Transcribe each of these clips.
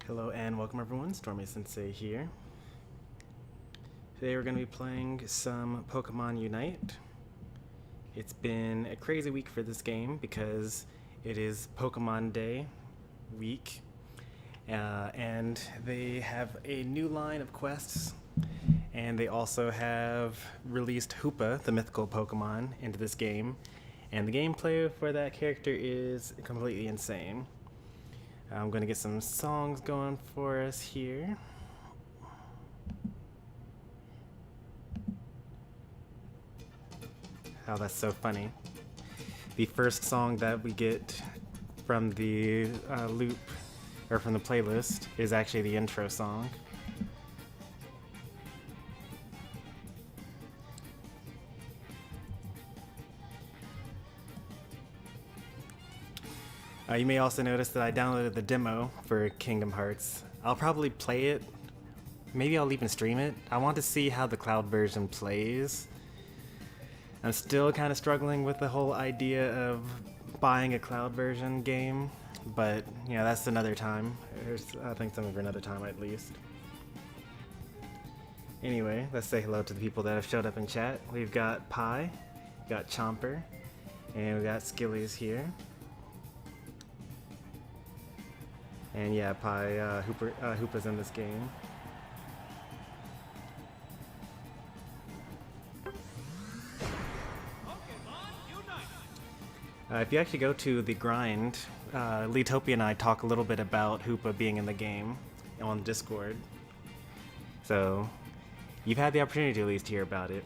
Hello and welcome everyone, Stormy Sensei here. Today we're going to be playing some Pokemon Unite. It's been a crazy week for this game because it is Pokemon Day week, and they have a new line of quests, and they also have released Hoopa, the mythical Pokemon, into this game, and the gameplay for that character is completely insane. I'm going to get some songs going for us here. Oh, that's so funny. The first song that we get from the loop, or from the playlist, is actually the intro song. You may also notice that I downloaded the demo for Kingdom Hearts. I'll probably play it. Maybe I'll even stream it. I want to see how the cloud version plays. I'm still kind of struggling with the whole idea of buying a cloud version game, but yeah, that's another time. I think something for another time at least. Anyway, let's say hello to the people that have showed up in chat. We've got Pi, we've got Chomper, and we've got Skillies here. And yeah, Pi, Hoopa's in this game. If you actually go to the grind, Leetopia and I talk a little bit about Hoopa being in the game on Discord. So, you've had the opportunity to at least hear about it.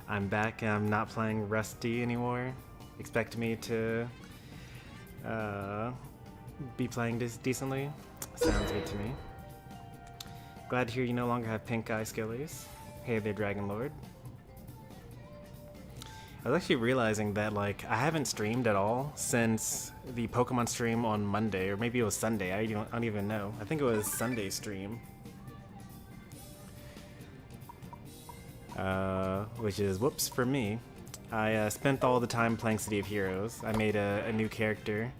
I'm back and I'm not playing Rusty anymore. Expect me to be playing this decently. Sounds good to me. Glad to hear you no longer have pink eye skillies. Hey there, Dragon Lord. I was actually realizing that I haven't streamed at all since the Pokemon stream on Monday, or maybe it was Sunday. I don't even know. I think it was Sunday stream. Which is whoops for me. I spent all the time playing City of Heroes. I made a new character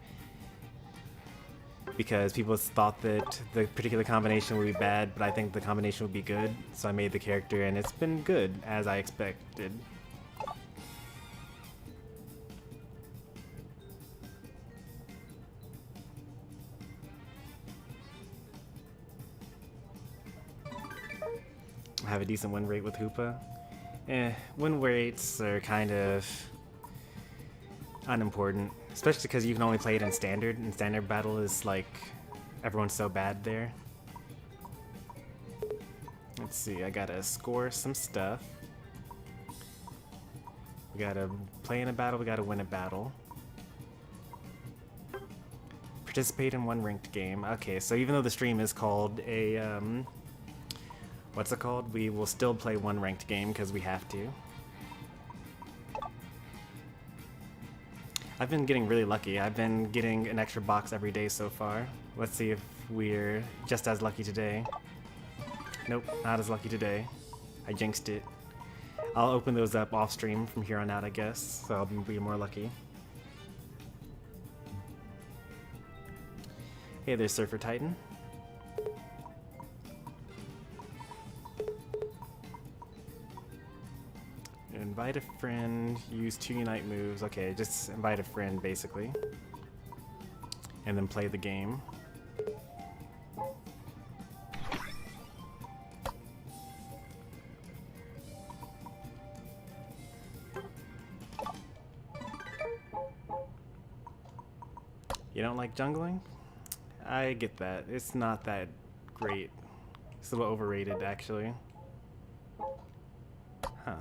because people thought that the particular combination would be bad, but I think the combination would be good. So I made the character and it's been good, as I expected. I have a decent win rate with Hoopa. Win rates are kind of unimportant, especially because you can only play it in standard, and standard battle is everyone's so bad there. Let's see, I gotta score some stuff. We gotta play in a battle, we gotta win a battle. Participate in one ranked game. Okay, so even though the stream is called a, what's it called? We will still play one ranked game because we have to. I've been getting really lucky. I've been getting an extra box every day so far. Let's see if we're just as lucky today. Nope, not as lucky today. I jinxed it. I'll open those up off stream from here on out, I guess, so I'll be more lucky. Hey there, Surfer Titan. Invite a friend, use 2 Unite moves. Okay, just invite a friend, basically. And then play the game. You don't like jungling? I get that. It's not that great. It's a little overrated, actually. Huh.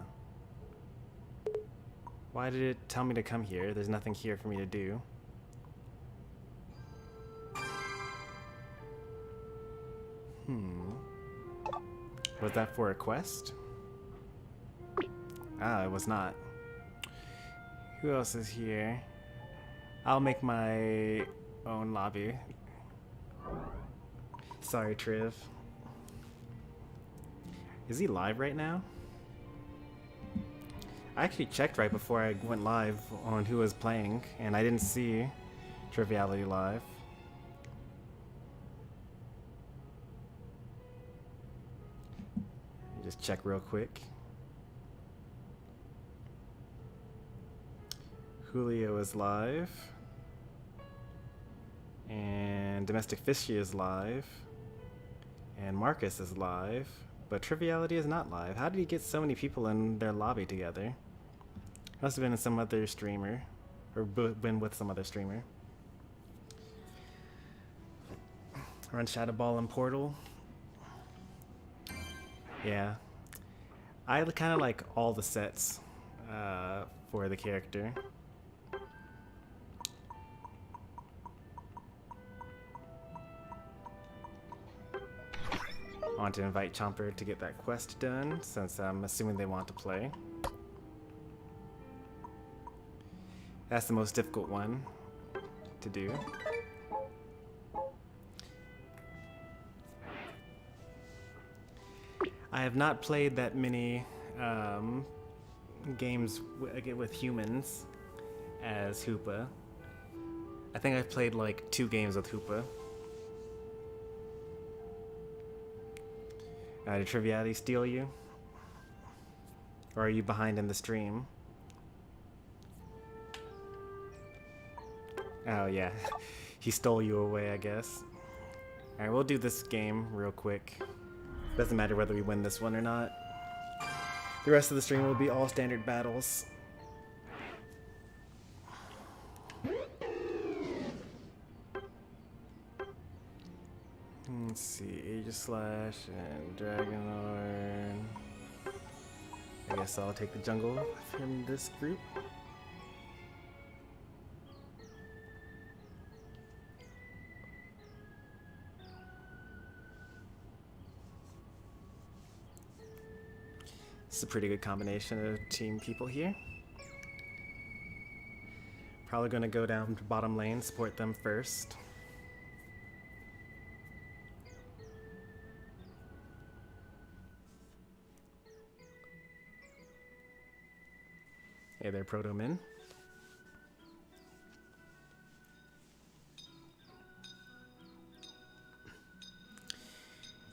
Why did it tell me to come here? There's nothing here for me to do. Was that for a quest? Ah, it was not. Who else is here? I'll make my own lobby. Sorry, Triv. Is he live right now? I actually checked right before I went live on who was playing, and I didn't see Triviality live. check real quick. Julio is live. And Domestic Fishy is live. And Marcus is live. But Triviality is not live. How did he get so many people in their lobby together? Must have been some other streamer. Or been with some other streamer. Run Shadow Ball and Portal. Yeah. I kind of like all the sets for the character. I want to invite Chomper to get that quest done, since I'm assuming they want to play. That's the most difficult one to do. I have not played that many games with humans as Hoopa. I think I've played like 2 games with Hoopa. Did Triviality steal you? Or are you behind in the stream? Oh yeah, he stole you away, I guess. Alright, we'll do this game real quick. Doesn't matter whether we win this one or not. The rest of the stream will be all standard battles. Let's see, Aegislash and Dragonlord. I guess I'll take the jungle from this group. It's a pretty good combination of team people here. Probably going to go down to bottom lane, support them first. Hey there, Proto Min.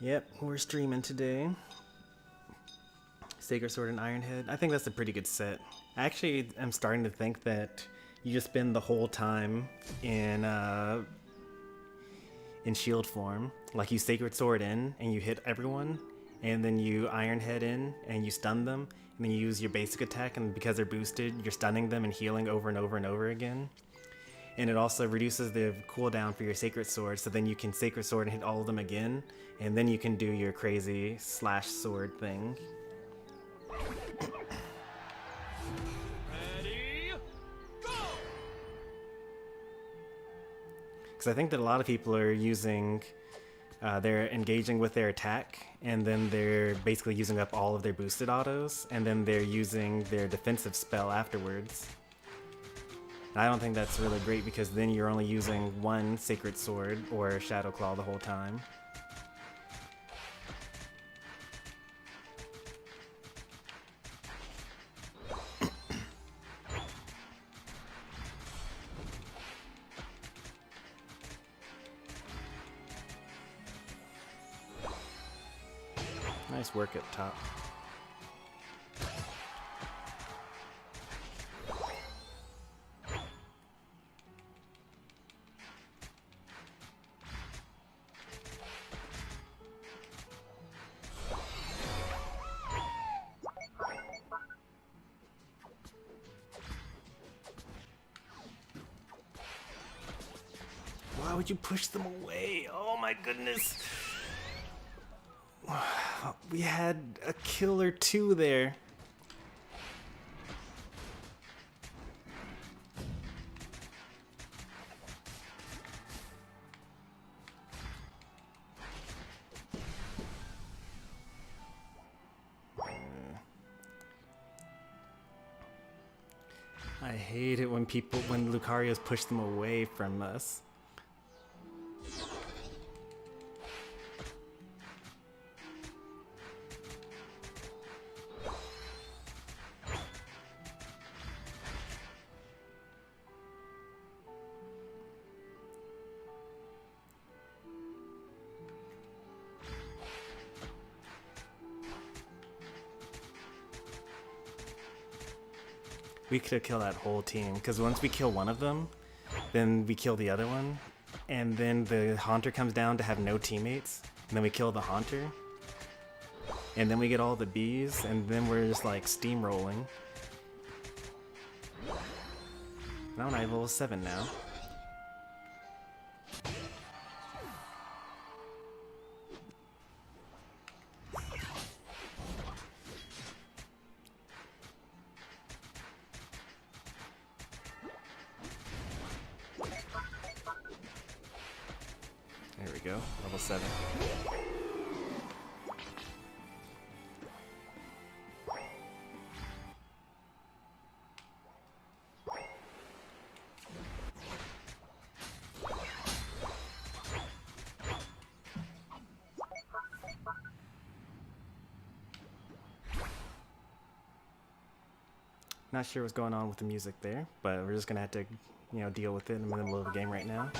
Yep, we're streaming today. Sacred Sword and Ironhead. I think that's a pretty good set. I actually am starting to think that you just spend the whole time in shield form. Like you Sacred Sword in and you hit everyone, and then you Ironhead in and you stun them, and then you use your basic attack, and because they're boosted, you're stunning them and healing over and over and over again. And it also reduces the cooldown for your Sacred Sword, so then you can Sacred Sword and hit all of them again, and then you can do your crazy slash sword thing. Ready, go! Because I think that a lot of people are using, they're engaging with their attack, and then they're basically using up all of their boosted autos, and then they're using their defensive spell afterwards. And I don't think that's really great, because then you're only using one Sacred Sword or Shadow Claw the whole time. Nice work at top. Why would you push them away? Oh my goodness. We had a kill or 2 there. I hate it when Lucarios push them away from us. We could have killed that whole team, because once we kill one of them, then we kill the other one, and then the Haunter comes down to have no teammates, and then we kill the Haunter, and then we get all the bees, and then we're just like steamrolling. Now I'm level 7 now. There we go, level 7. Not sure what's going on with the music there, but we're just gonna have to, you know, deal with it in the middle of the game right now.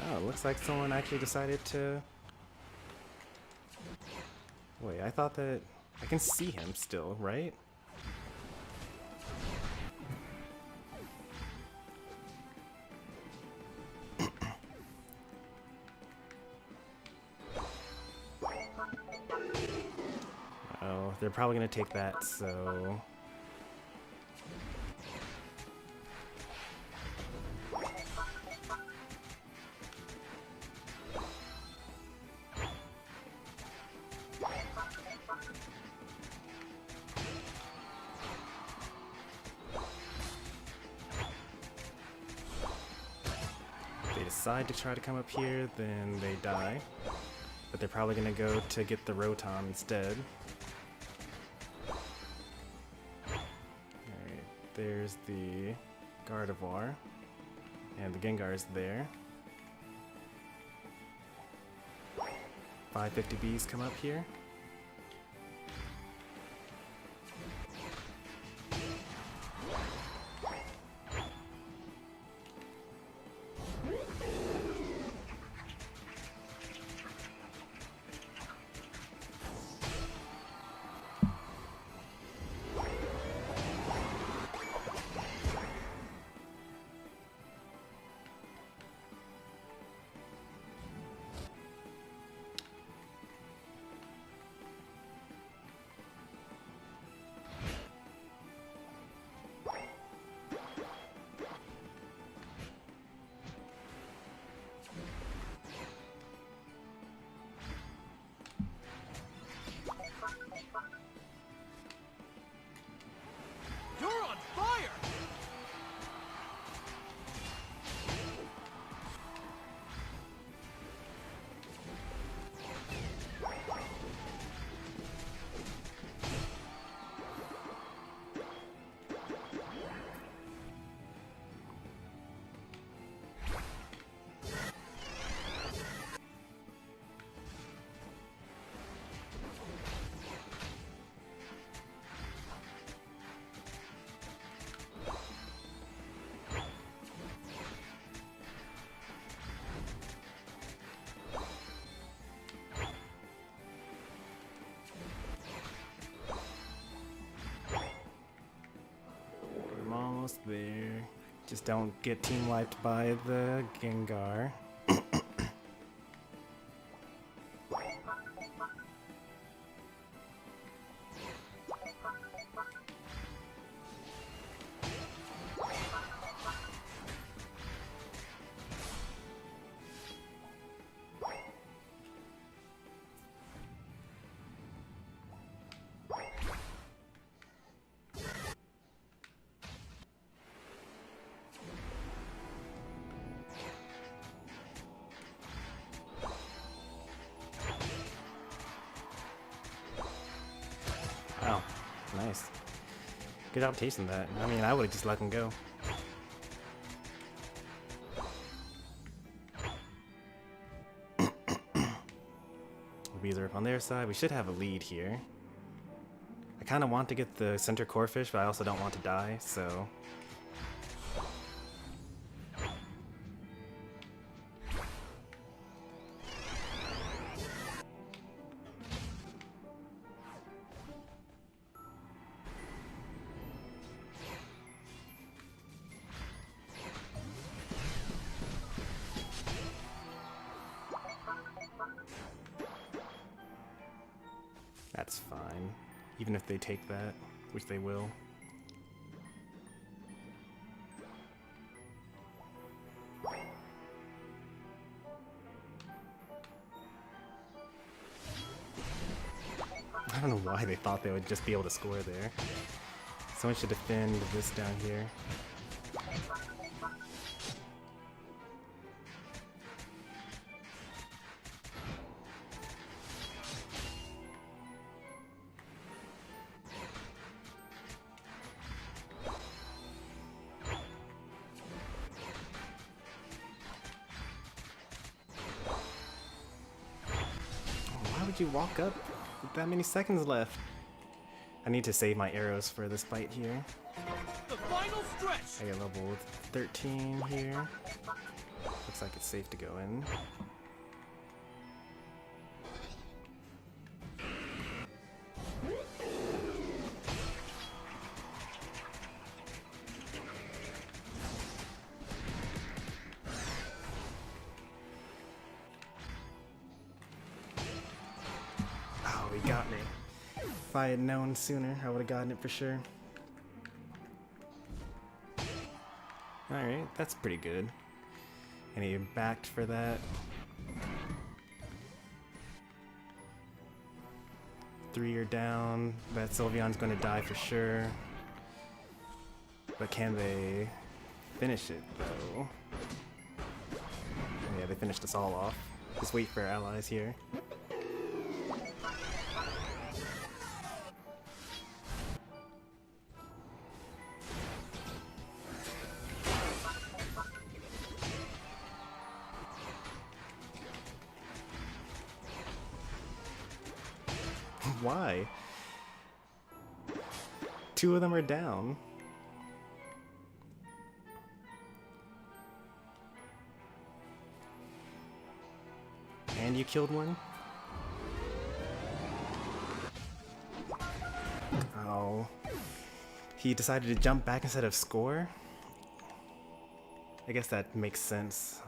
Oh, it looks like someone actually decided to... Wait, I thought that... I can see him still, right? Oh, they're probably gonna take that, so... If they decide to try to come up here, then they die. But they're probably gonna go to get the Rotom instead. Alright, there's the Gardevoir. And the Gengar's there. 550 bees come up here. There. Just don't get team wiped by the Gengar. Wow, nice. Good job tasting that. I mean, I would have just let him go. Bees are up on their side. We should have a lead here. I kind of want to get the center core fish, but I also don't want to die, so... That's fine. Even if they take that, which they will. I don't know why they thought they would just be able to score there. Someone should defend this down here. Why would you walk up with that many seconds left? I need to save my arrows for this fight here. The final stretch. I get level 13 here. Looks like it's safe to go in. Oh, he got me. If I had known sooner, I would have gotten it for sure. Alright, that's pretty good. And he backed for that. 3 are down. That Sylveon's going to die for sure. But can they finish it, though? Yeah, they finished us all off. Just wait for our allies here. Why? 2 of them are down. And you killed one? Oh. He decided to jump back instead of score? I guess that makes sense.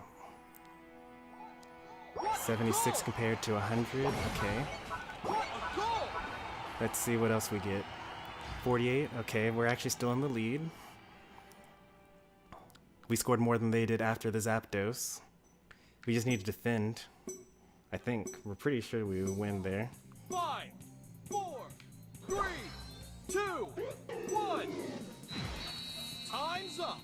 76 compared to 100? Okay. Let's see what else we get. 48, okay, we're actually still in the lead. We scored more than they did after the Zapdos. We just need to defend. I think. We're pretty sure we will win there. 5, 4, 3, 2, 1. Time's up.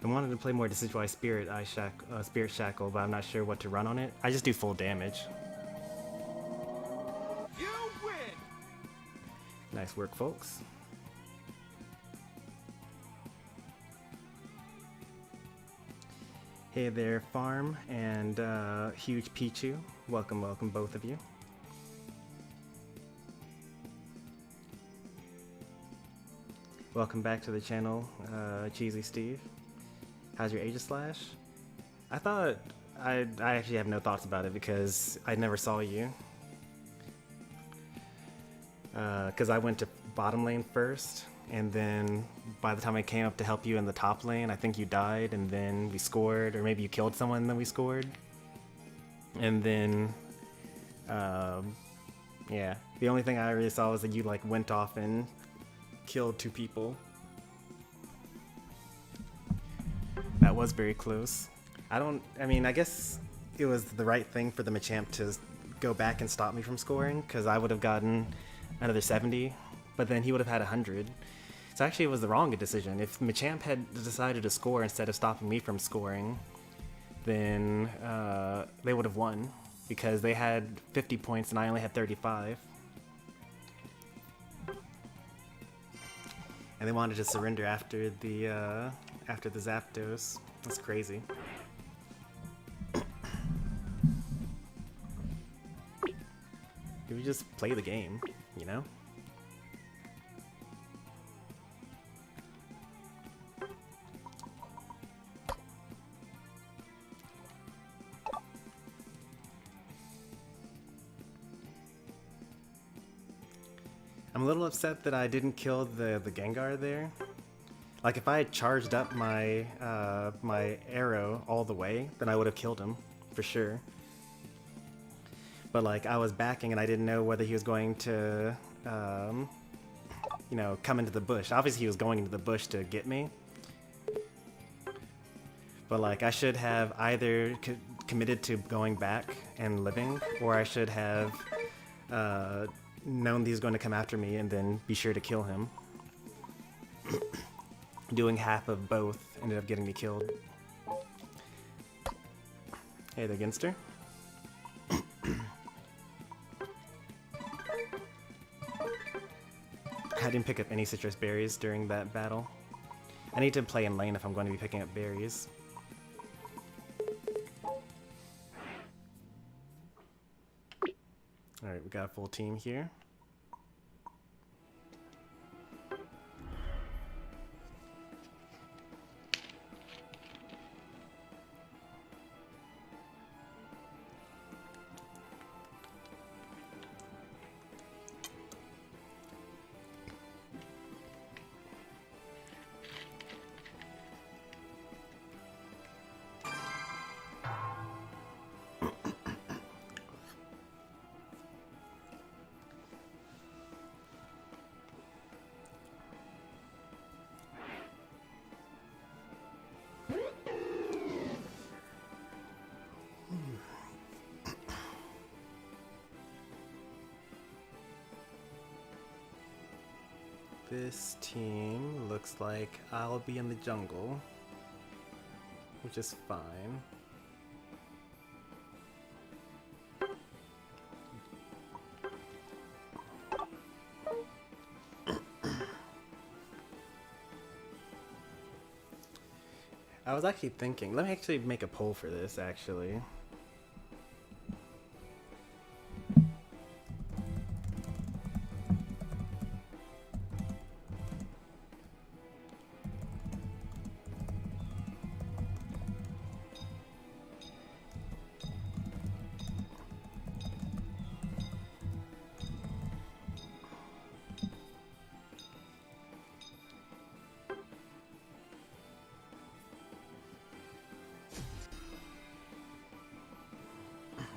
I wanted to play more Decidueye Spirit Shackle, but I'm not sure what to run on it. I just do full damage. You win. Nice work, folks. Hey there, Farm and Huge Pichu. Welcome, welcome, both of you. Welcome back to the channel, Cheesy Steve. How's your Aegislash? I thought I actually have no thoughts about it because I never saw you. Because I went to bottom lane first, and then by the time I came up to help you in the top lane, I think you died, and then we scored, or maybe you killed someone and then we scored. And then, yeah, the only thing I really saw was that you like went off and killed 2 people. That was very close. I mean, I guess it was the right thing for the Machamp to go back and stop me from scoring, because I would have gotten another 70, but then he would have had 100. So actually it was the wrong decision. If Machamp had decided to score instead of stopping me from scoring, then they would have won, because they had 50 points and I only had 35. And they wanted to surrender after the Zapdos. That's crazy. If you just play the game, you know? I'm a little upset that I didn't kill the Gengar there. Like if I had charged up my my arrow all the way, then I would have killed him for sure. But like I was backing and I didn't know whether he was going to, you know, come into the bush. Obviously he was going into the bush to get me. But like I should have either committed to going back and living, or I should have known that he was going to come after me and then be sure to kill him. Doing half of both ended up getting me killed. Hey there, Ginster. I didn't pick up any citrus berries during that battle. I need to play in lane if I'm going to be picking up berries. Alright, we got a full team here. This team looks like I'll be in the jungle, which is fine. I was actually thinking, let me actually make a poll for this actually.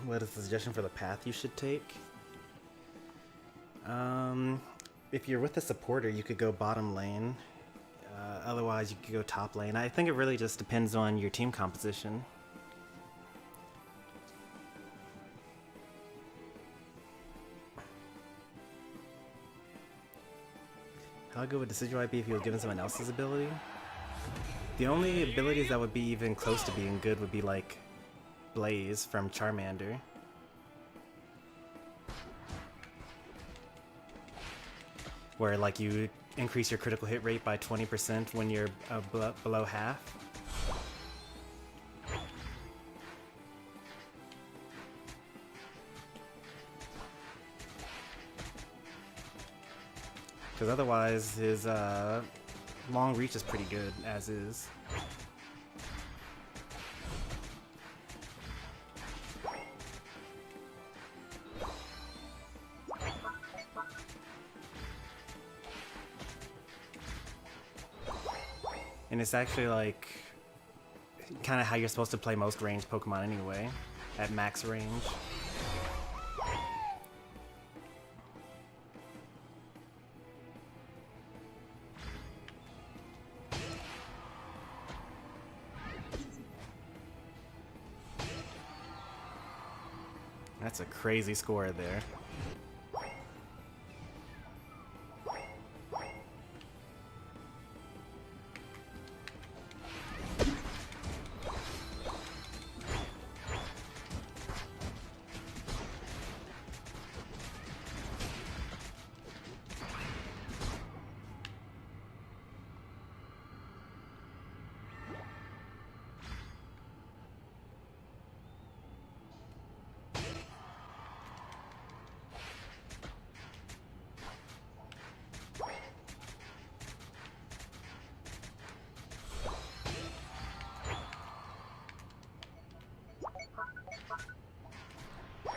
What is the suggestion for the path you should take? If you're with a supporter, you could go bottom lane. Otherwise, you could go top lane. I think it really just depends on your team composition. How good would Decidueye be if he was given someone else's ability? The only abilities that would be even close to being good would be like Blaze from Charmander. Where like you increase your critical hit rate by 20% when you're below half. Because otherwise his long reach is pretty good as is. And it's actually like kind of how you're supposed to play most ranged Pokemon anyway, at max range. That's a crazy score there.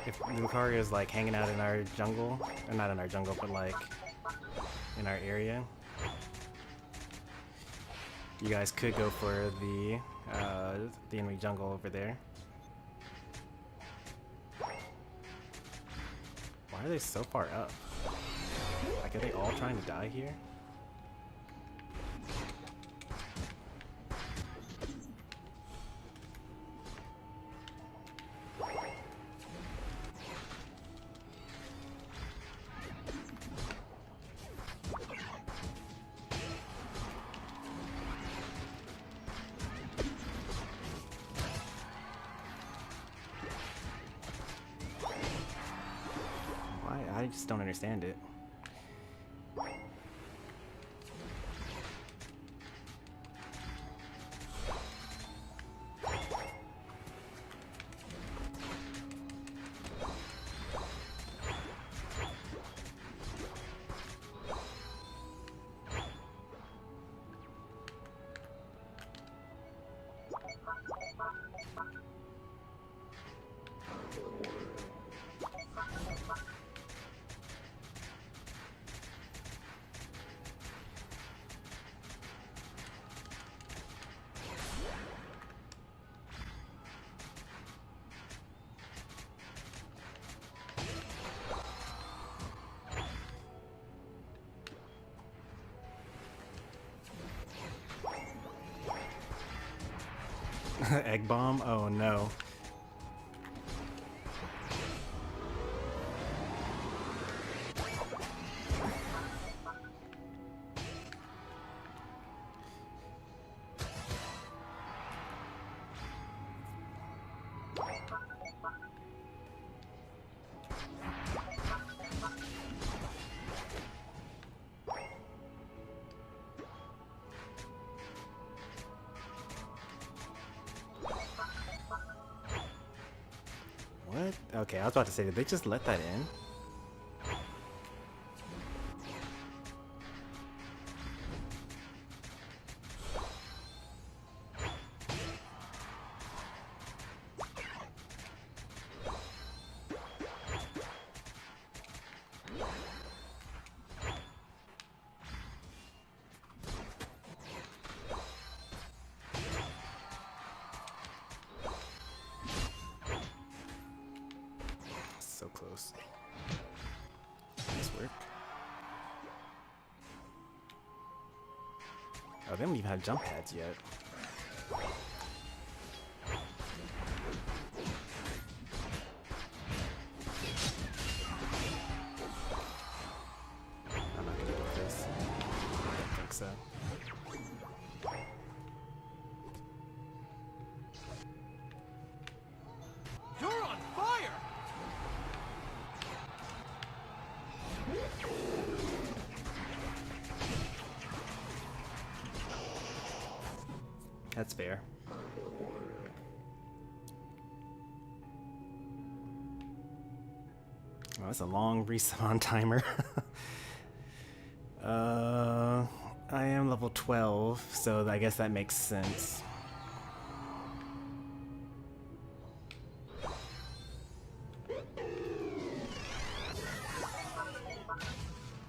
If Lucario is like hanging out in our jungle, or not in our jungle, but like in our area, You guys could go for the enemy jungle over there. Why are they so far up? Like, are they all trying to die here? I just don't understand it. Egg bomb? Oh no. What? Okay, I was about to say, did they just let that in? So close. Nice work. Oh, they don't even have jump pads yet. I'm not gonna do this. I don't think so. You're on fire! That's fair. Oh, that's a long respawn timer. I am level 12, so I guess that makes sense.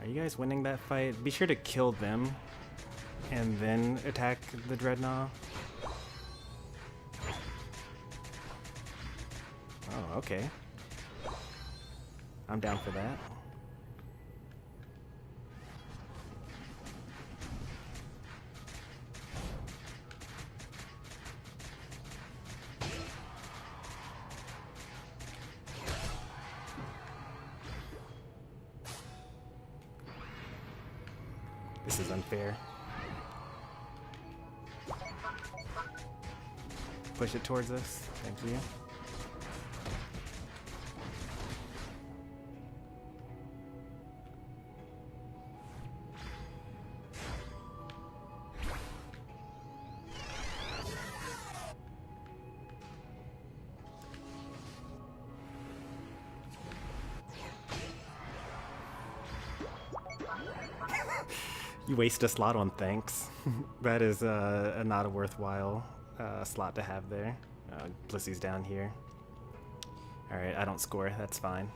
Are you guys winning that fight? Be sure to kill them and then attack the Dreadnought. Oh, okay. I'm down for that. This is unfair. Push it towards us. Thank you. You waste a slot on thanks. That is not a worthwhile slot to have there. Blissy's down here. Alright, I don't score. That's fine.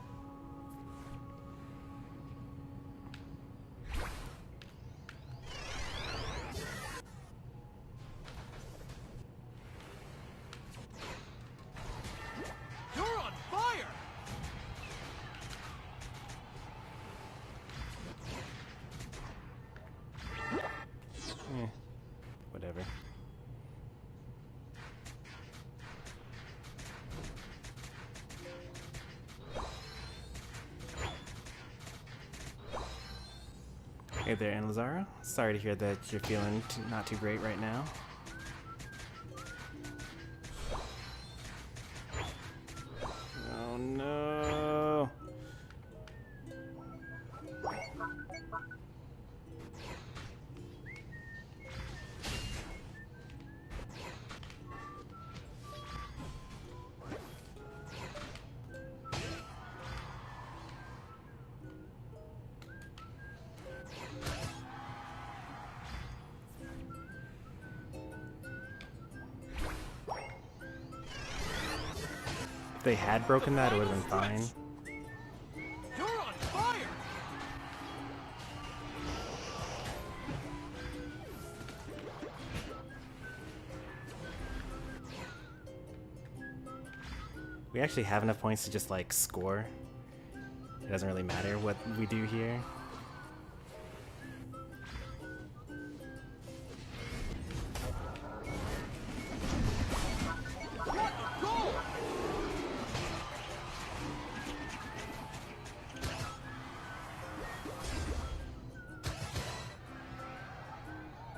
Hey there, Anlazara. Sorry to hear that you're feeling not too great right now. Oh no! If they had broken that, it would have been fine. You're on fire! We actually have enough points to just like score. It doesn't really matter what we do here. What a goal!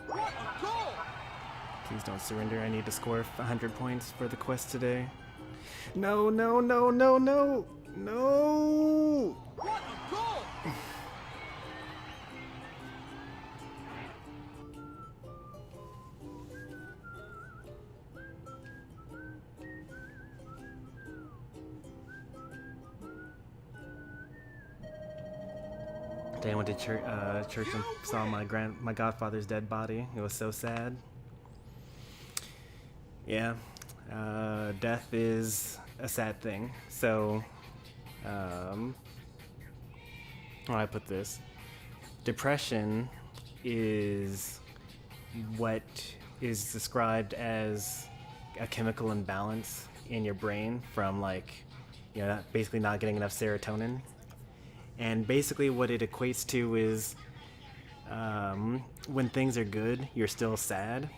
What a goal! Please don't surrender. I need to score 100 points for the quest today. No, no, no, no, no! No! What a goal! Today I went to church and saw my godfather's dead body. It was so sad. Yeah, death is a sad thing. So, how do I put this? Depression is what is described as a chemical imbalance in your brain from basically not getting enough serotonin. And basically what it equates to is when things are good, you're still sad.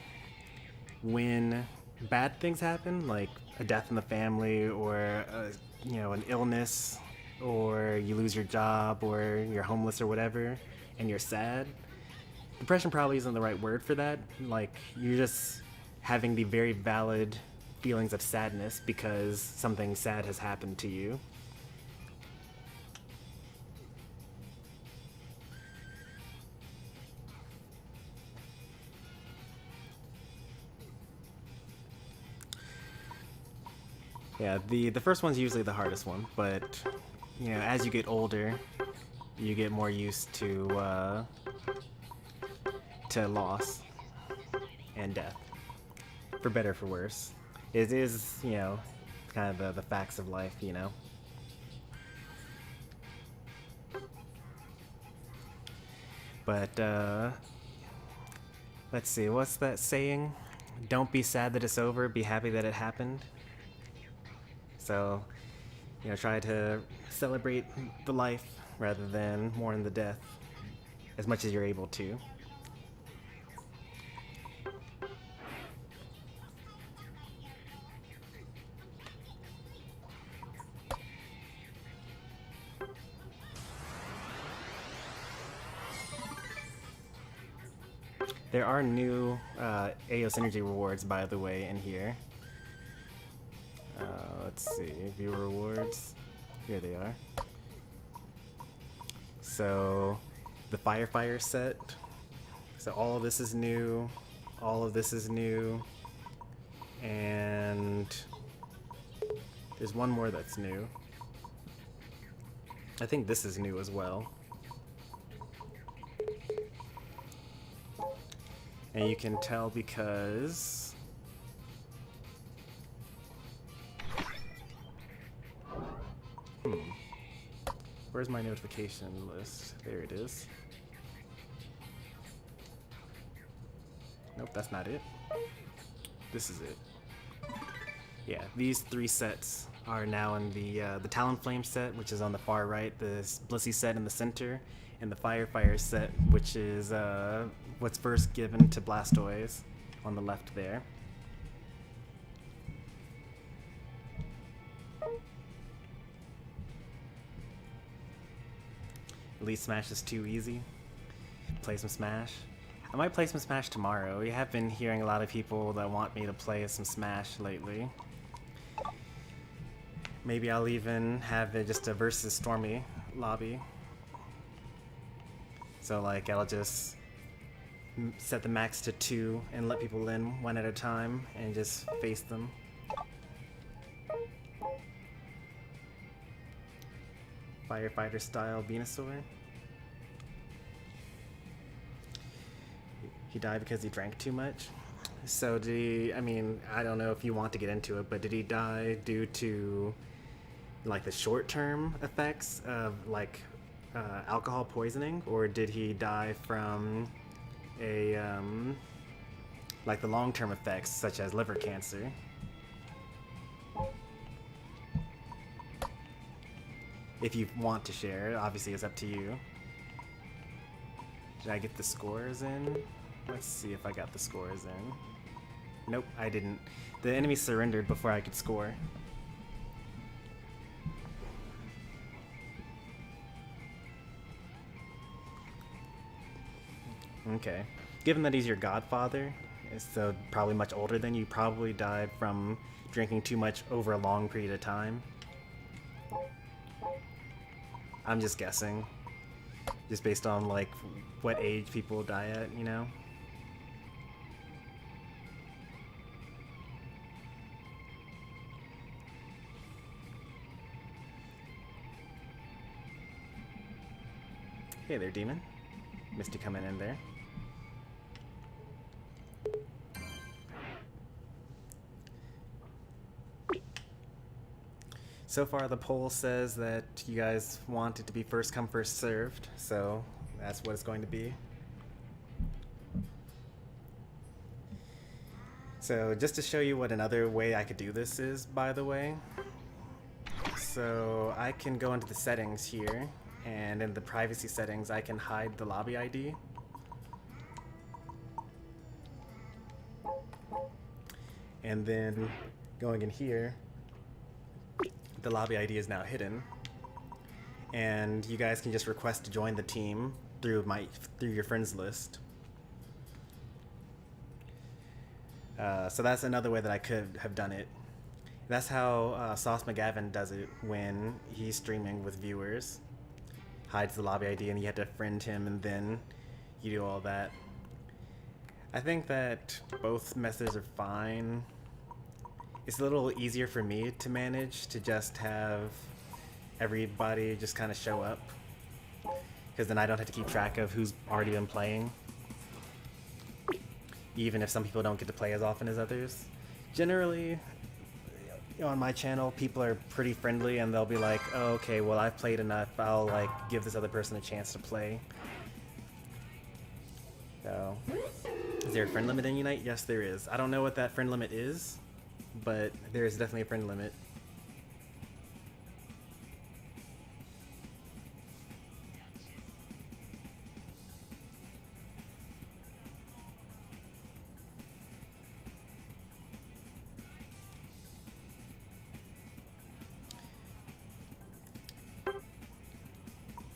When bad things happen, like a death in the family or an illness, or you lose your job or you're homeless or whatever, and you're sad, depression probably isn't the right word for that. Like, you're just having the very valid feelings of sadness because something sad has happened to you. Yeah, the first one's usually the hardest one, but as you get older, you get more used to loss and death, for better or for worse. It is, kind of the facts of life, But let's see, what's that saying? Don't be sad that it's over, be happy that it happened. So, try to celebrate the life rather than mourn the death as much as you're able to. There are new Aeos energy rewards, by the way, in here. Let's see, view rewards. Here they are. So, the Fire set. So all of this is new. All of this is new. And there's one more that's new. I think this is new as well. And you can tell because where's my notification list? There it is. Nope, that's not it. This is it. Yeah, these three sets are now in the Talonflame set, which is on the far right, the Blissey set in the center, and the Fire set, which is what's first given to Blastoise on the left there. Elite Smash is too easy. play some Smash. I might play some Smash tomorrow. We have been hearing a lot of people that want me to play some Smash lately. Maybe I'll even have just a versus Stormy lobby. So like I'll just set the max to 2 and let people in one at a time and just face them. Firefighter style Venusaur. He died because he drank too much. So did he, I mean, I don't know if you want to get into it, but did he die due to like the short-term effects of like alcohol poisoning, or did he die from a like the long-term effects such as liver cancer? If you want to share, obviously it's up to you. Did I get the scores in? Let's see if I got the scores in. Nope, I didn't. The enemy surrendered before I could score. Okay. Given that he's your godfather, so probably much older than you, probably died from drinking too much over a long period of time. I'm just guessing. Just based on like what age people die at, you know? Hey there, Demon. Missed you coming in there. So far the poll says that you guys want it to be first come first served, so that's what it's going to be. So just to show you what another way I could do this is, by the way. So I can go into the settings here, and in the privacy settings I can hide the lobby ID. And then going in here, the lobby ID is now hidden, and you guys can just request to join the team through your friends list. So that's another way that I could have done it. That's how Sauce McGavin does it when he's streaming with viewers. Hides the lobby ID and you have to friend him, and then you do all that. I think that both methods are fine. It's a little easier for me to manage to just have everybody just kind of show up, because then I don't have to keep track of who's already been playing, even if some people don't get to play as often as others. Generally, on my channel, people are pretty friendly and they'll be like, oh, okay, well, I've played enough, I'll like give this other person a chance to play. So, is there a friend limit in Unite? Yes, there is. I don't know what that friend limit is, but there is definitely a friend limit.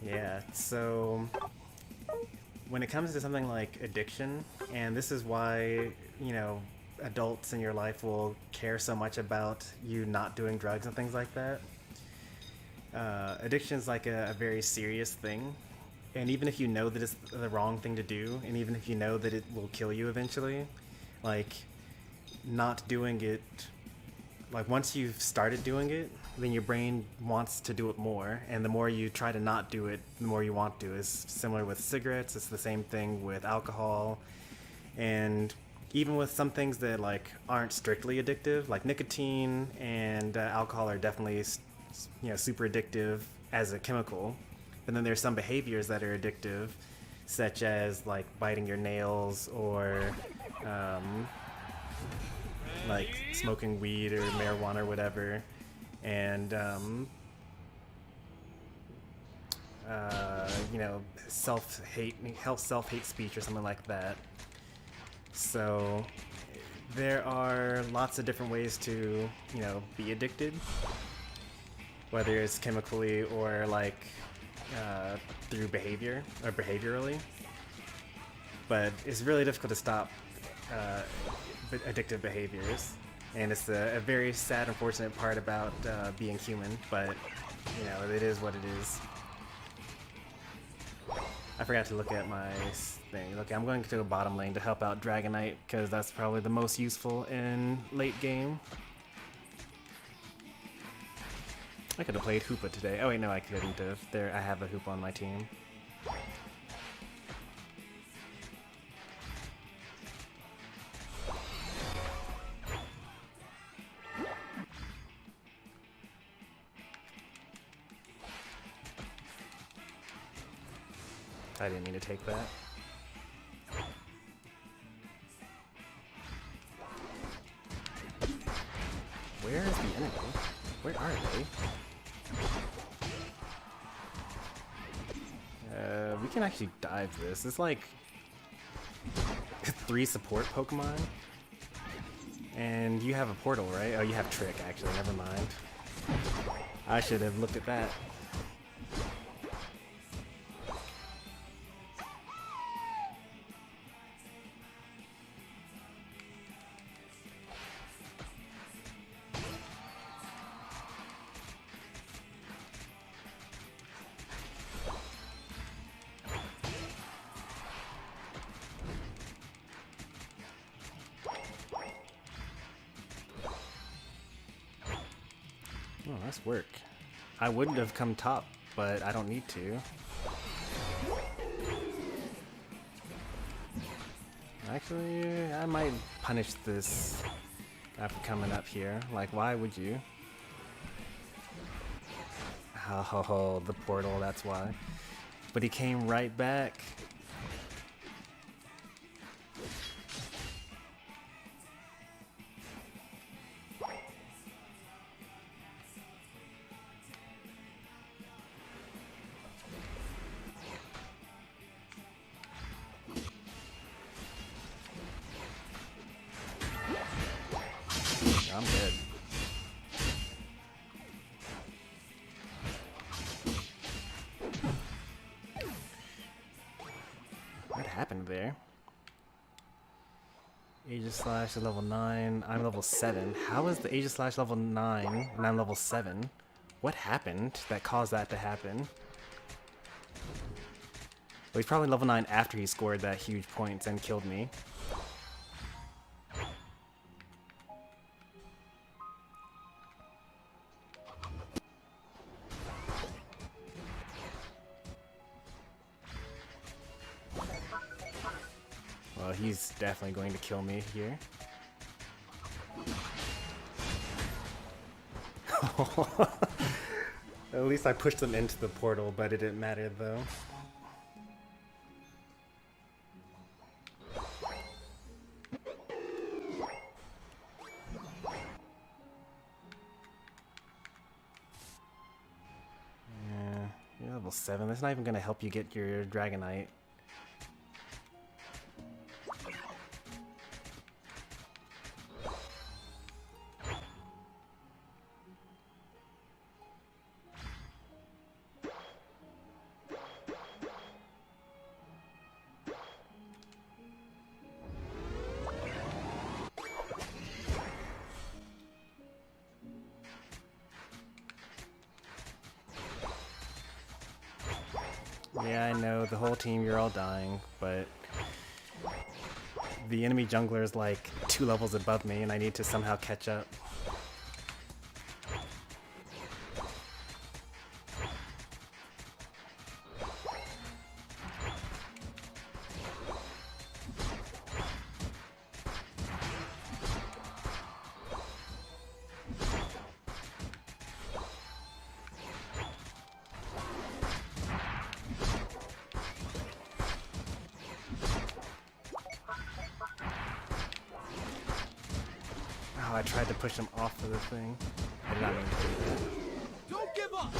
Yeah, so when it comes to something like addiction, and this is why, you know, adults in your life will care so much about you not doing drugs and things like that. Addiction is like a very serious thing, and even if you know that it's the wrong thing to do, and even if you know that it will kill you eventually, like, not doing it, like, once you've started doing it, then your brain wants to do it more, and the more you try to not do it, the more you want to. It's similar with cigarettes, it's the same thing with alcohol, and even with some things that like aren't strictly addictive, like nicotine and alcohol are definitely, you know, super addictive as a chemical. But then there's some behaviors that are addictive, such as like biting your nails or like smoking weed or marijuana or whatever, and you know, self-hate speech or something like that. So there are lots of different ways to, you know, be addicted, whether it's chemically or like through behavior or behaviorally. but it's really difficult to stop addictive behaviors. And it's a very sad, unfortunate part about being human, but you know, it is what it is. I forgot to look at my thing. Okay, I'm going to go bottom lane to help out Dragonite, because that's probably the most useful in late game. I could have played Hoopa today. Oh wait, no, I couldn't have. There, I have a Hoopa on my team. I didn't mean to take that. Where is the enemy? Where are they? We can actually dive this. It's like 3 support Pokemon. And you have a portal, right? Oh, you have Trick, actually. Never mind. I should have looked at that. Oh, nice work. I wouldn't have come top, but I don't need to. Actually, I might punish this guy for coming up here. Like, why would you? Oh, the portal, that's why. But he came right back. I'm dead. What happened there? Aegislash is level 9. I'm level 7. How is the Aegislash level 9 and I'm level 7? What happened that caused that to happen? Well, he's probably level 9 after he scored that huge points and killed me. Well, he's definitely going to kill me here. At least I pushed them into the portal, but it didn't matter though. Yeah, you're level 7. That's not even going to help you get your Dragonite. Yeah, I know, the whole team, you're all dying, but the enemy jungler is like 2 levels above me and I need to somehow catch up. Oh, I tried to push him off of the thing. I did not mean to do that. Don't give up!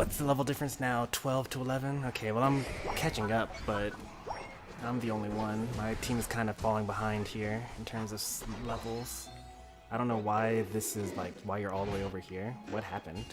what's the level difference now? 12 to 11? Okay, well I'm catching up, but I'm the only one. My team is kind of falling behind here in terms of levels. I don't know why this is like, why you're all the way over here. What happened?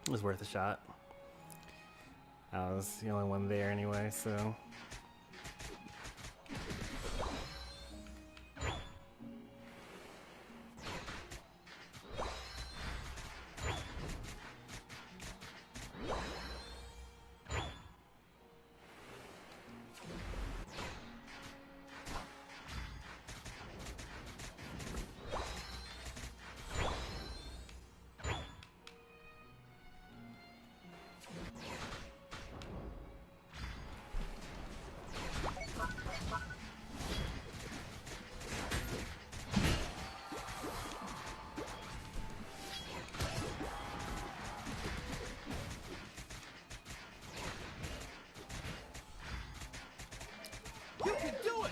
It was worth a shot. I was the only one there anyway, so. You can do it!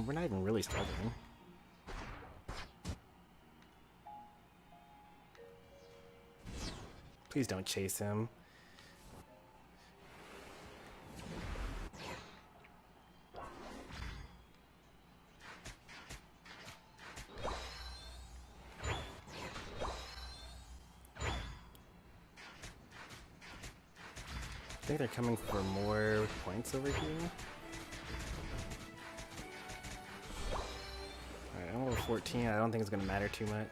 We're not even really struggling. Please don't chase him. I think they're coming for more points over here. Alright, I'm level 14. I don't think it's going to matter too much.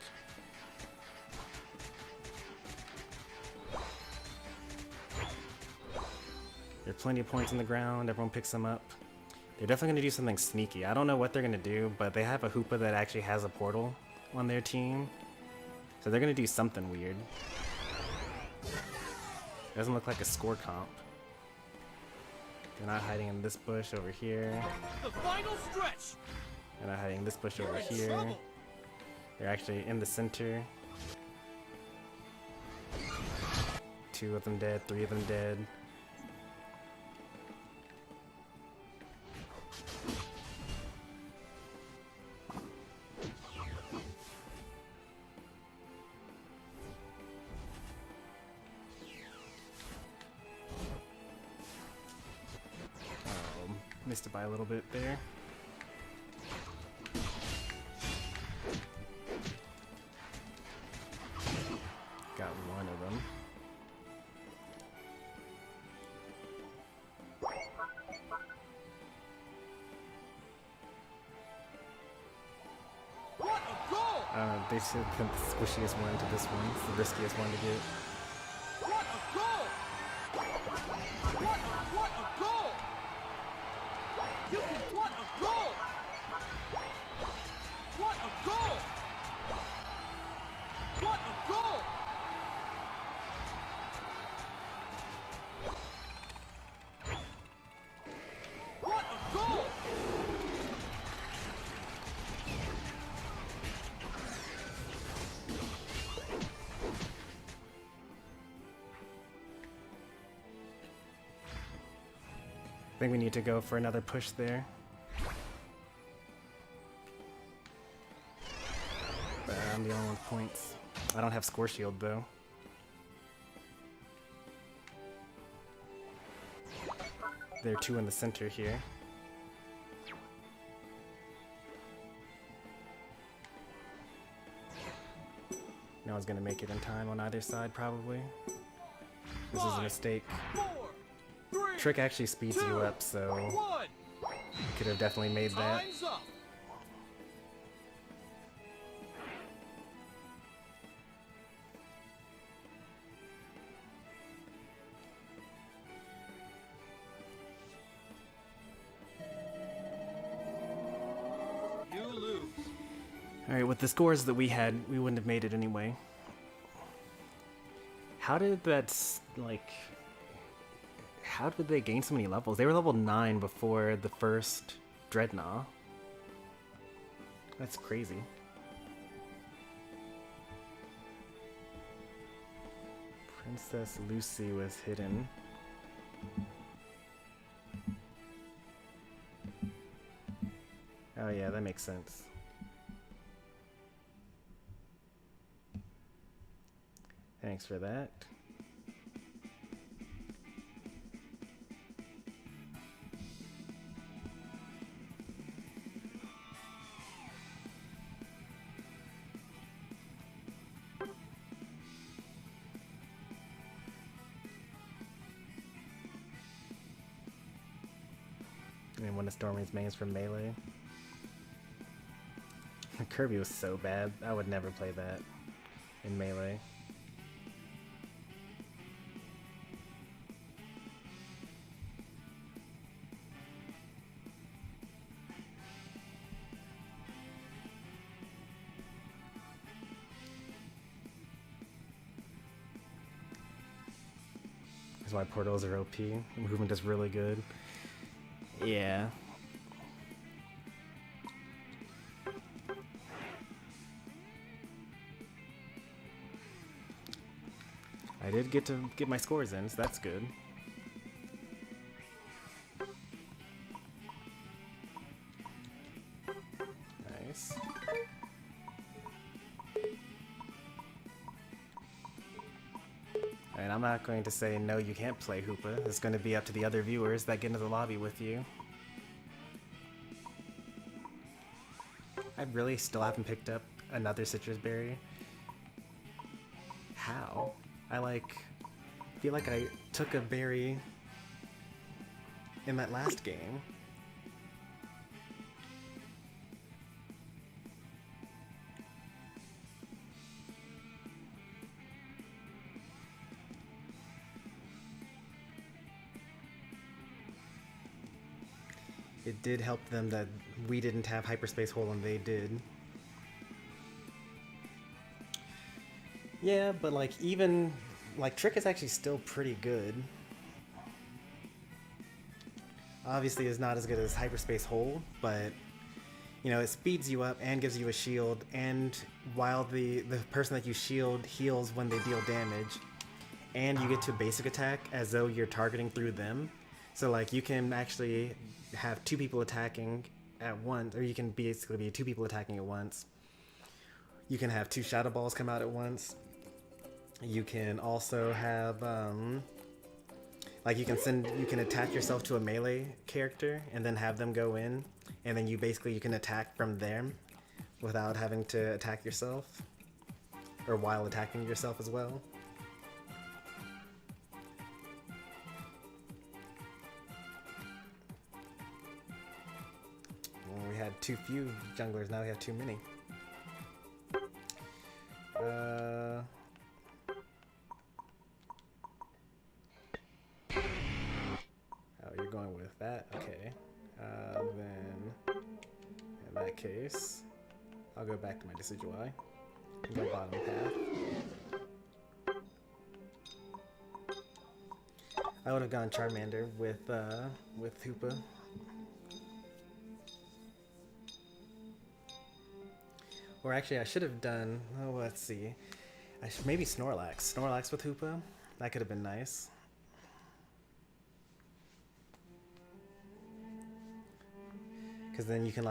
There are plenty of points on the ground. Everyone picks them up. They're definitely going to do something sneaky. I don't know what they're going to do, but they have a Hoopa that actually has a portal on their team. So they're going to do something weird. Doesn't look like a score comp. They're not hiding in this bush over here. The final stretch! They're not hiding in this bush You're over in here. trouble. They're actually in the center. 2 of them dead, 3 of them dead. Missed it by a little bit there. Got one of them. What a goal! They should put the squishiest one to this one. It's the riskiest one to get. What a goal! What a goal! You can what a goal! What a goal! What a goal! What a goal! I think we need to go for another push there. But I'm the only one with points. I don't have score shield though. There are 2 in the center here. No one's gonna make it in time on either side probably. This is a mistake. 4, 3, Trick actually speeds you up, so 1. could have definitely made that. Time's up. You lose. Alright, with the scores that we had, we wouldn't have made it anyway. How did that, how did they gain so many levels? They were level 9 before the first Dreadnought. That's crazy. Princess Lucy was hidden. Oh yeah, that makes sense. Thanks for that. And one of Stormy's mains from melee. Kirby was so bad. I would never play that in melee. That's why portals are OP. Movement is really good. Yeah. I did get to get my scores in, so that's good. Nice. And I'm not going to say no, you can't play Hoopa. It's going to be up to the other viewers that get into the lobby with you. I really still haven't picked up another citrus berry. How? I feel like I took a berry in that last game. It did help them that we didn't have hyperspace hole and they did. Yeah, but even Trick is actually still pretty good. Obviously it's not as good as hyperspace hole, but you know, it speeds you up and gives you a shield, and while the person that you shield heals when they deal damage, and you get to basic attack as though you're targeting through them. So you can actually have two people attacking at once, or you can basically be two people attacking at once. You can have two shadow balls come out at once. You can also have you can attach yourself to a melee character and then have them go in, and then you can attack from them without having to attack yourself, or while attacking yourself as well. Well, we had too few junglers, now we have too many. Oh, you're going with that? Okay. Then, in that case, I'll go back to my Decidueye. Go bottom path. I would have gone Charmander with Hoopa. Or actually, I should have done. Oh, let's see. Maybe Snorlax. Snorlax with Hoopa. That could have been nice. Because then you can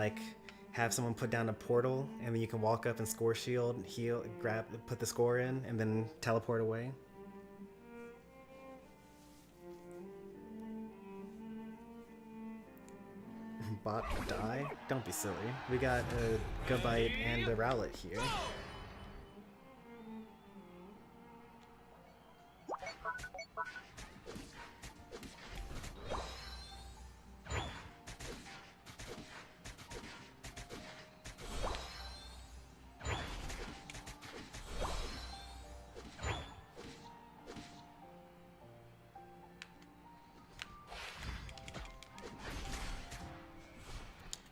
have someone put down a portal, and then you can walk up and score shield, heal, grab, put the score in, and then teleport away. Bot die? Don't be silly. We got a Gabite and a Rowlet here.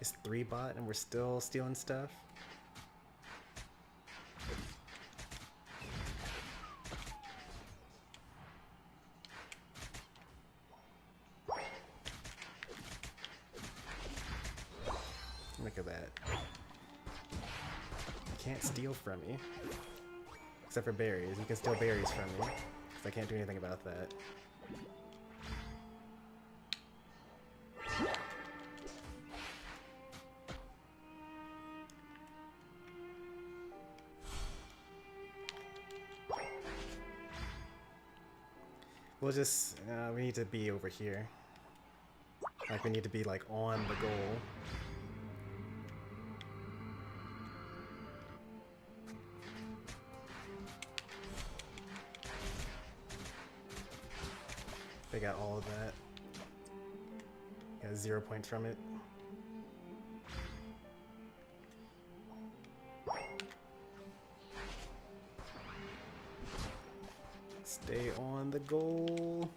It's 3 bot and we're still stealing stuff. can't steal from me. Except for berries. You can steal berries from me. Because I can't do anything about that. We'll just, we need to be over here. Like, we need to be, like, on the goal. They got all of that. Got 0 points from it. Stay on the goal.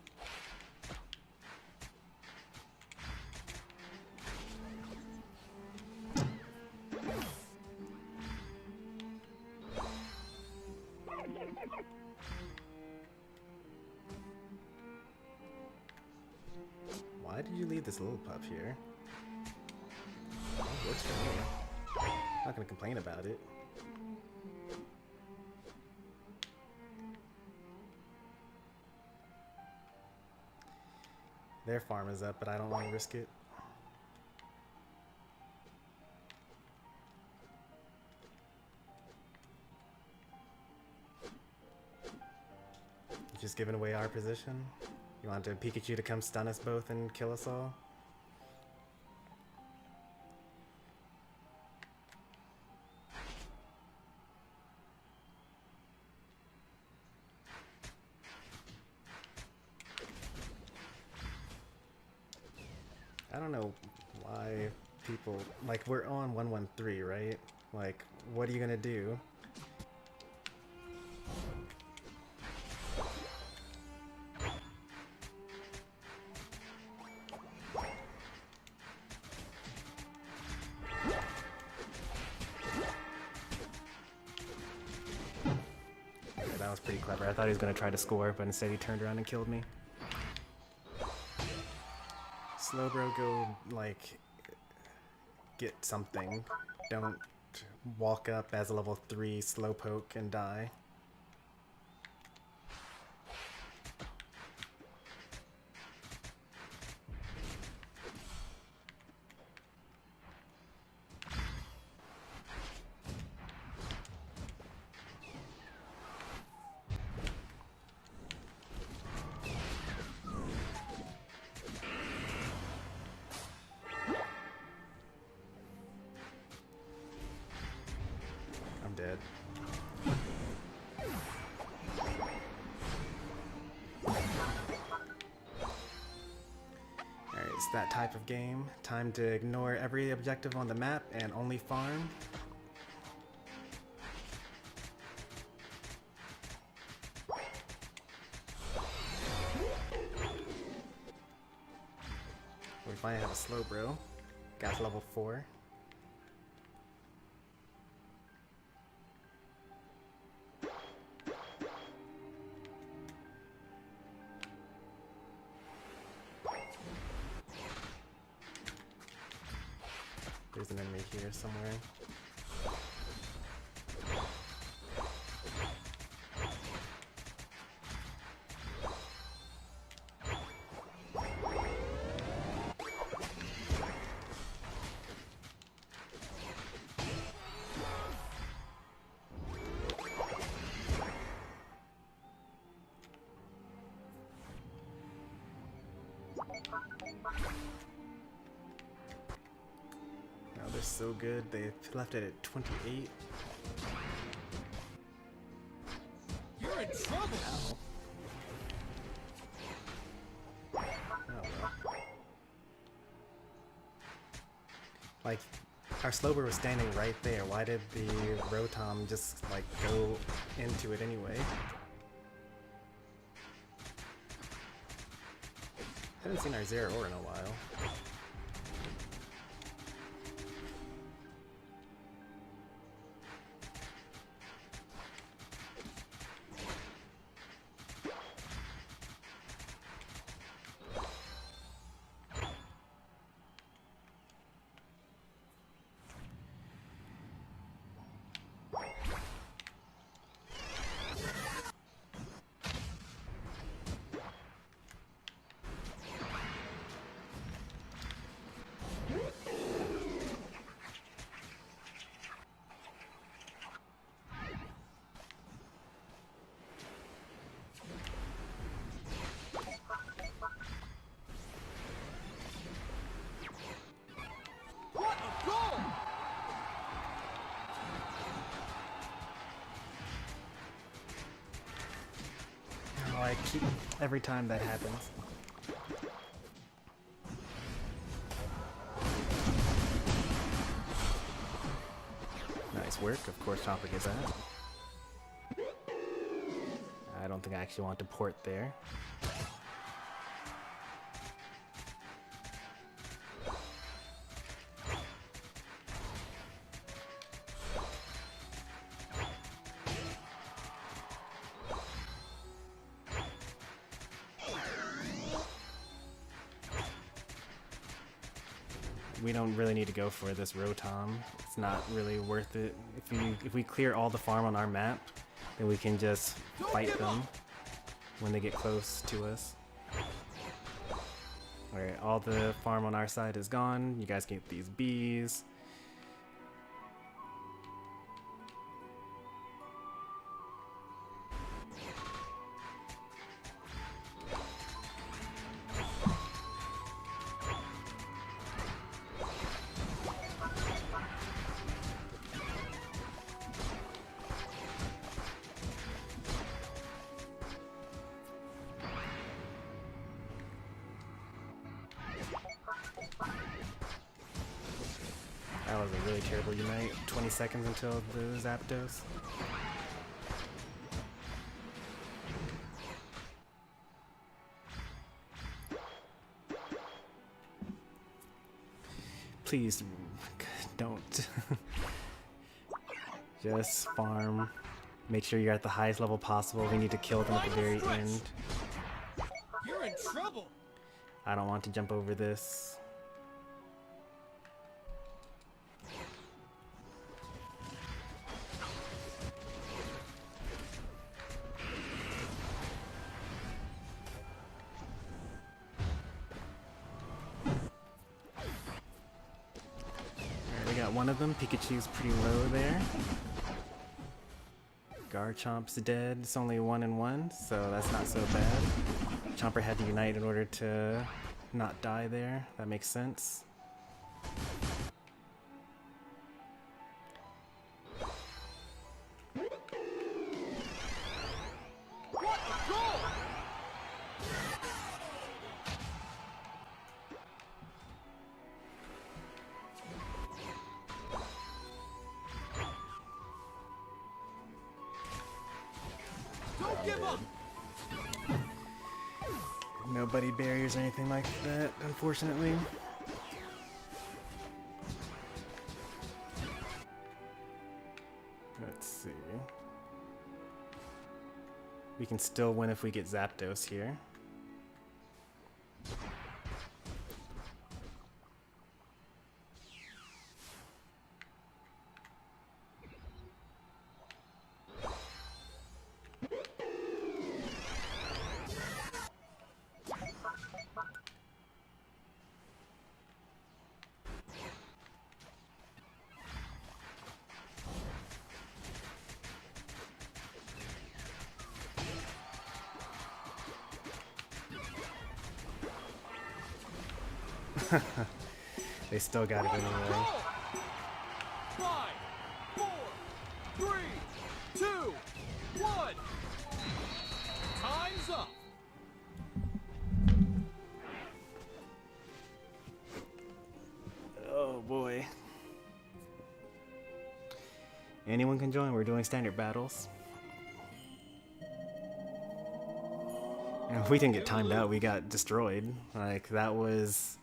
Why did you leave this little pup here? Well, works for me. I'm not gonna complain about it. Their farm is up, but I don't want to risk it. Just giving away our position. You want Pikachu to come stun us both and kill us all? I don't know why people, like, we're on 113, right? Like, what are you gonna do? Yeah, that was pretty clever. I thought he was gonna try to score, but instead he turned around and killed me. Slowbro, go, like, get something. Don't walk up as a level 3 Slowpoke and die. Dead. Alright, it's that type of game. Time to ignore every objective on the map and only farm. We finally have a Slowbro. Got to level 4. There's an enemy here somewhere. They're so good. They left it at 28. You're in trouble. Ow. Oh well. Like, our Slowbro was standing right there. Why did the Rotom just, like, go into it anyway? Haven't seen our Zeraora in a while. Like, every time that happens. Nice work. Of course, Chomper gets that. I don't think I actually want to port there. We don't really need to go for this Rotom. It's not really worth it. If we clear all the farm on our map, then we can just fight them when they get close to us. Alright, all the farm on our side is gone. You guys can get these bees. That was a really terrible unite. 20 seconds until the Zapdos. Please don't. Just farm. Make sure you're at the highest level possible. We need to kill them at the very end. You're in trouble. I don't want to jump over this. Got one of them. Pikachu's pretty low there. Garchomp's dead. It's only 1-1, so that's not so bad. Chomper had to unite in order to not die there. That makes sense. What a goal! Don't give up. Nobody barriers or anything like that, unfortunately. Let's see. We can still win if we get Zapdos here. They still got it anyway. 5, 4, 3, 2, 1. Time's up. Oh boy. Anyone can join. We're doing standard battles. And if we didn't get timed out, we got destroyed. Like, that was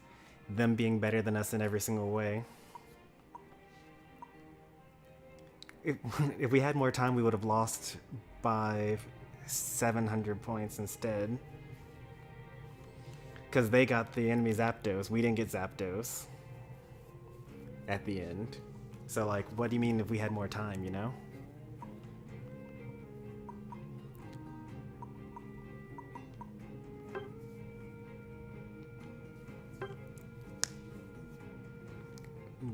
them being better than us in every single way. If we had more time, we would have lost by 700 points instead. Because they got the enemy Zapdos. We didn't get Zapdos at the end. So, like, what do you mean if we had more time, you know?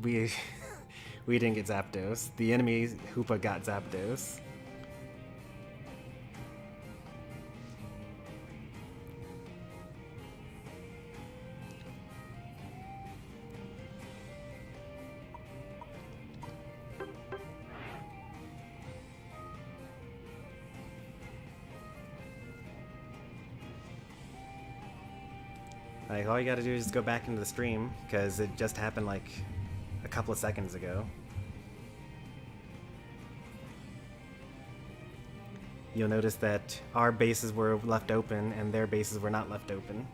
We didn't get Zapdos. The enemy Hoopa got Zapdos. Like, all you gotta do is just go back into the stream, because it just happened like a couple of seconds ago. You'll notice that our bases were left open and their bases were not left open.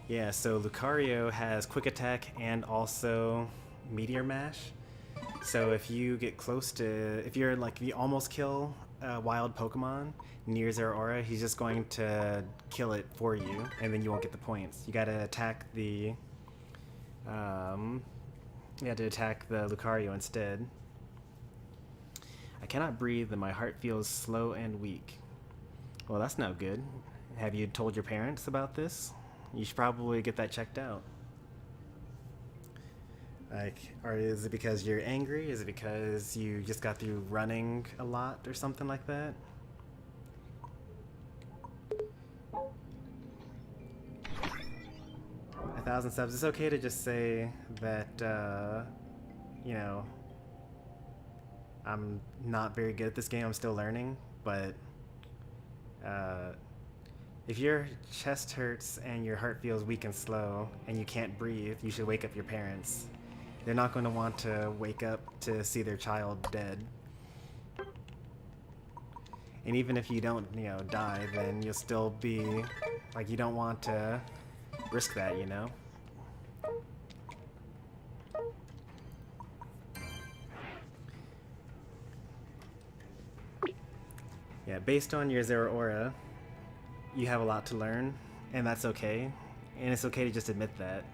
Yeah, so Lucario has Quick Attack and also Meteor Mash. So if you get close to, if you're like, you almost kill a wild Pokemon near Zeraora, he's just going to kill it for you, and then you won't get the points. You gotta attack the, you have to attack the Lucario instead. I cannot breathe and my heart feels slow and weak. Well, that's no good. Have you told your parents about this? You should probably get that checked out. Like, or is it because you're angry? Is it because you just got through running a lot or something like that? A 1,000 subs. It's okay to just say that, you know, I'm not very good at this game. I'm still learning, but if your chest hurts and your heart feels weak and slow and you can't breathe, you should wake up your parents. They're not going to want to wake up to see their child dead. And even if you don't, you know, die, then you'll still be, like, you don't want to risk that, you know? Yeah, based on your Zeraora, you have a lot to learn, and that's okay. And it's okay to just admit that.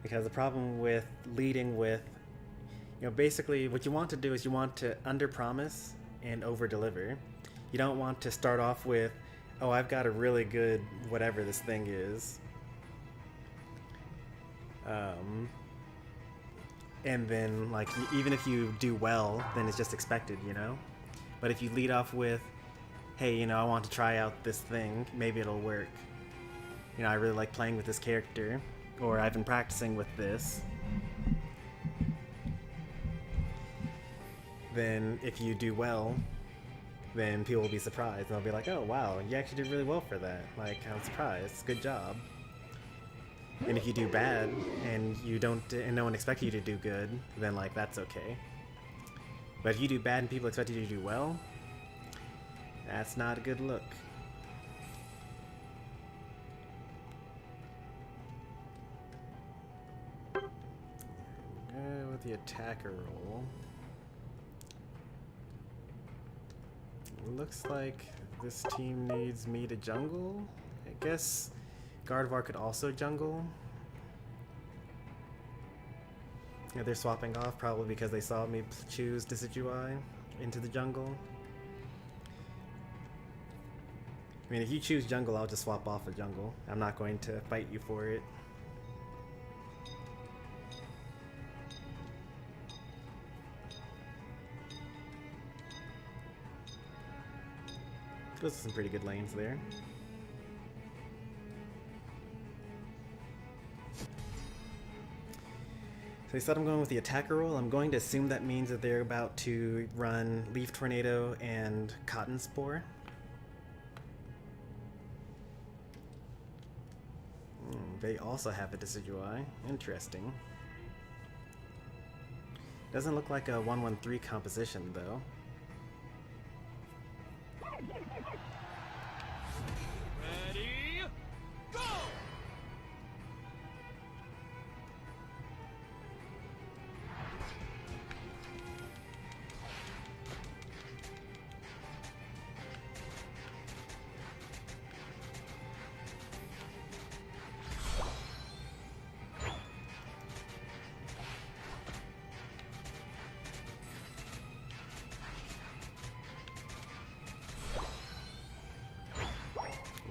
Because the problem with leading with, you know, basically what you want to do is you want to under-promise and over-deliver. You don't want to start off with, oh, I've got a really good whatever this thing is. And then, like, even if you do well, then it's just expected, you know? But if you lead off with, hey, you know, I want to try out this thing, maybe it'll work. You know, I really like playing with this character. Or I've been practicing with this. Then if you do well, then people will be surprised. And they'll be like, oh wow, you actually did really well for that. Like, I'm surprised. Good job. And if you do bad and you don't, and no one expects you to do good, then like that's okay. But if you do bad and people expect you to do well, that's not a good look. With the attacker roll. Looks like this team needs me to jungle. I guess Gardevoir could also jungle. Yeah, they're swapping off probably because they saw me choose Decidueye into the jungle. I mean, if you choose jungle, I'll just swap off a jungle. I'm not going to fight you for it. Those are some pretty good lanes there. So they said I'm going with the attacker roll. I'm going to assume that means that they're about to run Leaf Tornado and Cotton Spore. They also have a Decidueye. Interesting. Doesn't look like a 1-1-3 composition though. Ready, go!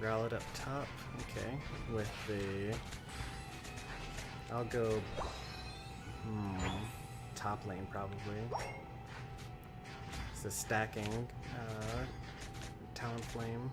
Growlithe up top. Okay. With the... I'll go... top lane, probably. So stacking Talonflame.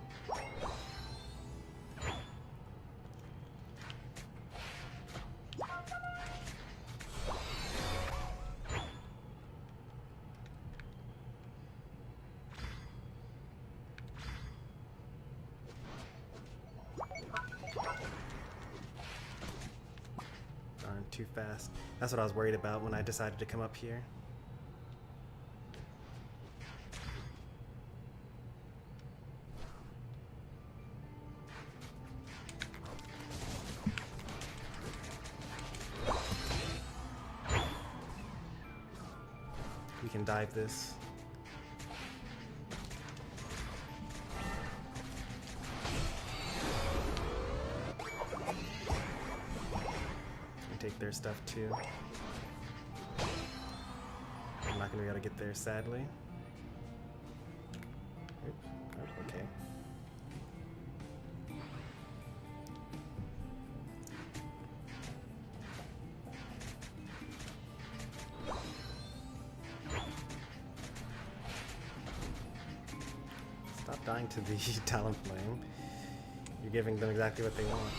Darn, too fast. That's what I was worried about when I decided to come up here. We can dive this. And take their stuff too. I'm not gonna be able to get there, sadly. Oop. Oh, okay. Stop dying to the Talonflame. You're giving them exactly what they want.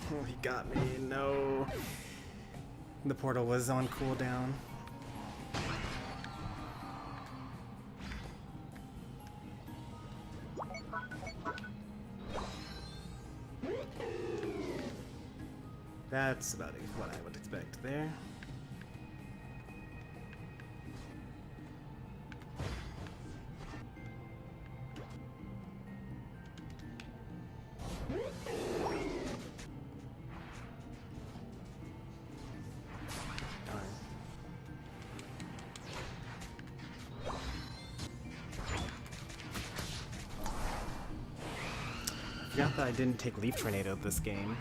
Oh, he got me. No. The portal was on cooldown. That's about what I would expect there. I forgot that I didn't take Leaf Tornado this game.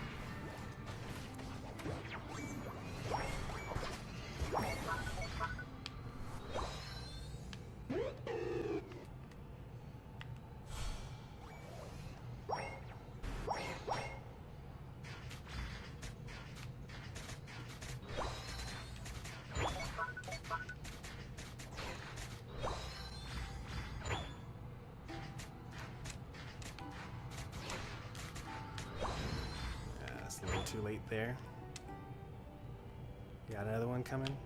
It's a little too late there. Got another one coming?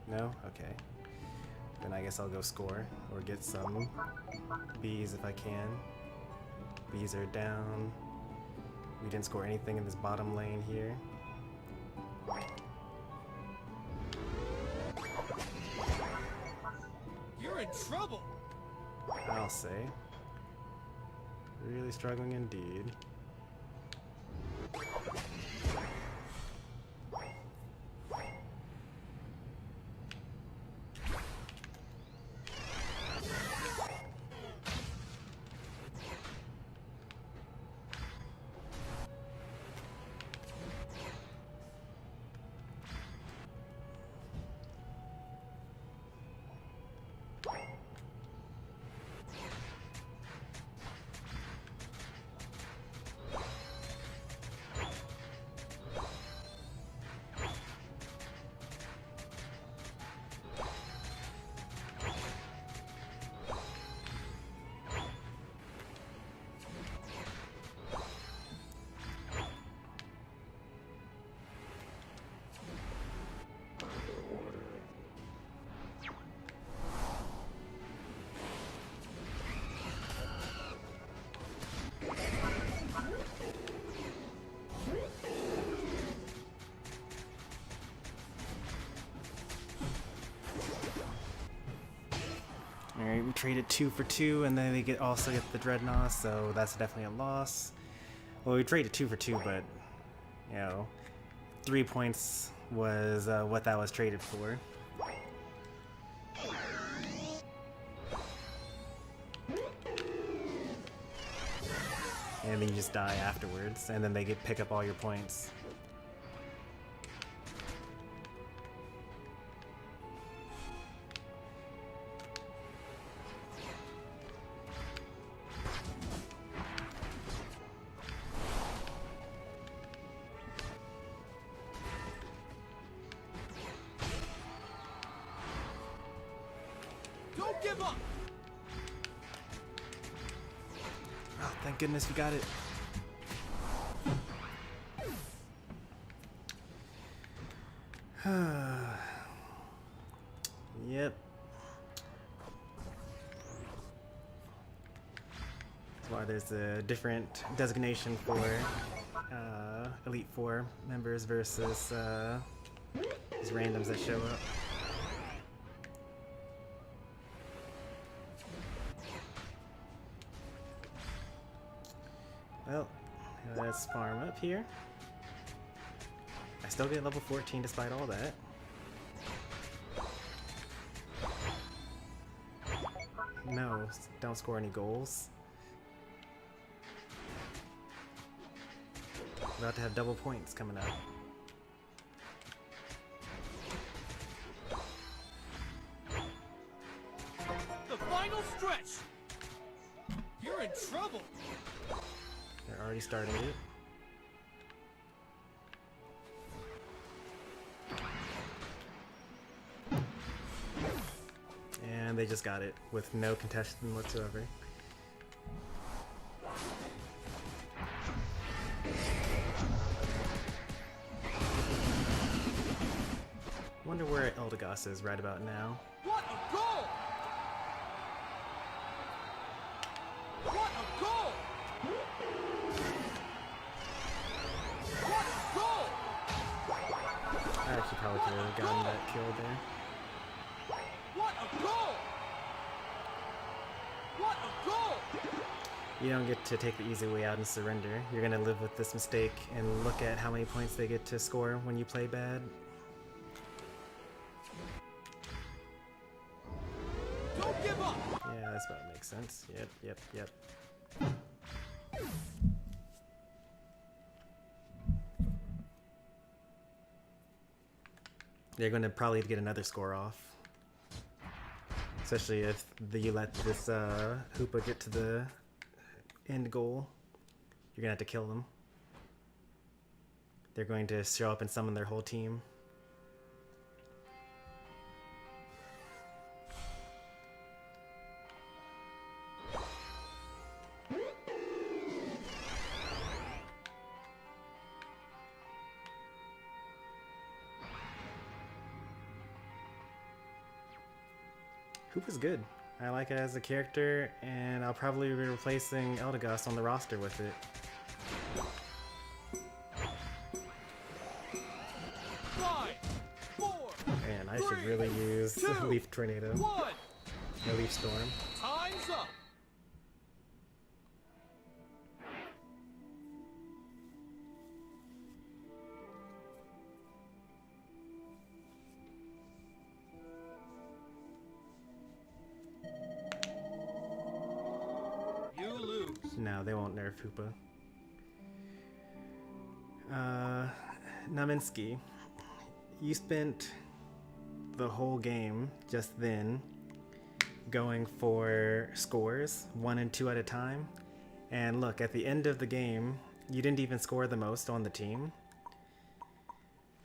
No? Okay. Then I guess I'll go score or get some bees if I can. Bees are down. We didn't score anything in this bottom lane here. You're in trouble. I'll say. Really struggling indeed. traded 2 for 2, and then they also get the Dreadnought, so that's definitely a loss. Well, we traded 2 for 2, but, you know, 3 points was what that was traded for. And then you just die afterwards, and then they pick up all your points. Don't give up. Oh, thank goodness we got it. Yep. That's why there's a different designation for Elite Four members versus these randoms that show up. Well, let's farm up here. I still get level 14 despite all that. No, don't score any goals. About to have double points coming up. The final stretch. You're in trouble. They're already starting it. And they just got it with no contestant whatsoever. Wonder where Eldegoss is right about now. What a goal! What a goal! What a goal! I actually probably could have gotten that kill there. What a goal! What a goal! You don't get to take the easy way out and surrender. You're gonna live with this mistake and look at how many points they get to score when you play bad. Don't give up! Yeah, that's about makes sense. Yep. They're gonna probably get another score off. Especially if you let this Hoopa get to the end goal. You're gonna have to kill them. They're going to show up and summon their whole team. Hoopa's good. I like it as a character, and I'll probably be replacing Eldegoss on the roster with it. 5, 4, Man, I should really use 2, Leaf Tornado. 1. No, Leaf Storm. Time's up. You lose. No, they won't nerf Hoopa. Naminsky, you spent the whole game just then going for scores 1 and 2 at a time, and look, at the end of the game you didn't even score the most on the team.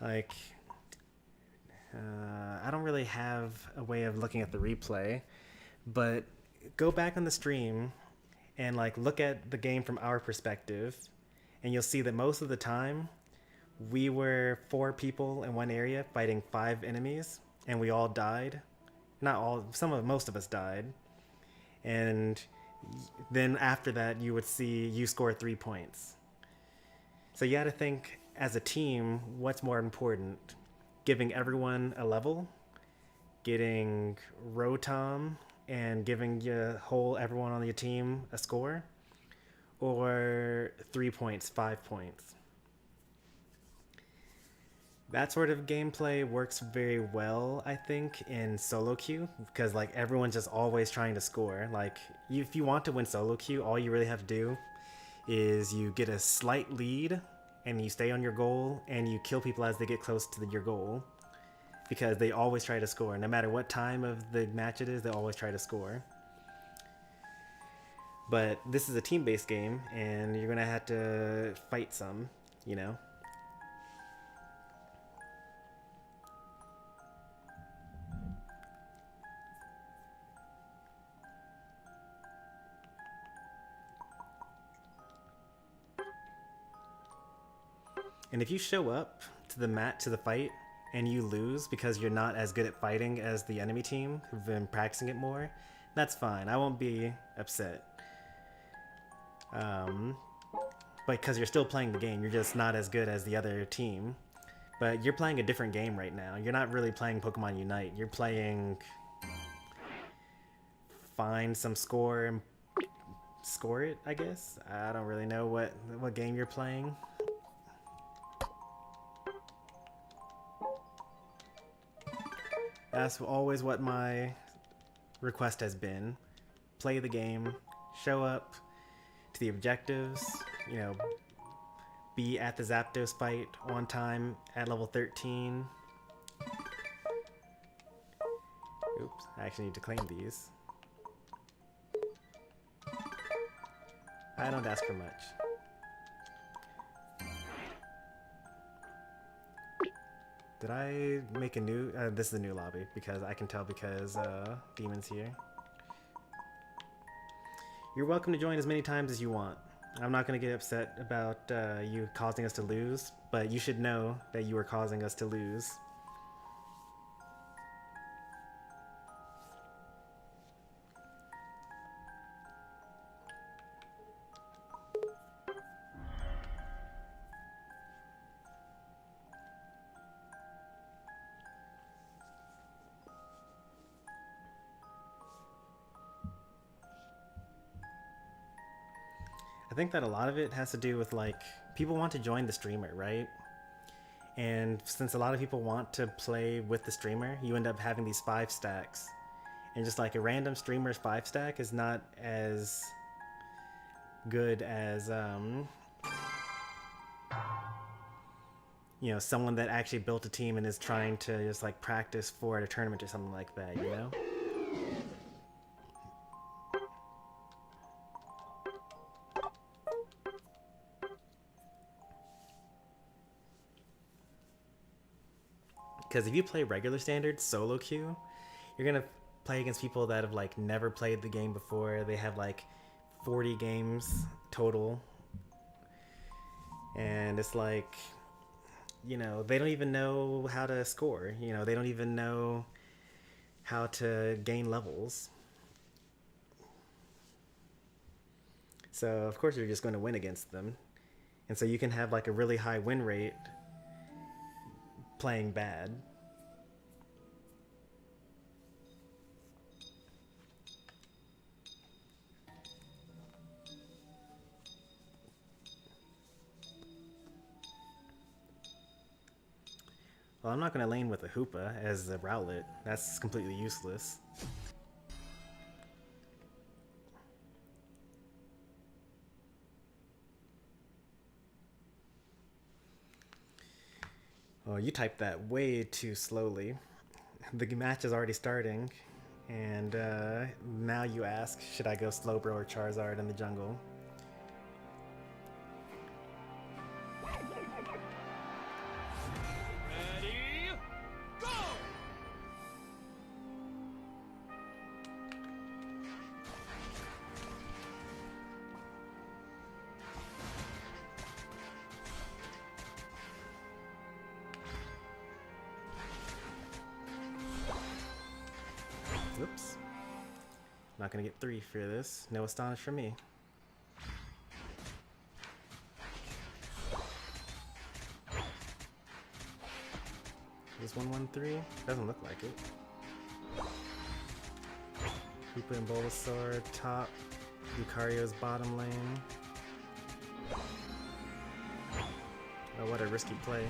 Like, I don't really have a way of looking at the replay, but go back on the stream and like look at the game from our perspective, and you'll see that most of the time we were 4 people in one area fighting 5 enemies, and we all died. Not all, most of us died. And then after that, you would see you score 3 points. So you got to think as a team, what's more important? Giving everyone a level, getting Rotom and giving everyone on your team a score, or 3 points, 5 points. That sort of gameplay works very well, I think, in solo queue, because like everyone's just always trying to score. Like if you want to win solo queue, all you really have to do is you get a slight lead and you stay on your goal and you kill people as they get close to your goal, because they always try to score. No matter what time of the match it is, they always try to score. But this is a team-based game and you're gonna have to fight some, you know. And if you show up to the fight, and you lose because you're not as good at fighting as the enemy team who've been practicing it more, that's fine. I won't be upset. Because you're still playing the game, you're just not as good as the other team. But you're playing a different game right now. You're not really playing Pokemon Unite. You're playing find some score and score it, I guess. I don't really know what game you're playing. That's always what my request has been. Play the game, show up to the objectives, you know, be at the Zapdos fight on time at level 13. Oops, I actually need to claim these. I don't ask for much. Did I make a new... this is a new lobby, because I can tell because Demon's here. You're welcome to join as many times as you want. I'm not going to get upset about you causing us to lose, but you should know that you are causing us to lose. I think that a lot of it has to do with, like, people want to join the streamer, right? And since a lot of people want to play with the streamer, you end up having these 5 stacks. And just like a random streamer's 5 stack is not as good as, you know, someone that actually built a team and is trying to just like practice for a tournament or something like that, you know? Because if you play regular standard solo queue, you're gonna play against people that have like never played the game before. They have like 40 games total, and it's like, you know, they don't even know how to score. You know, they don't even know how to gain levels. So of course you're just going to win against them, and so you can have like a really high win rate playing bad. Well, I'm not going to lane with a Hoopa as a Rowlet. That's completely useless. Oh, you typed that way too slowly. The match is already starting, and now you ask, should I go Slowbro or Charizard in the jungle? Ready, go! Whoops. Not gonna get 3 for this. No astonish for me. Is this 113? Doesn't look like it. Hoopa and Bulbasaur top, Lucario's bottom lane. Oh, what a risky play.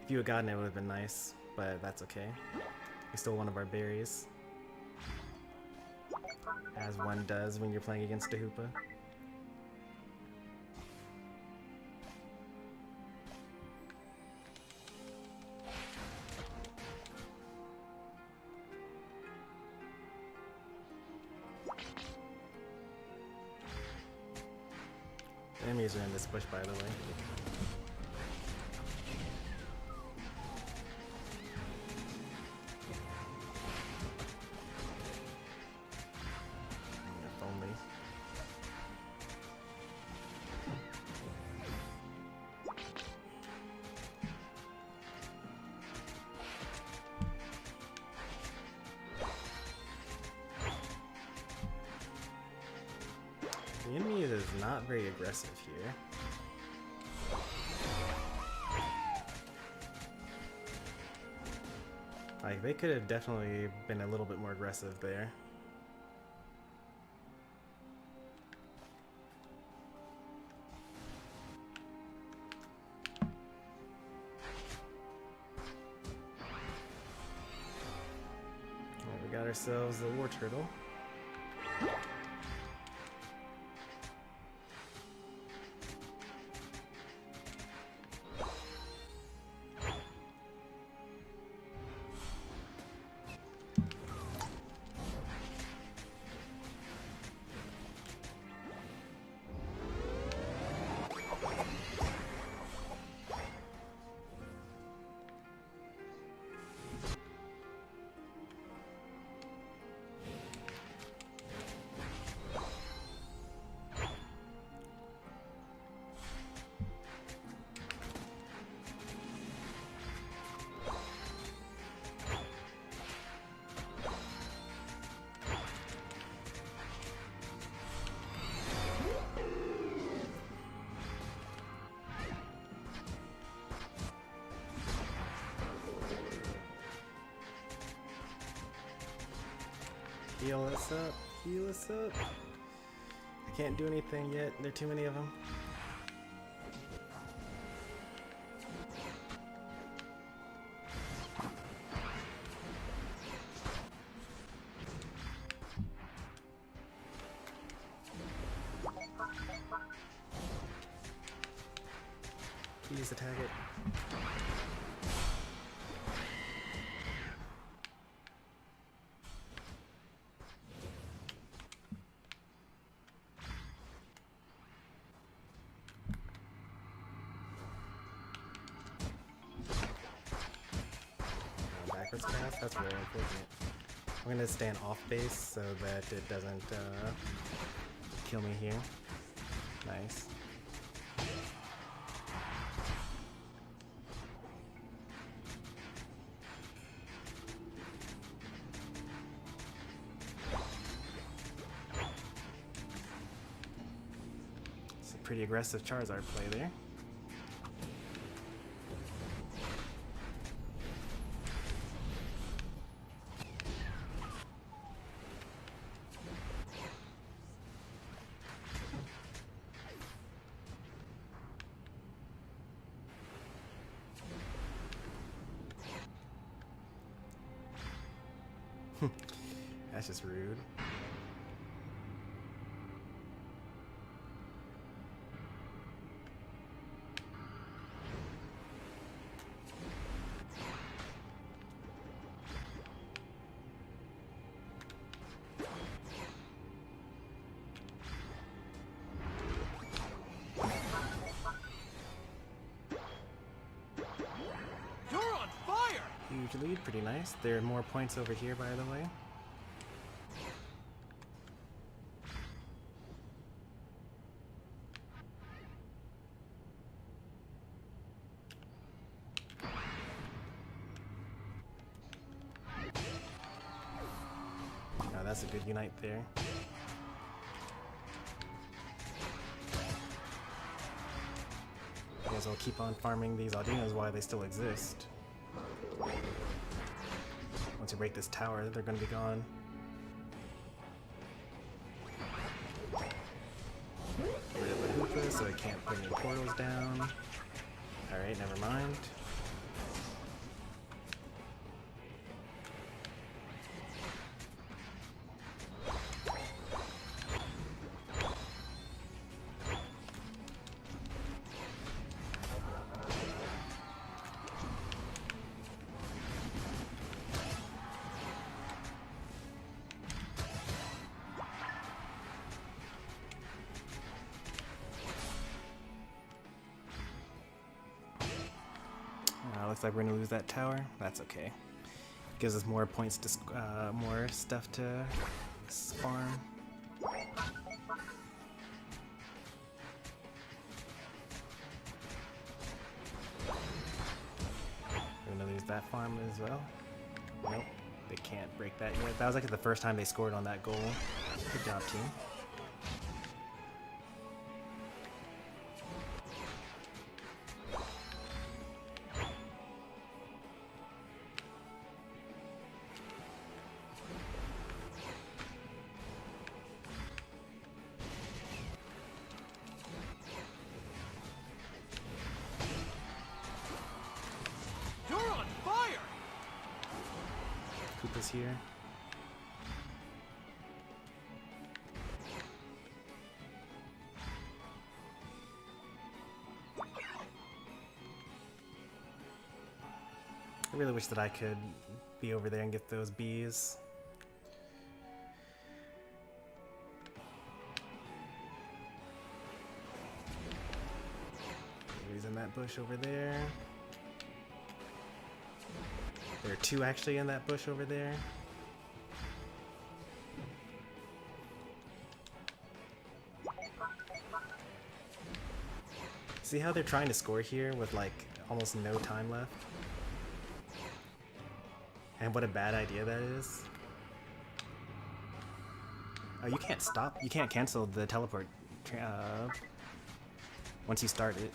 If you had gotten it, it would have been nice, but that's okay. We stole one of our berries. As one does when you're playing against a Hoopa. Enemies are in this bush, by the way. If only. The enemy is not very aggressive here. Like, they could have definitely been a little bit more aggressive there. Alright, we got ourselves the war turtle. Heal us up, heal us up. I can't do anything yet, there are too many of them. Please attack it. Backwards pass? That's very unfortunate. I'm gonna stand off base so that it doesn't kill me here. Nice. It's a pretty aggressive Charizard play there. That's just rude. You're on fire! Huge lead, pretty nice. There are more points over here, by the way. Oh, that's a good unite there. May as well keep on farming these Aldinos while they still exist. Once you break this tower, they're gonna be gone. Get rid of the Hoopa so I can't put any portals down. Alright, never mind. Looks like we're gonna lose that tower. That's okay. Gives us more points to more stuff to farm. We're gonna lose that farm as well. Nope, they can't break that yet. That was like the first time they scored on that goal. Good job, team. Koopa's here. I really wish that I could be over there and get those bees. He's in that bush over there. There are two actually in that bush over there. See how they're trying to score here with like almost no time left? And what a bad idea that is. Oh, you can't stop. You can't cancel the teleport once you start it.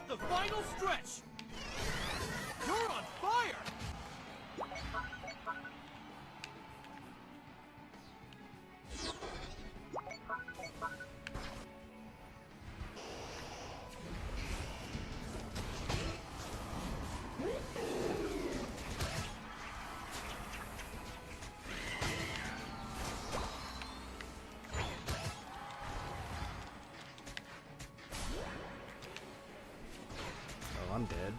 The final stretch! You're on fire! I'm dead.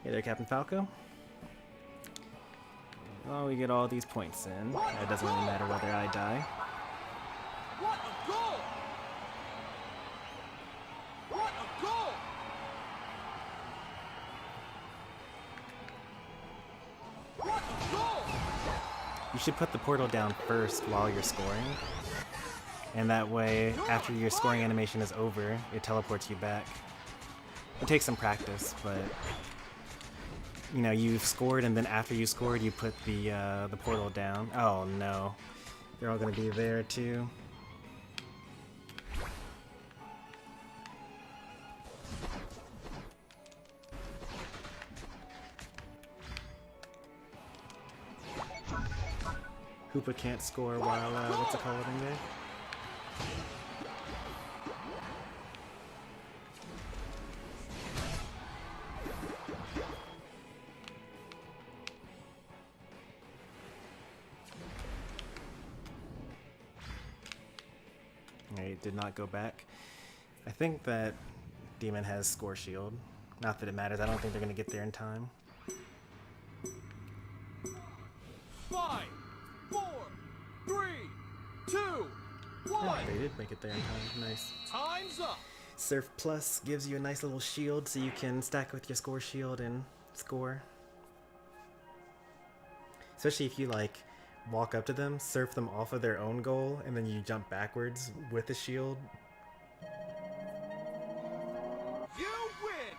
Hey there, Captain Falco. Well, we get all these points in. It doesn't really matter whether I die. What a goal! What a goal! What a goal! You should put the portal down first while you're scoring. And that way, after your scoring animation is over, it teleports you back. It takes some practice, but you know, you've scored, and then after you scored, you put the portal down. Oh no, they're all gonna be there too. Hoopa can't score while what's it called in there? It did not go back. I think that Demon has score shield. Not that it matters. I don't think they're gonna get there in time. 5, 4, 3, 2, 1. Yeah, they did make it there in time. Nice. Time's up. Surf Plus gives you a nice little shield so you can stack with your score shield and score. Especially if you like walk up to them, surf them off of their own goal, and then you jump backwards with the shield. You win.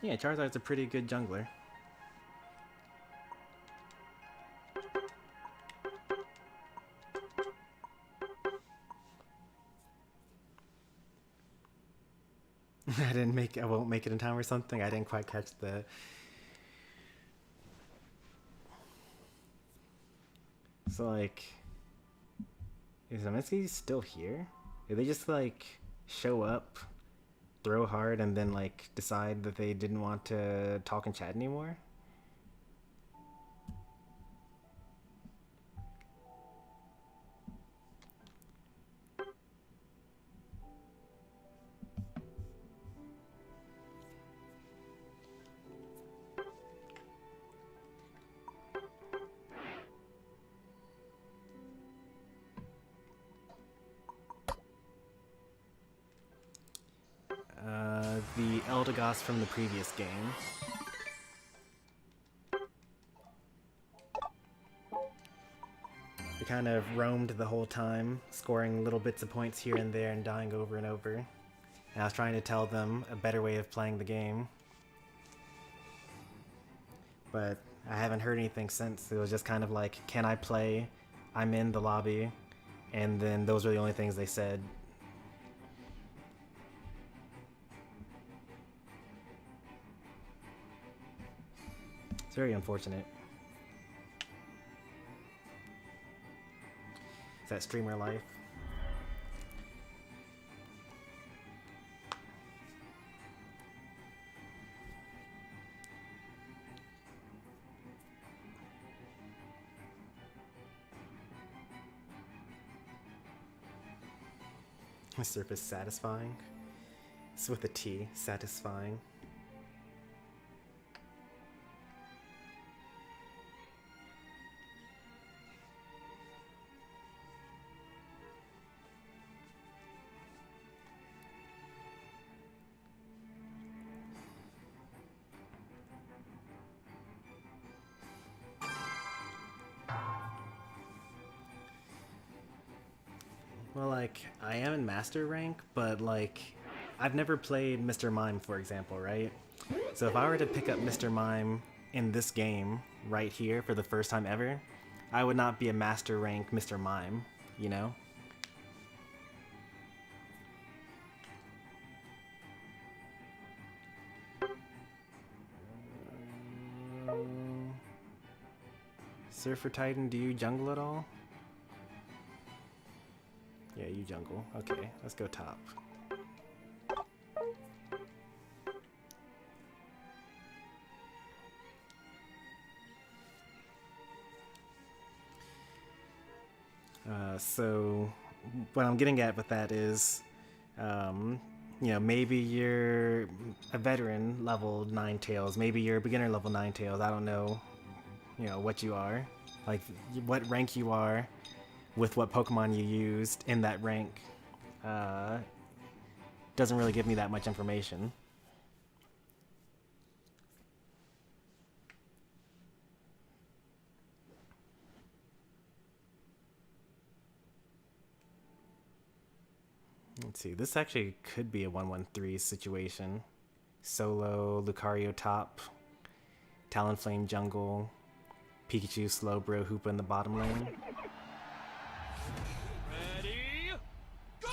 Yeah, Charizard's a pretty good jungler. I won't make it in time or something. I didn't quite catch the... So, like... Is Zemetzky still here? Did they just, like, show up, throw hard, and then, like, decide that they didn't want to talk and chat anymore? The Eldegoss from the previous game. We kind of roamed the whole time, scoring little bits of points here and there and dying over and over. And I was trying to tell them a better way of playing the game. But I haven't heard anything since. It was just kind of like, can I play? I'm in the lobby. And then those were the only things they said. It's very unfortunate. Is that streamer life? The surface satisfying. It's with a T, satisfying. Well, like, I am in master rank, but like, I've never played Mr. Mime, for example, right? So if I were to pick up Mr. Mime in this game, right here, for the first time ever, I would not be a master rank Mr. Mime, you know? Surfer Titan, do you jungle at all? Yeah, you jungle. Okay, let's go top. So what I'm getting at with that is, you know, maybe you're a veteran level 9 tails, maybe you're a beginner level 9 tails. I don't know, you know, what you are, like what rank you are with what Pokemon you used in that rank. Doesn't really give me that much information. Let's see, this actually could be a 1-1-3 situation. Solo, Lucario top, Talonflame jungle, Pikachu, Slowbro, Hoopa in the bottom lane. Ready, go!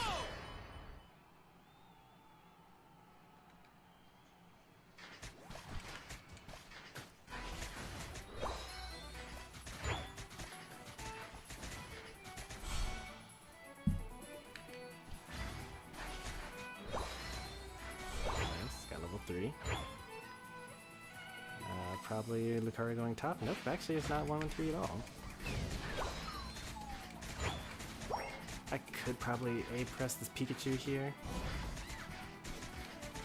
Nice, got level 3. Probably Lucario going top. Nope, actually it's not 1-1-3 at all. I could probably A-press this Pikachu here.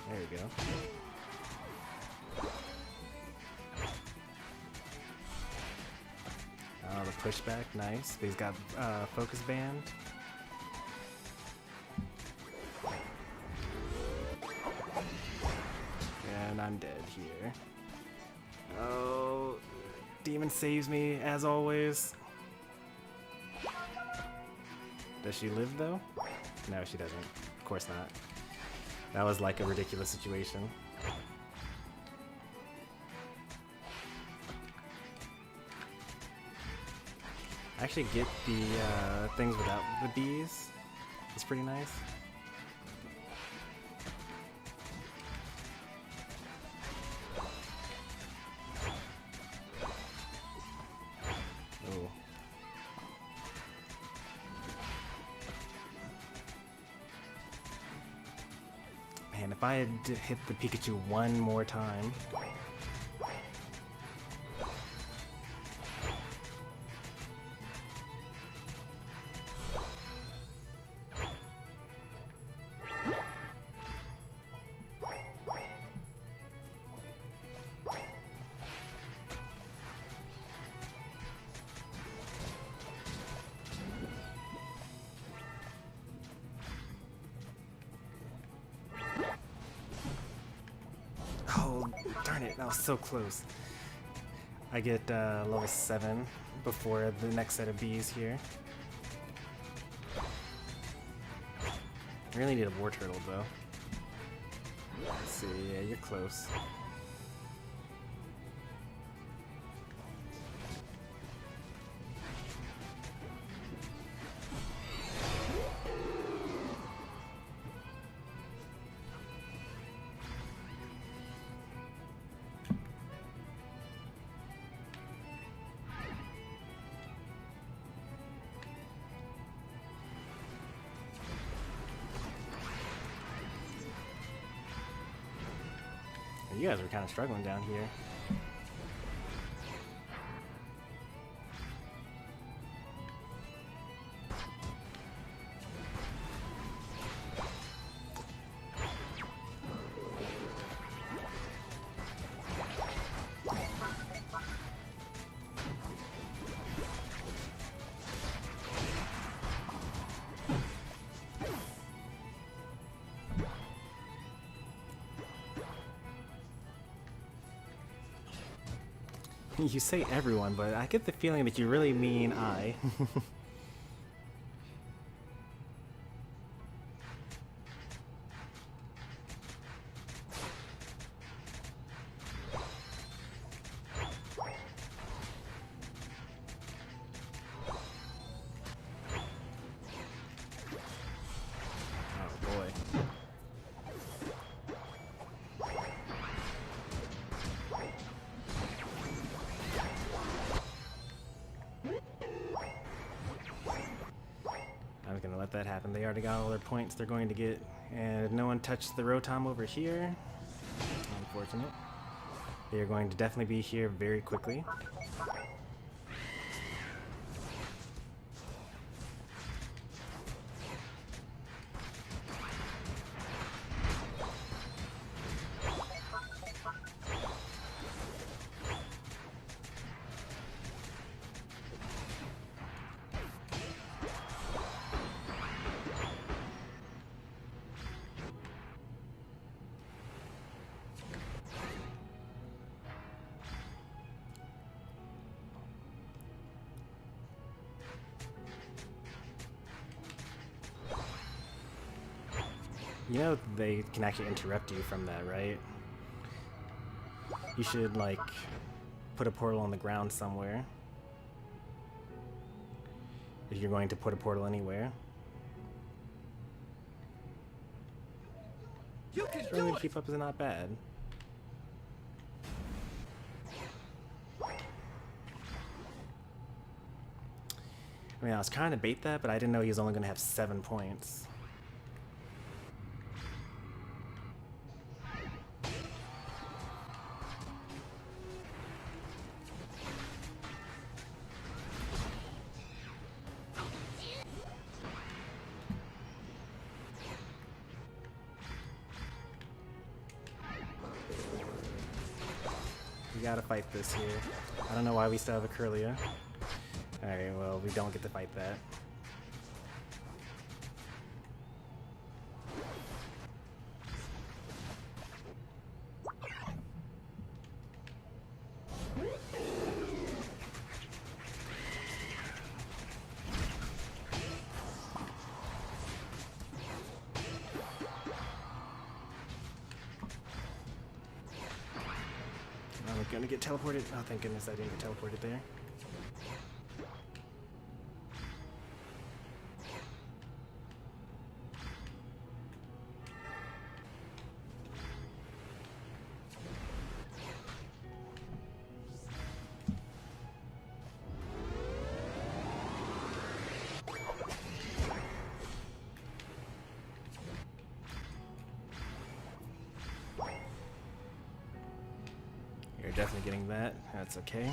There we go. Oh, the pushback, nice. But he's got Focus Band. And I'm dead here. Oh, Demon saves me, as always. Does she live, though? No, she doesn't. Of course not. That was like a ridiculous situation. I actually get the things without the bees. It's pretty nice. Oh. Man, if I had hit the Pikachu one more time. Oh, darn it, that was so close. I get level 7 before the next set of bees here. I really need a war turtle though. Let's see, yeah, you're close. You guys were kind of struggling down here. You say everyone, but I get the feeling that you really mean I. Oh boy. I was gonna let that happen. They already got all their points they're going to get, and no one touched the Rotom over here. Unfortunate. They are going to definitely be here very quickly. You know they can actually interrupt you from that, right? You should, like, put a portal on the ground somewhere. If you're going to put a portal anywhere. You can Really do it! keep up is not bad. I mean, I was trying to bait that, but I didn't know he was only going to have 7 points. We gotta fight this here. I don't know why we still have a Curlia. Alright, well, we don't get to fight that. I'm gonna get teleported. Oh, thank goodness I didn't get teleported there. You're definitely getting that. That's okay.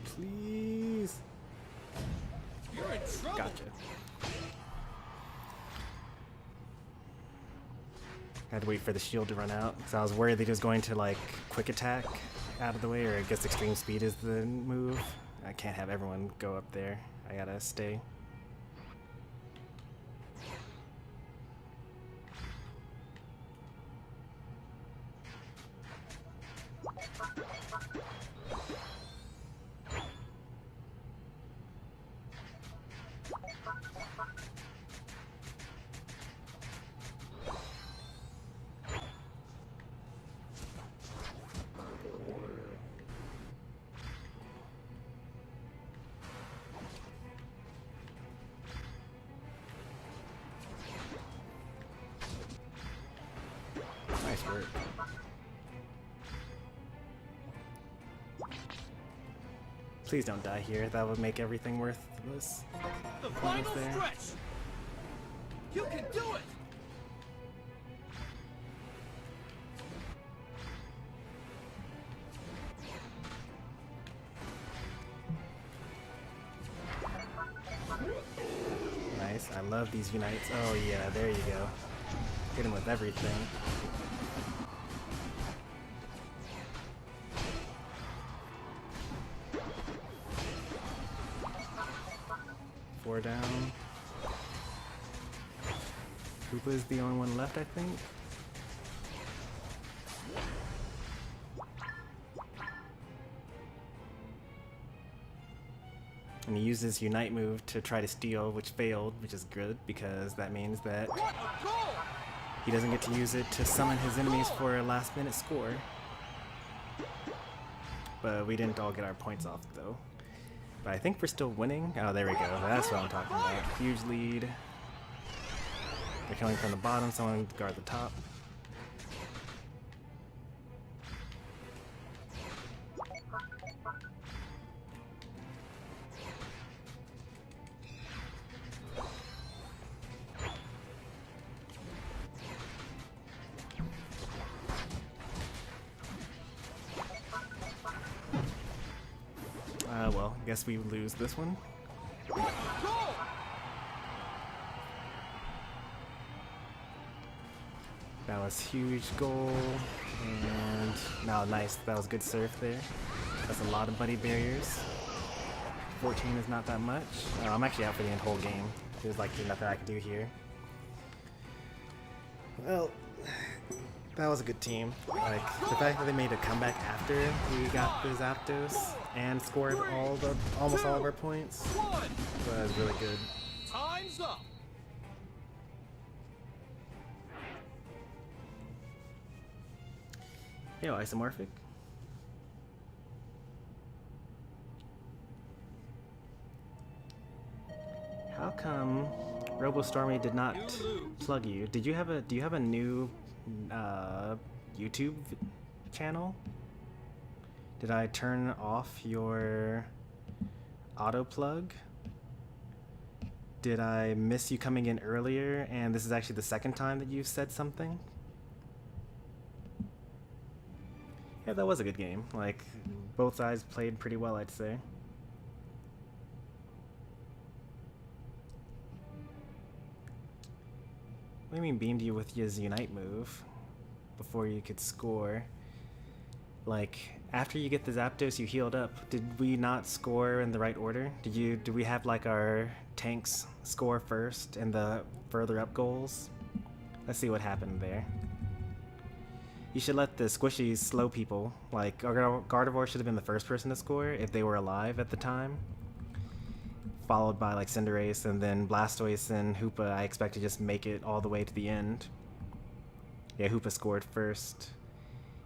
Please. You're in trouble. Gotcha. I had to wait for the shield to run out, so I was worried that he was going to like quick attack out of the way, or I guess extreme speed is the move. I can't have everyone go up there. I gotta stay. Nice work. Please don't die here. That would make everything worthless. The Almost final there. stretch. You can do it. Nice. I love these unites. Oh yeah, there you go. Hit him with everything. Four down. Koopa's the only one left, I think. And he uses Unite move to try to steal, which failed, which is good, because that means that What a goal! he doesn't get to use it to summon his enemies for a last-minute score. But we didn't all get our points off, though. But I think we're still winning. Oh, there we go. That's what I'm talking about. Huge lead. They're killing from the bottom, someone guard the top. Well, I guess we lose this one. What a goal! That was huge goal, and now nice. That was good surf there. That's a lot of buddy barriers. 14 is not that much. I'm actually out for the whole game. There's like nothing I can do here. Well, that was a good team. Like the fact that they made a comeback after we got the Zapdos and scored almost all of our points was really good. Time's up. Yo, isomorphic. How come Stormy did not plug you? Do you have a new YouTube channel? Did I turn off your auto plug? Did I miss you coming in earlier and this is actually the second time that you've said something? Yeah, that was a good game. Like, both sides played pretty well, I'd say. What do you mean beamed you with his Unite move before you could score? Like, after you get the Zapdos, you healed up. Did we not score in the right order? Did we have like our tanks score first and the further up goals? Let's see what happened there. You should let the squishies slow people. Like, Gardevoir should have been the first person to score if they were alive at the time. Followed by like Cinderace, and then Blastoise and Hoopa I expect to just make it all the way to the end. Yeah, Hoopa scored first,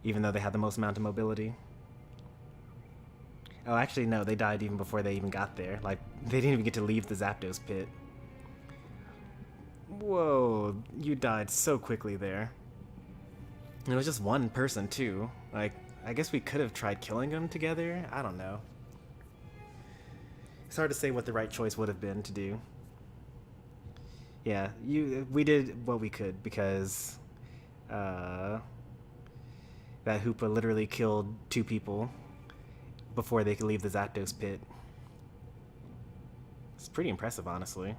even though they had the most amount of mobility. Oh, actually no, they died even before they even got there. Like, they didn't even get to leave the Zapdos pit. Whoa, you died so quickly there. And it was just one person too. Like, I guess we could have tried killing them together. I don't know. It's hard to say what the right choice would have been to do. Yeah, we did what we could because that Hoopa literally killed 2 people before they could leave the Zapdos pit. It's pretty impressive, honestly.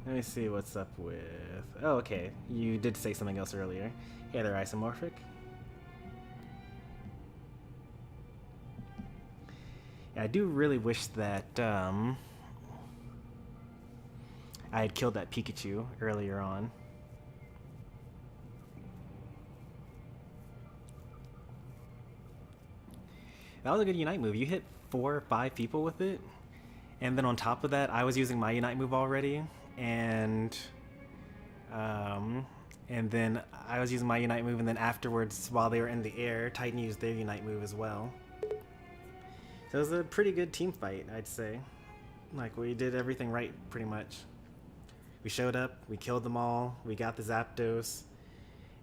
Let me see what's up with... Oh, okay. You did say something else earlier. Hey there, Isomorphic. Yeah, I do really wish that I had killed that Pikachu earlier on. That was a good Unite move. You hit 4 or 5 people with it. And then on top of that, I was using my Unite move already. And then I was using my Unite move, and then afterwards, while they were in the air, Titan used their Unite move as well. So it was a pretty good team fight, I'd say. Like, we did everything right, pretty much. We showed up, we killed them all, we got the Zapdos,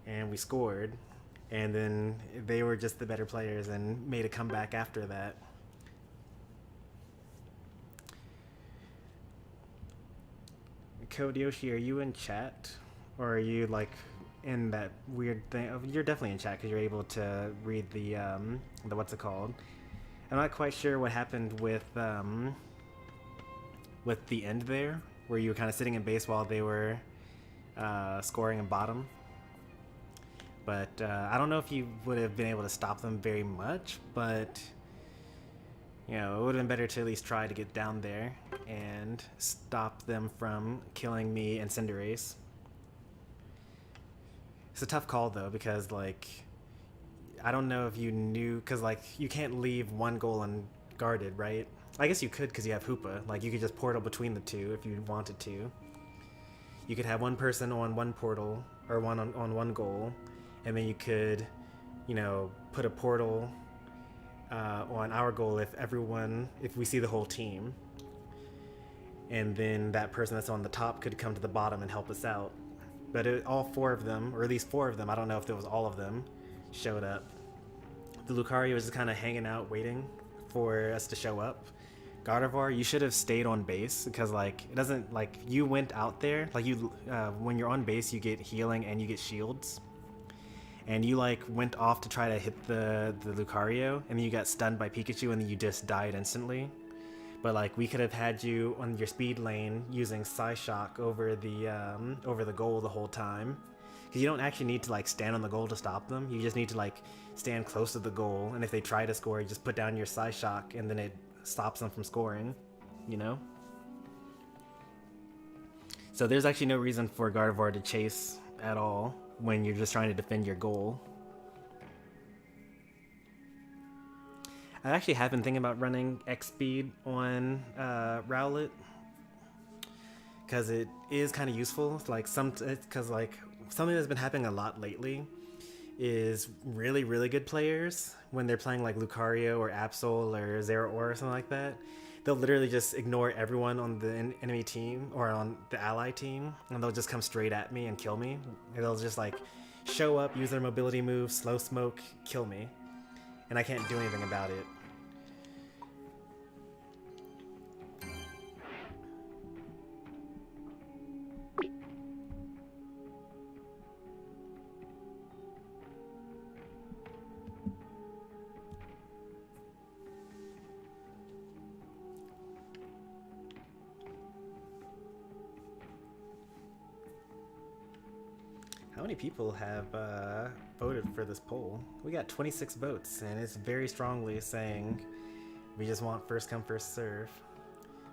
and we scored. And then they were just the better players and made a comeback after that. Code Yoshi, are you in chat? Or are you, like, in that weird thing? Oh, you're definitely in chat because you're able to read the what's it called? I'm not quite sure what happened with the end there, where you were kind of sitting in base while they were scoring in bottom. But I don't know if you would have been able to stop them very much, but you know, it would have been better to at least try to get down there and stop them from killing me and Cinderace. It's a tough call though, because like, I don't know if you knew, because like, you can't leave one goal unguarded, right? I guess you could because you have Hoopa. Like, you could just portal between the two if you wanted to. You could have one person on one portal, or one on one goal, and then you could, you know, put a portal on our goal if we see the whole team. And then that person that's on the top could come to the bottom and help us out. But all 4 of them, or at least 4 of them, I don't know if it was all of them, showed up. The Lucario was just kind of hanging out waiting for us to show up. Gardevoir, you should have stayed on base because like it doesn't, like, you went out there, like you when you're on base you get healing and you get shields. And you like went off to try to hit the Lucario, and then you got stunned by Pikachu, and then you just died instantly. But like, we could have had you on your speed lane using Psyshock over the goal the whole time, because you don't actually need to like stand on the goal to stop them. You just need to like stand close to the goal, and if they try to score, you just put down your Psyshock, and then it stops them from scoring. You know. So there's actually no reason for Gardevoir to chase at all when you're just trying to defend your goal. I actually have been thinking about running X speed on Rowlet because it is kind of useful. Like because like something that's been happening a lot lately is really good players, when they're playing like Lucario or Absol or Zeraora or something like that, they'll literally just ignore everyone on the enemy team or on the ally team, and they'll just come straight at me and kill me. And they'll just like show up, use their mobility move, slow smoke, kill me, and I can't do anything about it. How many people have voted for this poll? We got 26 votes, and it's very strongly saying we just want first come, first serve.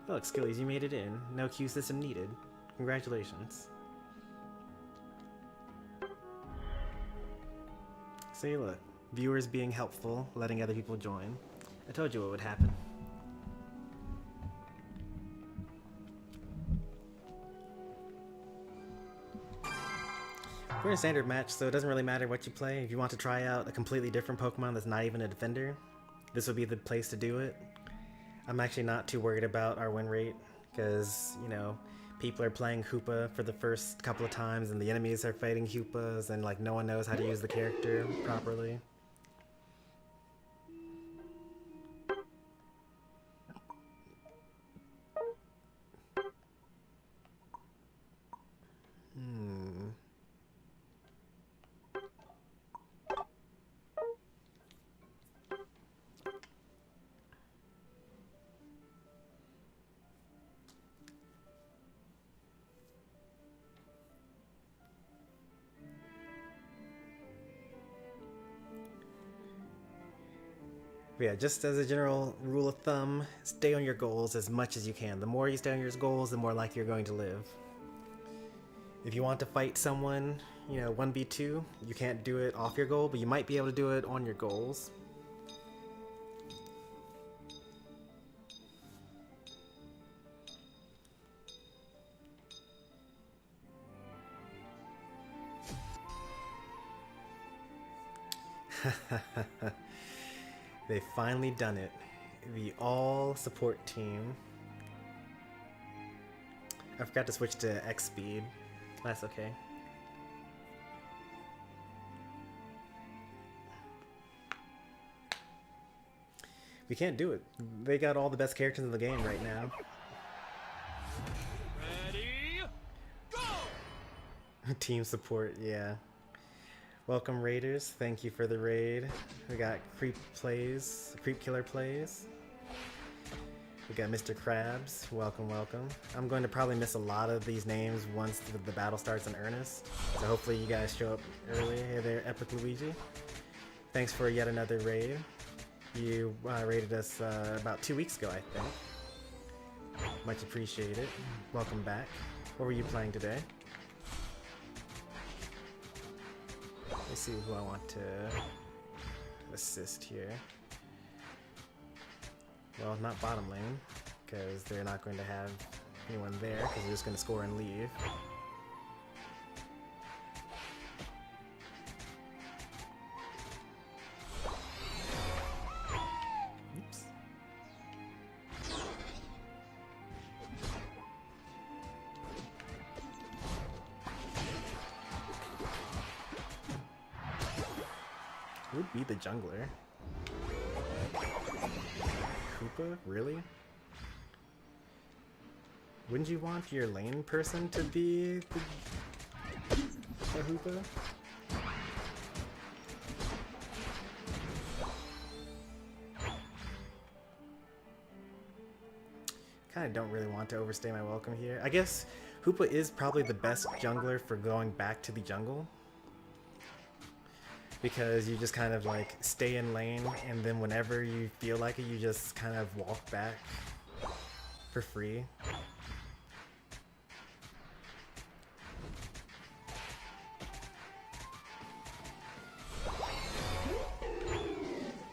Oh, look, Skillies, you made it in. No queue system needed. Congratulations. See, look, viewers being helpful, letting other people join. I told you what would happen. We're in a standard match, so it doesn't really matter what you play. If you want to try out a completely different Pokemon that's not even a defender, this would be the place to do it. I'm actually not too worried about our win rate, because, you know, people are playing Hoopa for the first couple of times, and the enemies are fighting Hoopas, and like no one knows how to use the character properly. But yeah, just as a general rule of thumb, stay on your goals as much as you can. The more you stay on your goals, the more likely you're going to live. If you want to fight someone, you know, 1v2, you can't do it off your goal, but you might be able to do it on your goals. They've finally done it. The all support team. I forgot to switch to X speed. That's okay. We can't do it. They got all the best characters in the game right now. Ready, go! Team support, yeah. Welcome Raiders, thank you for the raid. We got Creep Killer plays. We got Mr. Krabs, welcome, welcome. I'm going to probably miss a lot of these names once the battle starts in earnest. So hopefully you guys show up early. Hey there, Epic Luigi. Thanks for yet another raid. You raided us about 2 weeks ago, I think. Much appreciated. Welcome back. What were you playing today? Let's see who I want to assist here. Well, not bottom lane, because they're not going to have anyone there, because they're just going to score and leave. Oops. Who'd be the jungler? Koopa? Really? Wouldn't you want your lane person to be the Hoopa? Kinda don't really want to overstay my welcome here. I guess Hoopa is probably the best jungler for going back to the jungle, because you just kind of like stay in lane, and then whenever you feel like it, you just kind of walk back for free.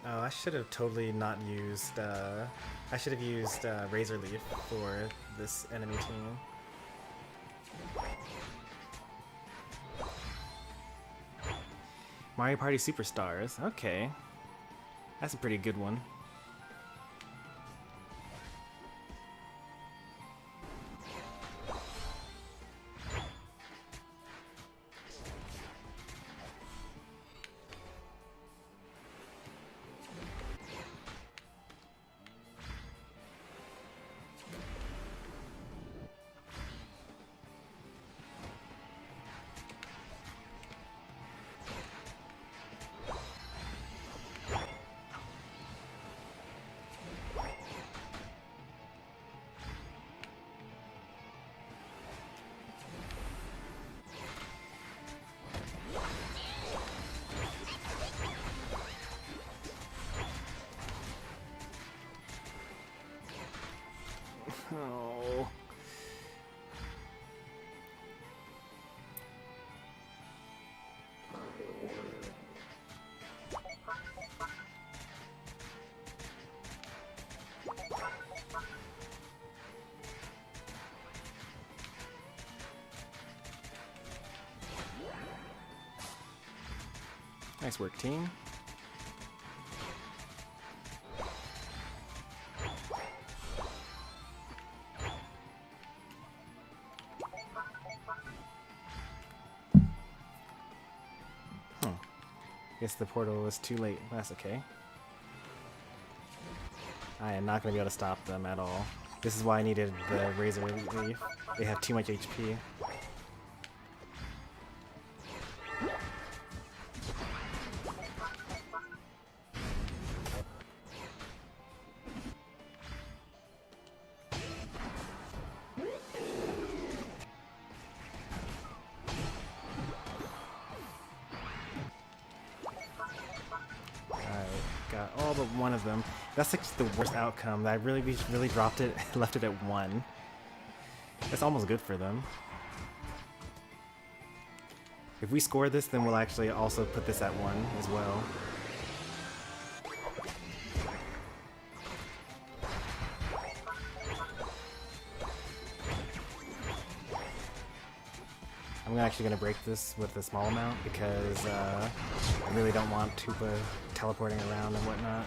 Oh, I should have totally not used, I should have used Razor Leaf for this enemy team. Mario Party Superstars, okay. That's a pretty good one. Oh. Nice work, team. Guess the portal was too late. That's okay. I am not going to be able to stop them at all. This is why I needed the Razor Leaf. They have too much HP. Got all but one of them. That's like the worst outcome. I really dropped it, left it at 1. That's almost good for them. If we score this, then we'll actually also put this at 1 as well. I'm actually going to break this with a small amount because I really don't want Tupa teleporting around and whatnot.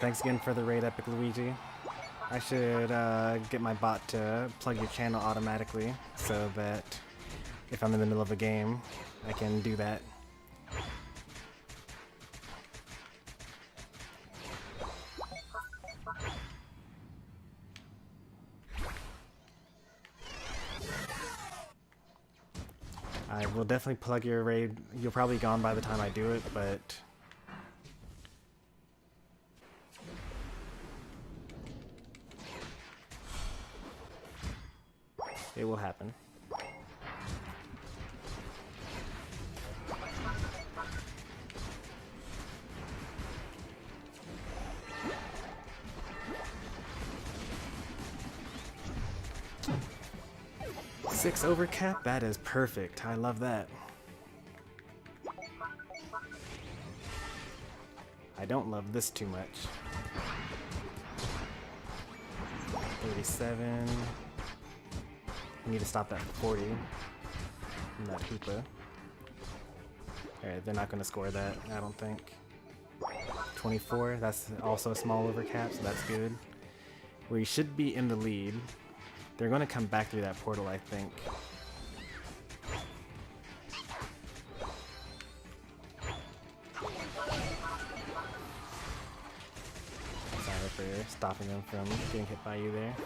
Thanks again for the raid, Epic Luigi. I should get my bot to plug your channel automatically so that if I'm in the middle of a game, I can do that. I will definitely plug your raid. You'll probably be gone by the time I do it, but it will happen. Six over cap? That is perfect. I love that. I don't love this too much. 37. I need to stop that 40 from that Hoopa. Alright, they're not going to score that, I don't think. 24, that's also a small overcap, so that's good. We should be in the lead. They're going to come back through that portal, I think. Sorry for stopping them from getting hit by you there.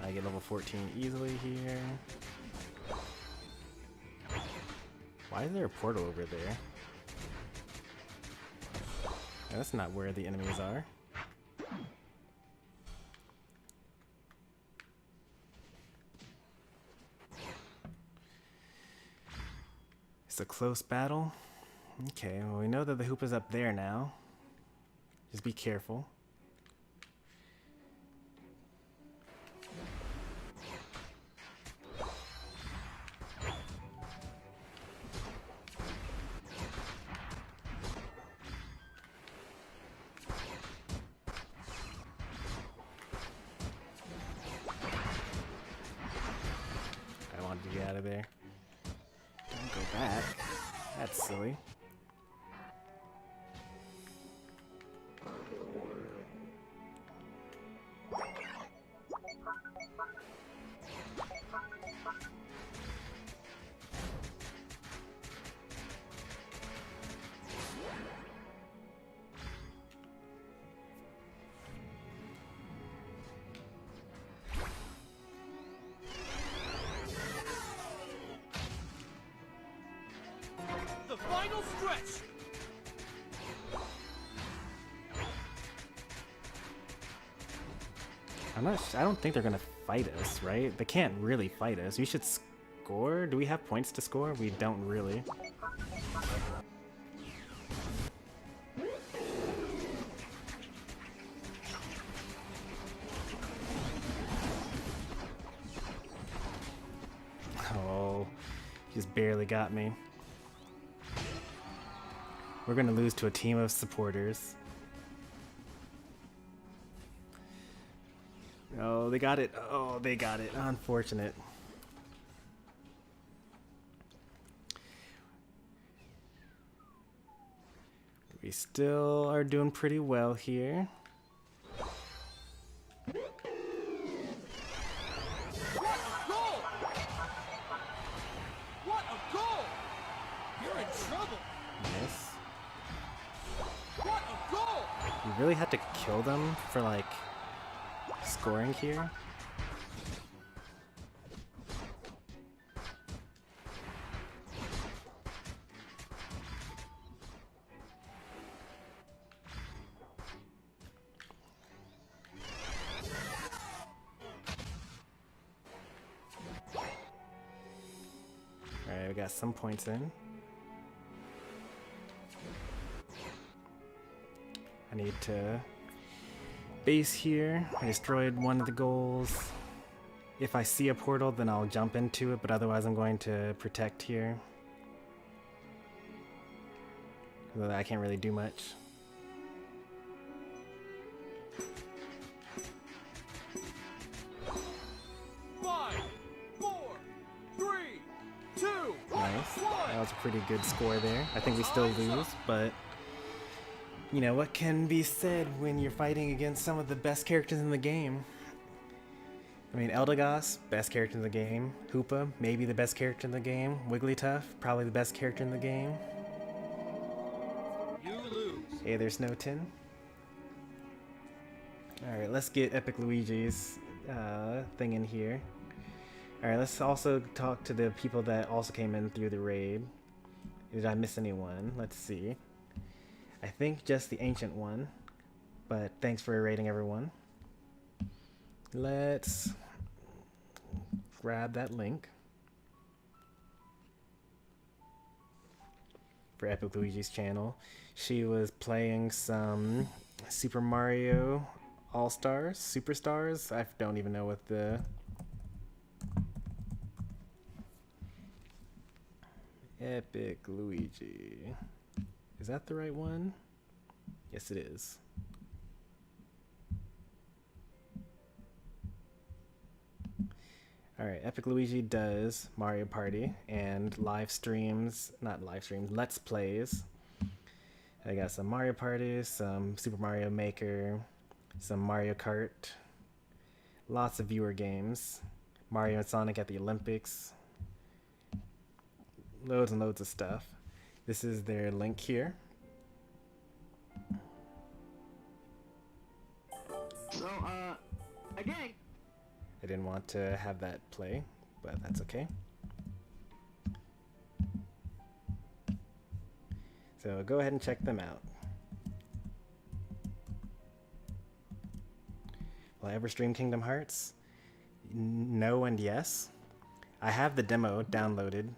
I get level 14 easily here. Why is there a portal over there? That's not where the enemies are. It's a close battle. Okay, well we know that the Hoopa's up there now. Just be careful. To get out of there. Don't go back. That's silly. Final stretch. I don't think they're gonna fight us, right? They can't really fight us. We should score. Do we have points to score? We don't really. Just barely got me. We're gonna lose to a team of supporters. Oh, they got it. Oh, they got it. Unfortunate. We still are doing pretty well here. What a goal! What a goal! You're in trouble! Nice. What a goal! You really had to kill them for, like, scoring here. Alright, we got some points in. I need to base here. I destroyed one of the goals. If I see a portal, then I'll jump into it, but otherwise I'm going to protect here. I can't really do much. Five, four, three, two, Nice. That one. was a pretty good score there. I think we still lose, but you know, what can be said when you're fighting against some of the best characters in the game? I mean, Eldegoss, best character in the game. Hoopa, maybe the best character in the game. Wigglytuff, probably the best character in the game. You lose. Hey, there's no tin. Alright, let's get Epic Luigi's thing in here. Alright, let's also talk to the people that also came in through the raid. Did I miss anyone? Let's see. I think just the ancient one, but thanks for raiding everyone. Let's grab that link for Epic Luigi's channel. She was playing some Super Mario All-Stars, Superstars. I don't even know what the Epic Luigi. Is that the right one? Yes, it is. Alright, Epic Luigi does Mario Party and live streams, not live streams, Let's Plays. I got some Mario Party, some Super Mario Maker, some Mario Kart, lots of viewer games, Mario and Sonic at the Olympics, loads and loads of stuff. This is their link here. So, again. I didn't want to have that play, but that's okay. So go ahead and check them out. Will I ever stream Kingdom Hearts? No and yes. I have the demo downloaded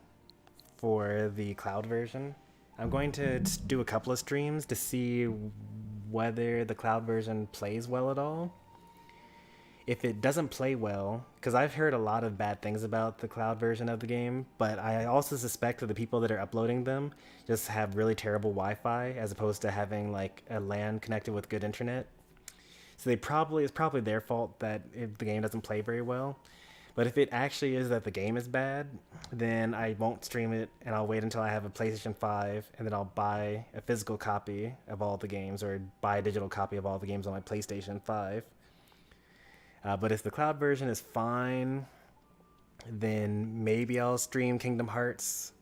for the cloud version. I'm going to do a couple of streams to see whether the cloud version plays well at all. If it doesn't play well, because I've heard a lot of bad things about the cloud version of the game, but I also suspect that the people that are uploading them just have really terrible Wi-Fi as opposed to having like a LAN connected with good internet. So it's probably their fault that if the game doesn't play very well. But if it actually is that the game is bad, then I won't stream it, and I'll wait until I have a PlayStation 5, and then I'll buy a physical copy of all the games, or buy a digital copy of all the games on my PlayStation 5. But if the cloud version is fine, then maybe I'll stream Kingdom Hearts,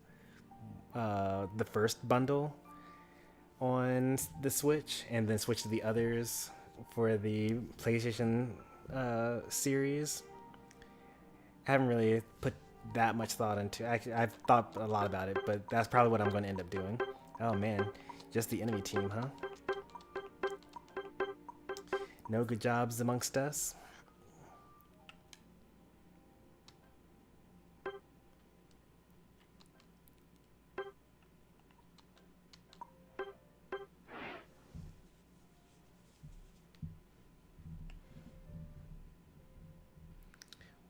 the first bundle, on the Switch, and then switch to the others for the PlayStation series. I haven't really put that much thought into it. Actually, I've thought a lot about it, but that's probably what I'm going to end up doing. Oh man, just the enemy team, huh? No good jobs amongst us.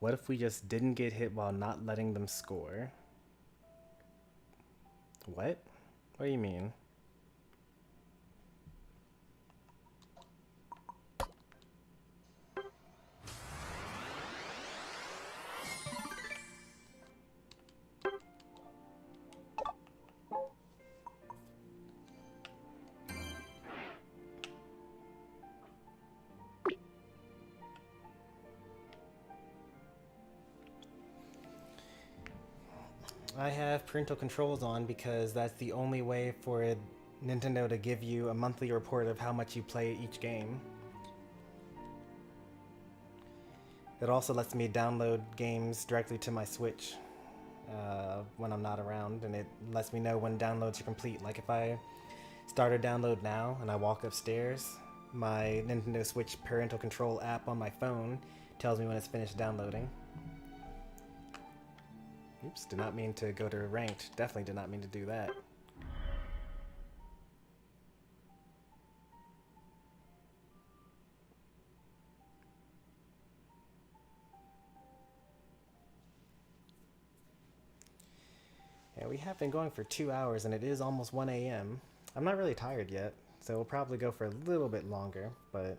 What if we just didn't get hit while not letting them score? What? What do you mean? I have parental controls on because that's the only way for Nintendo to give you a monthly report of how much you play each game. It also lets me download games directly to my Switch when I'm not around, and it lets me know when downloads are complete. Like if I start a download now and I walk upstairs, my Nintendo Switch parental control app on my phone tells me when it's finished downloading. Oops, did not mean to go to ranked. Definitely did not mean to do that. Yeah, we have been going for 2 hours and it is almost 1 a.m. I'm not really tired yet, so we'll probably go for a little bit longer, but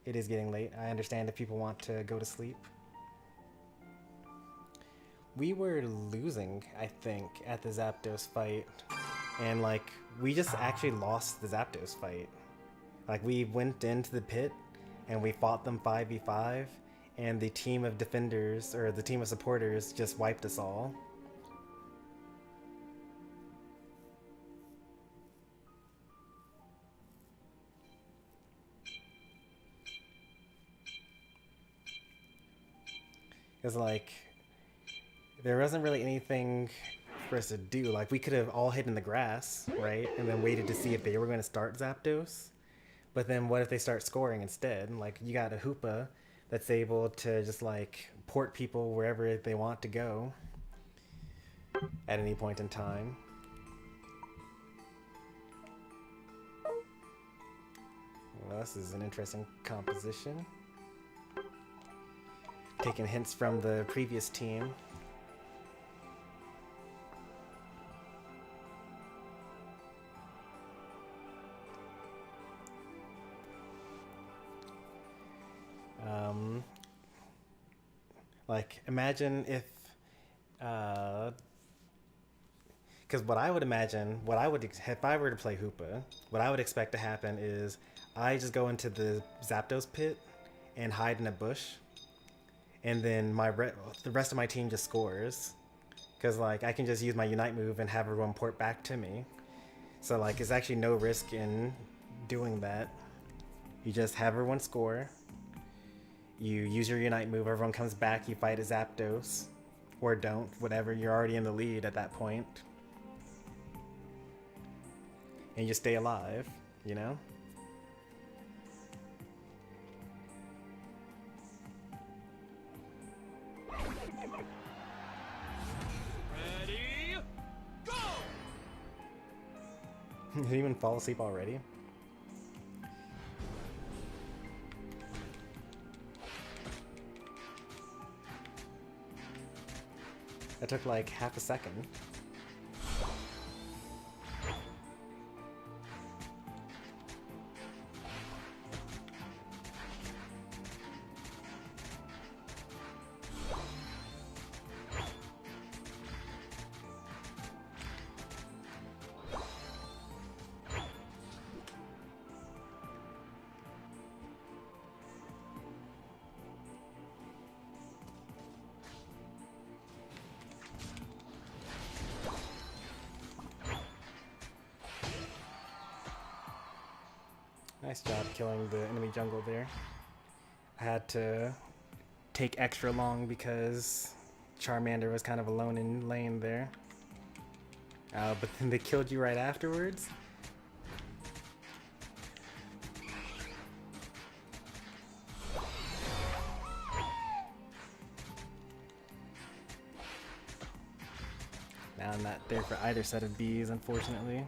it is getting late. I understand if people want to go to sleep. We were losing, I think, at the Zapdos fight. And, like, we just actually lost the Zapdos fight. Like, we went into the pit, and we fought them 5v5, and the team of defenders, or the team of supporters, just wiped us all. It's like, there wasn't really anything for us to do. Like, we could have all hidden in the grass, right? And then waited to see if they were going to start Zapdos. But then what if they start scoring instead? Like, you got a Hoopa that's able to just, like, port people wherever they want to go at any point in time. Well, this is an interesting composition. Taking hints from the previous team. Like, imagine if, because what I would imagine, if I were to play Hoopa, what I would expect to happen is I just go into the Zapdos pit and hide in a bush, and then the rest of my team just scores, because, like, I can just use my Unite move and have everyone port back to me. So, like, there's actually no risk in doing that. You just have everyone score. You use your Unite move, everyone comes back, you fight a Zapdos. Or don't, whatever, you're already in the lead at that point. And you stay alive, you know? Ready, go! Did he even fall asleep already? That took like half a second. Nice job killing the enemy jungle there. I had to take extra long because Charmander was kind of alone in lane there. But then they killed you right afterwards? Now I'm not there for either set of bees, unfortunately.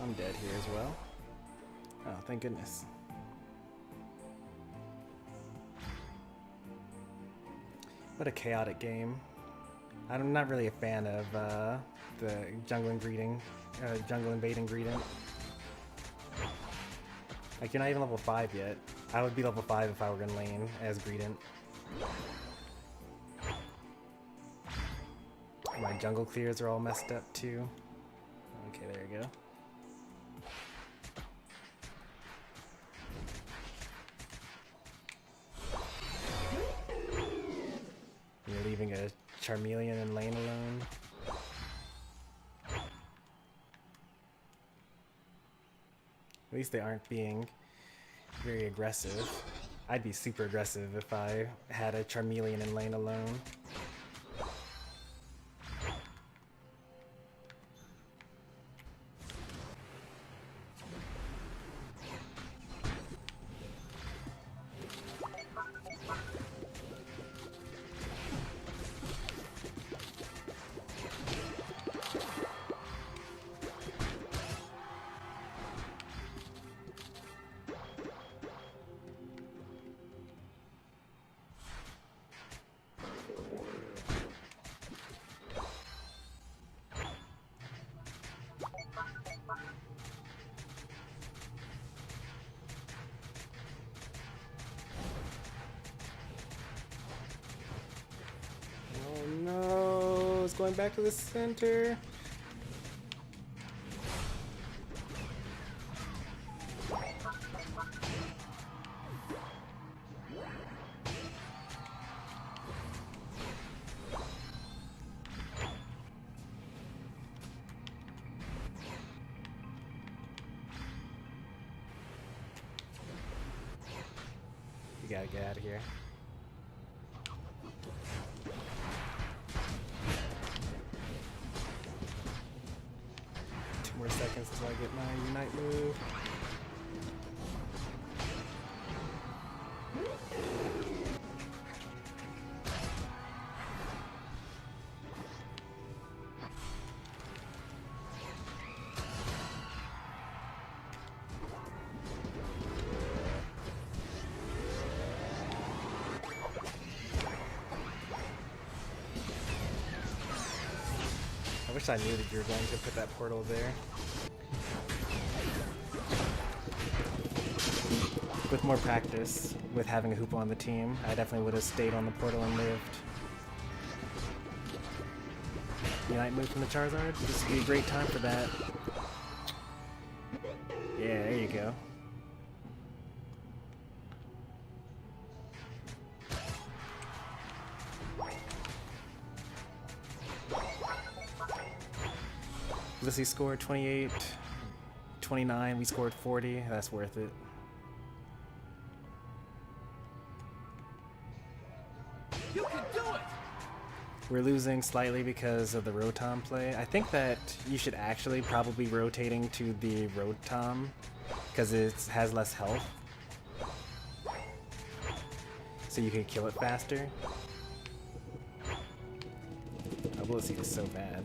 I'm dead here as well. Oh, thank goodness. What a chaotic game. I'm not really a fan of the jungle invading Greedent. Like, you're not even level 5 yet. I would be level 5 if I were in lane as Greedent. My jungle clears are all messed up too. Okay, there you go. You're leaving a Charmeleon in lane alone. At least they aren't being very aggressive. I'd be super aggressive if I had a Charmeleon in lane alone. Going back to the center. You gotta get out of here. 2 more seconds until I get my Unite move. I wish I knew that you were going to put that portal there. With more practice, with having a Hoopa on the team, I definitely would have stayed on the portal and lived. Unite move from the Charizard? This would be a great time for that. Yeah, there you go. Lissy scored 28, 29, we scored 40, that's worth it. You can do it! We're losing slightly because of the Rotom play. I think that you should actually probably be rotating to the Rotom because it has less health. So you can kill it faster. Oh, Blissey is so bad.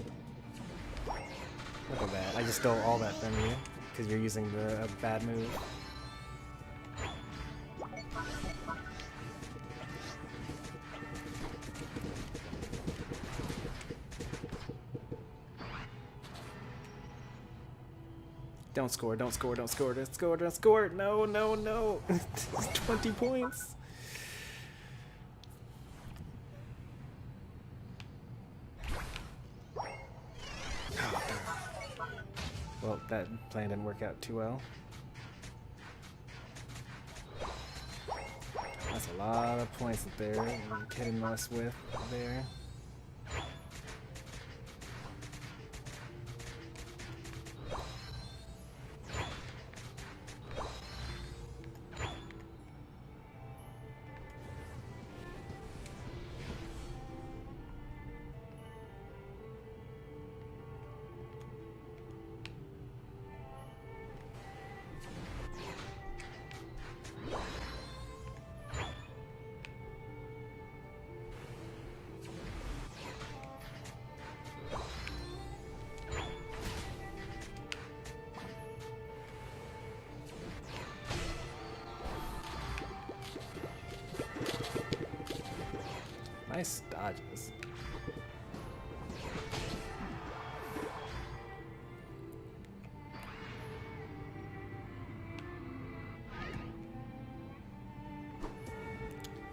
Look at that. I just stole all that from you because you're using the bad move. Don't score, don't score, don't score, don't score, don't score. No, no, no. 20 points. Well, that plan didn't work out too well. That's a lot of points that they're hitting us with there.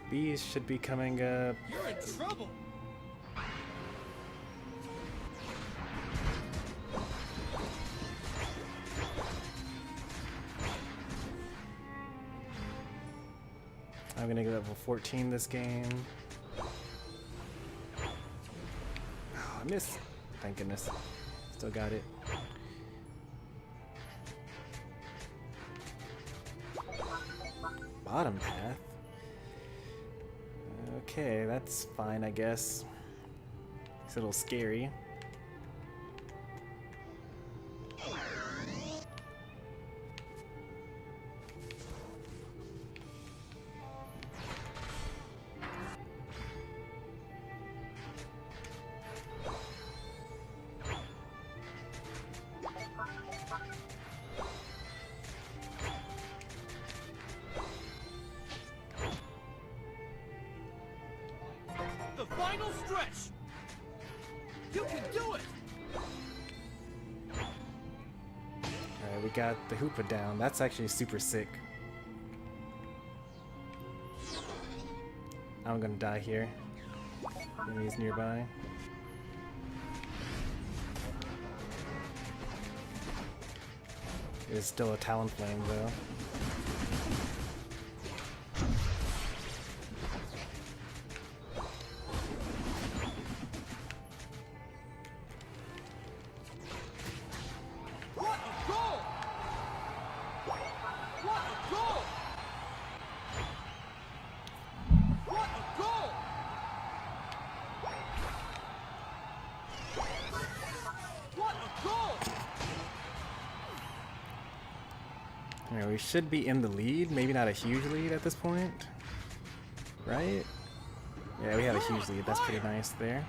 Bees should be coming up. You're in trouble. I'm gonna go level 14 this game. Oh, I missed. Thank goodness. Still got it. Bottom path? Okay, that's fine, I guess. It's a little scary. The final stretch. You can do it. Alright, we got the Hoopa down. That's actually super sick. I'm gonna die here. Enemies nearby. There's still a Talonflame though. What a goal! What a goal! What a goal! What a goal! Alright, we should be in the lead. Maybe not a huge lead at this point. Right? Yeah, we have a huge lead. That's pretty nice there.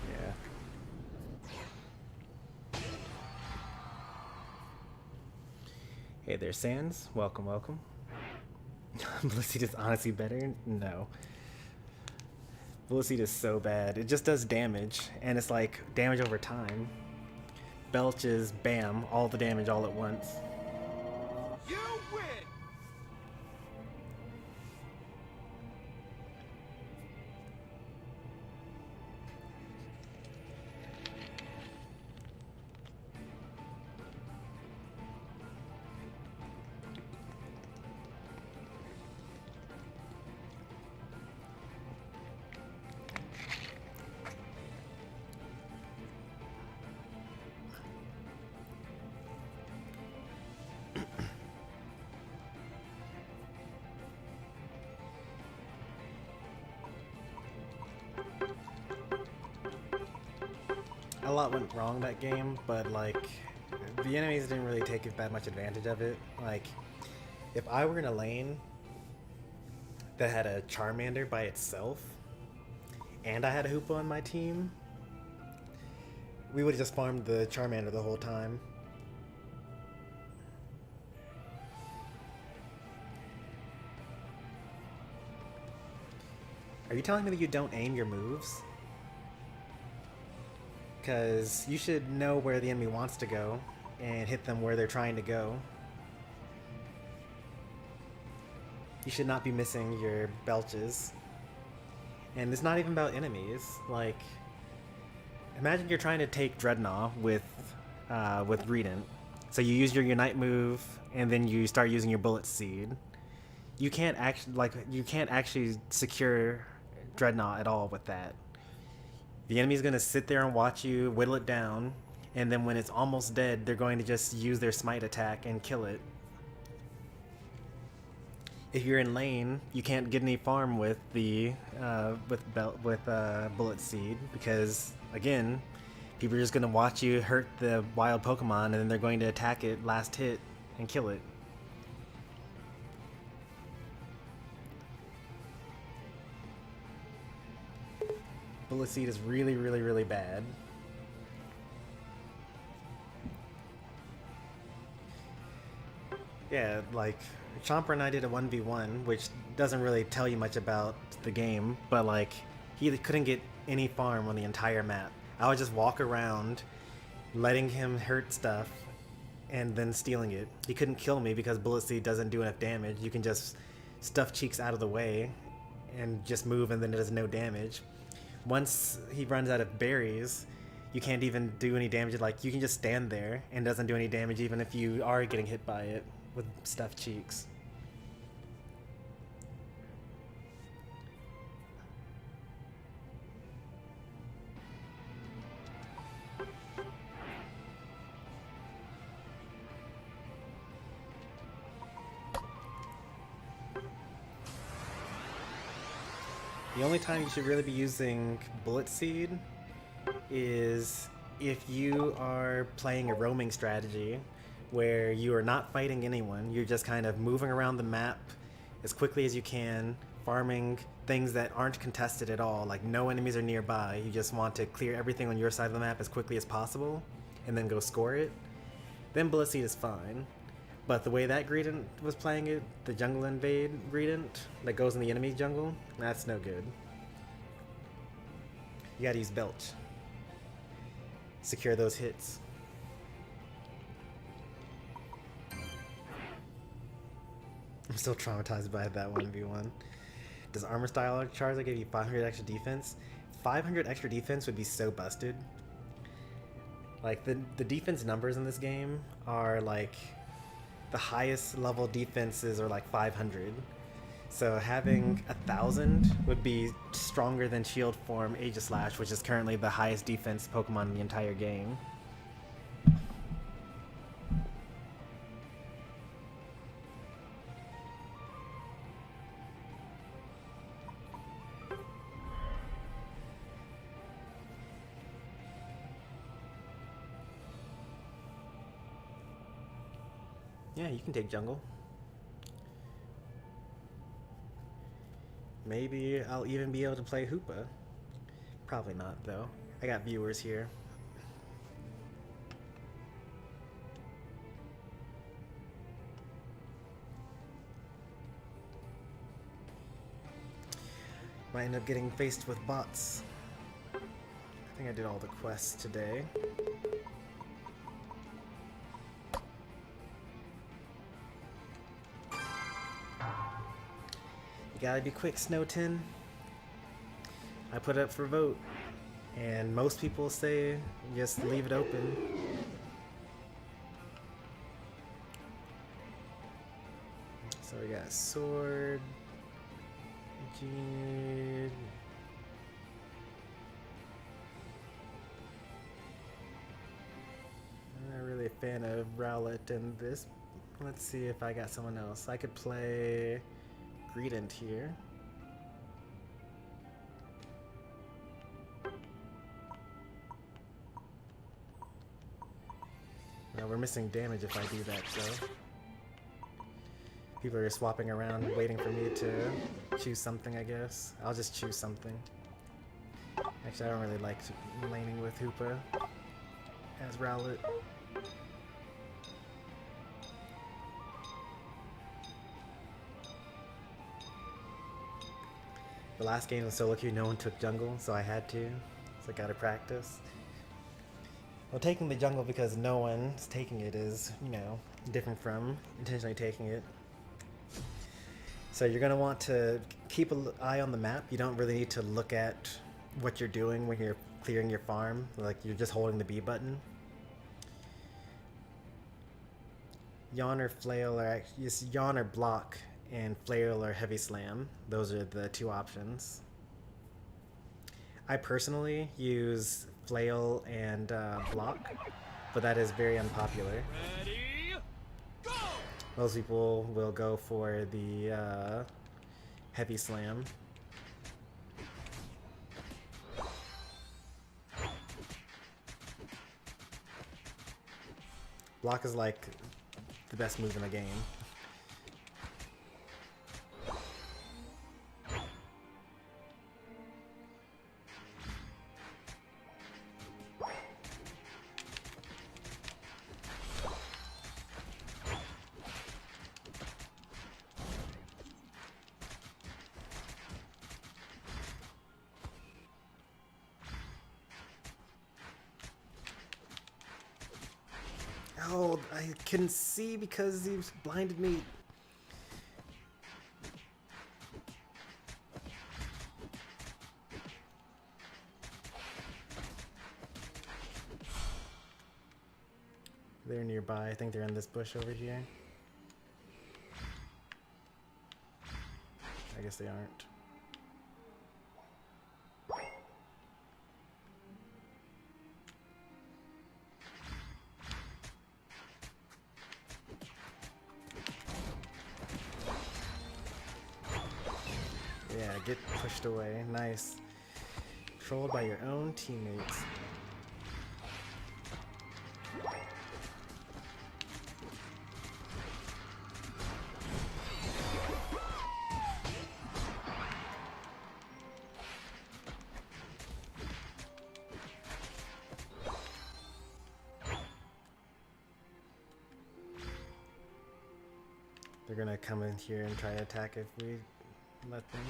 Yeah. Hey there, Sans. Welcome, welcome. Blissey is honestly better? No. Blissey is so bad. It just does damage, and it's like damage over time. Belch is bam, all the damage all at once. You win! A lot went wrong that game, but like the enemies didn't really take that much advantage of it. Like if I were in a lane that had a Charmander by itself and I had a Hoopa on my team, we would have just farmed the Charmander the whole time. Are you telling me that you don't aim your moves? Because you should know where the enemy wants to go and hit them where they're trying to go. You should not be missing your belches. And it's not even about enemies. Like, imagine you're trying to take Dreadnought with Greedent. So you use your Unite move, and then you start using your Bullet Seed. You can't actually secure Dreadnought at all with that. The enemy's gonna sit there and watch you whittle it down, and then when it's almost dead, they're going to just use their smite attack and kill it. If you're in lane, you can't get any farm with the Bullet Seed because again, people are just gonna watch you hurt the wild Pokemon, and then they're going to attack it last hit and kill it. Bullet Seed is really, really, really bad. Yeah, like Chomper and I did a 1v1, which doesn't really tell you much about the game, but like he couldn't get any farm on the entire map. I would just walk around letting him hurt stuff and then stealing it. He couldn't kill me because Bullet Seed doesn't do enough damage. You can just stuff Cheeks out of the way and just move and then it does no damage. Once he runs out of berries, you can't even do any damage. Like, you can just stand there and it doesn't do any damage even if you are getting hit by it with stuffed Cheeks. The only time you should really be using Bullet Seed is if you are playing a roaming strategy where you are not fighting anyone, you're just kind of moving around the map as quickly as you can, farming things that aren't contested at all, like no enemies are nearby, you just want to clear everything on your side of the map as quickly as possible, and then go score it, then Bullet Seed is fine. But the way that Greedent was playing it, the jungle invade Greedent that goes in the enemy jungle, that's no good. You gotta use Belch. Secure those hits. I'm still traumatized by that 1v1. Does Armor Style Charizard give you 500 extra defense? 500 extra defense would be so busted. Like, the defense numbers in this game are like, the highest level defenses are like 500. So having 1,000 would be stronger than Shield Form Aegislash, which is currently the highest defense Pokemon in the entire game. Yeah, you can take jungle. Maybe I'll even be able to play Hoopa. Probably not, though. I got viewers here. Might end up getting faced with bots. I think I did all the quests today. You gotta be quick, Snowtin. I put up for vote, and most people say just leave it open. So we got Sword, Jeed. I'm not really a fan of Rowlet in this. Let's see if I got someone else. I could play Greedent here. Now we're missing damage if I do that, though. People are swapping around, waiting for me to choose something, I guess. I'll just choose something. Actually, I don't really like laning with Hoopa as Rowlet. The last game in solo queue, no one took jungle, so I had to. So I gotta practice. Well, taking the jungle because no one's taking it is, you know, different from intentionally taking it. So you're gonna want to keep an eye on the map. You don't really need to look at what you're doing when you're clearing your farm. Like, you're just holding the B button. Yawn or Flail are actually, Yawn or Block, and Flail or Heavy Slam. Those are the two options. I personally use Flail and Block, but that is very unpopular. Ready, go! Most people will go for the Heavy Slam. Block is like the best move in the game. Oh, I couldn't see because he blinded me. They're nearby. I think they're in this bush over here. I guess they aren't. Yeah, get pushed away. Nice. Trolled by your own teammates. They're gonna come in here and try to attack if we let them.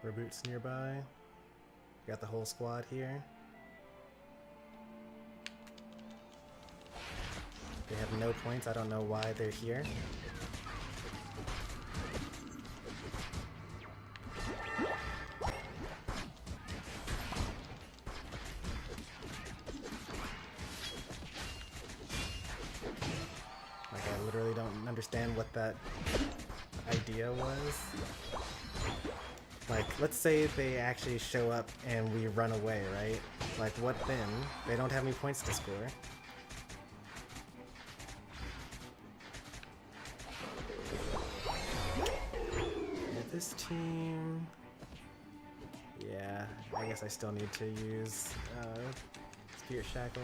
Reboot's nearby. Got the whole squad here. They have no points. I don't know why they're here. Like, I literally don't understand what that idea was. Like, let's say they actually show up and we run away, right? Like, what then? They don't have any points to score. And this team... Yeah, I guess I still need to use Spirit Shackle.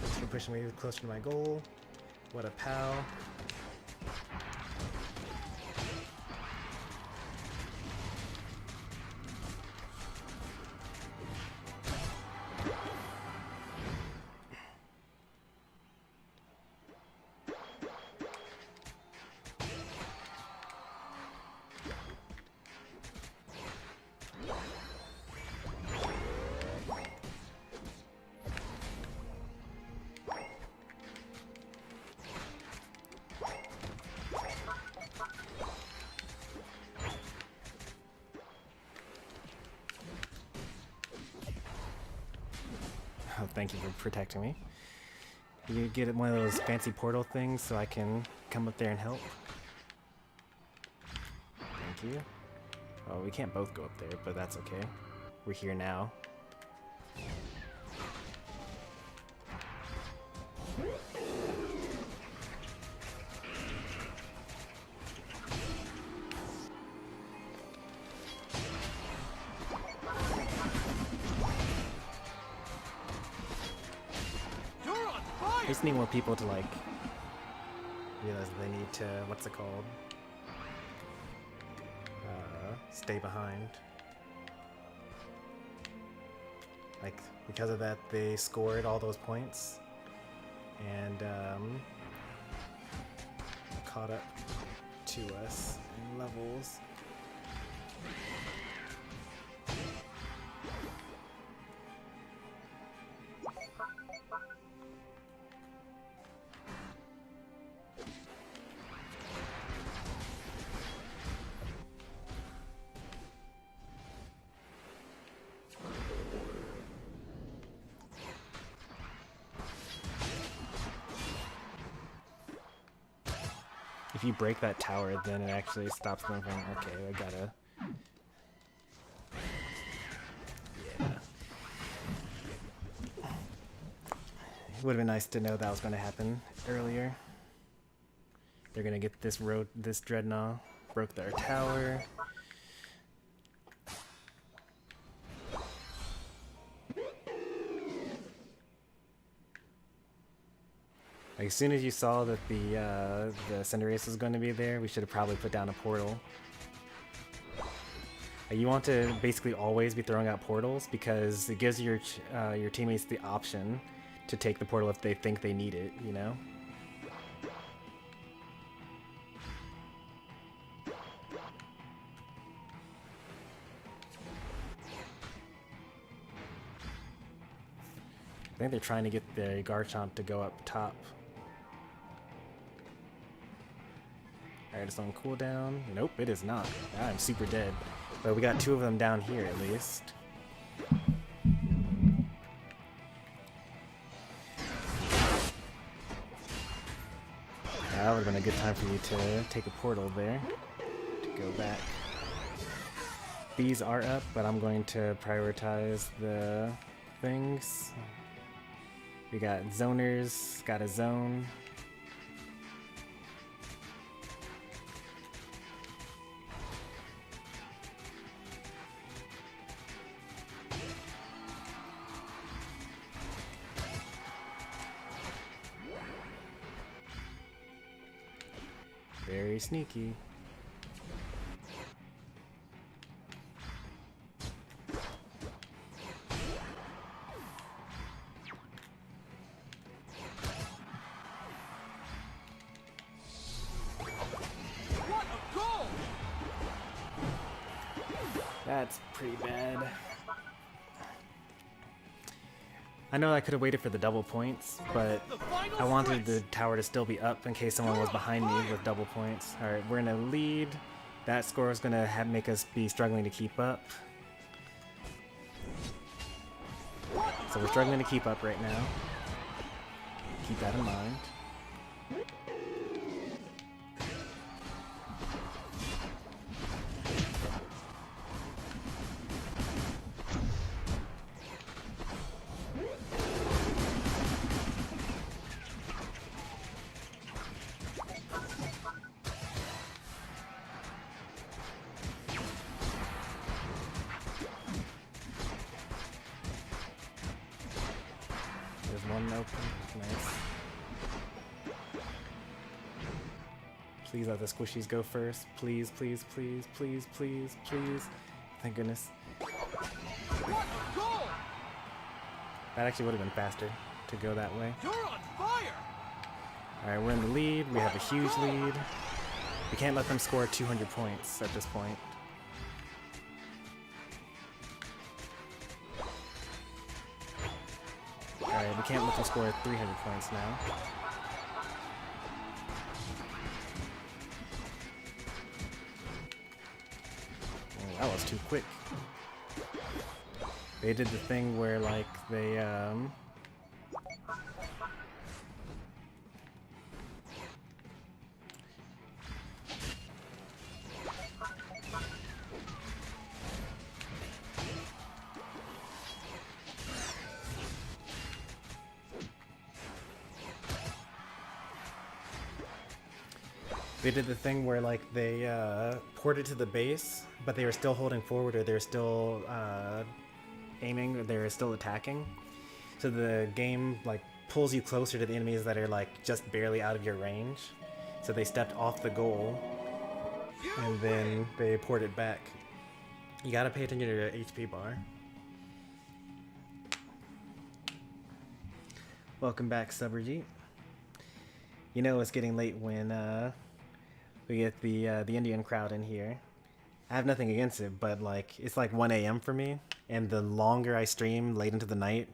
Thanks for pushing me closer to my goal. What a pal. Oh, thank you for protecting me. You get one of those fancy portal things so I can come up there and help. Thank you. Oh, we can't both go up there, but that's okay. We're here now. I just need more people to, like, realize that they need to, what's it called? Stay behind. Like, because of that, they scored all those points and caught up to us in levels. If you break that tower, then it actually stops them from... Okay, I gotta... Yeah. It would have been nice to know that was going to happen earlier. They're going to get this Dreadnought. Broke their tower. Like, as soon as you saw that the Cinderace was going to be there, we should have probably put down a portal. You want to basically always be throwing out portals because it gives your teammates the option to take the portal if they think they need it, you know? I think they're trying to get the Garchomp to go up top. Alright, it's on cooldown. Nope, it is not. I'm super dead. But we got 2 of them down here at least. That would have been a good time for you to take a portal there to go back. These are up, but I'm going to prioritize the things. We got zoners, got a zone. Very sneaky. What a goal! That's pretty bad. I know I could have waited for the double points, but I wanted the tower to still be up in case someone was behind me with double points. Alright, we're in a lead. That score is going to make us be struggling to keep up. So we're struggling to keep up right now. Keep that in mind. There's one open. Nice. Please let the squishies go first. Please, please, please, please, please, please. Thank goodness. What a goal! That actually would have been faster to go that way. You're on fire! Alright, we're in the lead. We have a huge lead. We can't let them score 200 points at this point. Alright, we can't let them score 300 points now. Oh, that was too quick. They did the thing where, like, they, ported to the base, but they were still holding forward, or they were still aiming, or they were still attacking. So the game like pulls you closer to the enemies that are like just barely out of your range. So they stepped off the goal, and then they ported back. You gotta pay attention to your HP bar. Welcome back, Subberjeet. You know it's getting late when we get the Indian crowd in here. I have nothing against it, but like it's like 1 a.m. for me, and the longer I stream late into the night,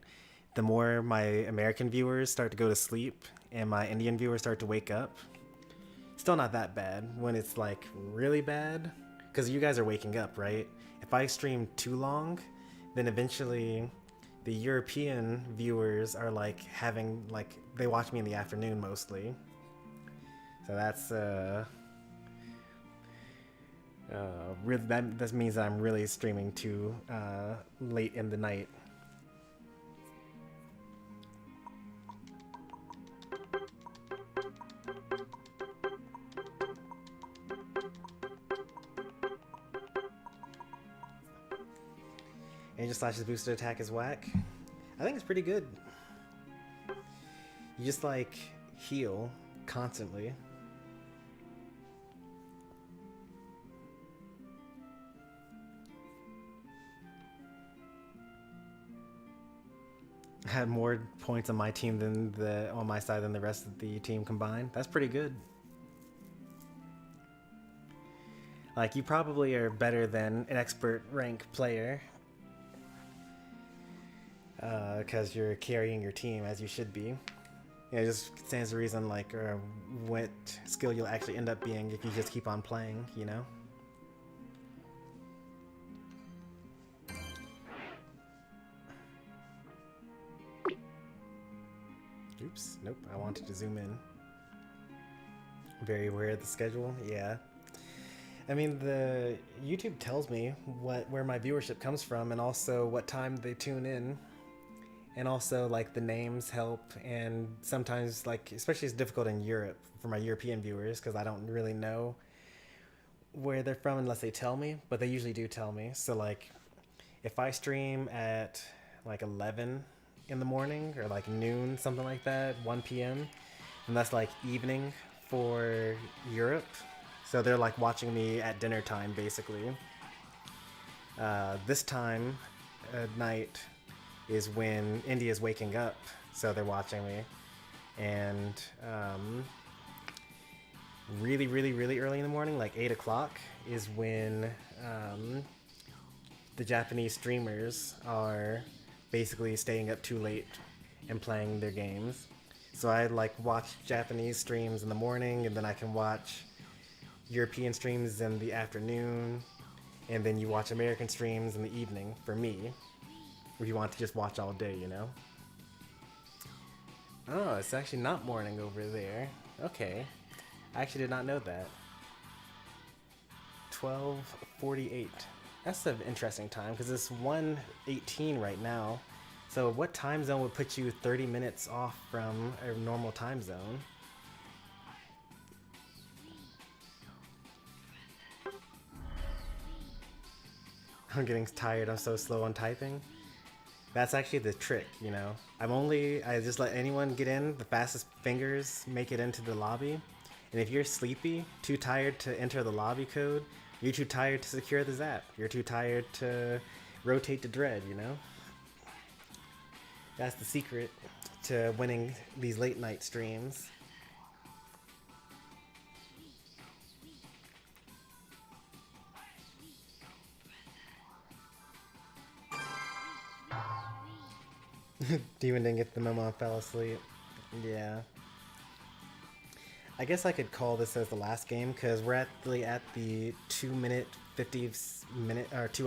the more my American viewers start to go to sleep and my Indian viewers start to wake up. Still not that bad when it's like really bad, because you guys are waking up, right? If I stream too long, then eventually the European viewers are like having, like, they watch me in the afternoon mostly. So that's really, that means that I'm really streaming too late in the night. Angel Slash's boosted attack is whack. I think it's pretty good. You just like heal constantly. I had more points on my team than on my side than the rest of the team combined. That's pretty good. Like, you probably are better than an expert rank player. Because you're carrying your team as you should be. Yeah, it just stands to reason, like, what skill you'll actually end up being if you just keep on playing, you know? Oops, nope, I wanted to zoom in. Very aware of the schedule, yeah. I mean, the YouTube tells me where my viewership comes from and also what time they tune in. And also, like, the names help, and sometimes, like, especially it's difficult in Europe for my European viewers because I don't really know where they're from unless they tell me, but they usually do tell me. So, like, if I stream at, like, 11 in the morning or, like, noon, something like that, 1 p.m., and that's, like, evening for Europe. So they're, like, watching me at dinner time, basically. This time at night is when India's waking up, so they're watching me. And really, really, really early in the morning, like 8 o'clock, is when the Japanese streamers are basically staying up too late and playing their games. So I like watch Japanese streams in the morning, and then I can watch European streams in the afternoon, and then you watch American streams in the evening for me. If you want to just watch all day, you know? Oh, it's actually not morning over there. Okay. I actually did not know that. 12:48. That's an interesting time, because it's 1:18 right now. So what time zone would put you 30 minutes off from a normal time zone? I'm getting tired. I'm so slow on typing. That's actually the trick, you know. I just let anyone get in. The fastest fingers make it into the lobby. And if you're sleepy, too tired to enter the lobby code, you're too tired to secure the zap. You're too tired to rotate the dread, you know. That's the secret to winning these late night streams. Demon didn't get the memo and fell asleep. Yeah. I guess I could call this as the last game because we're actually at the 2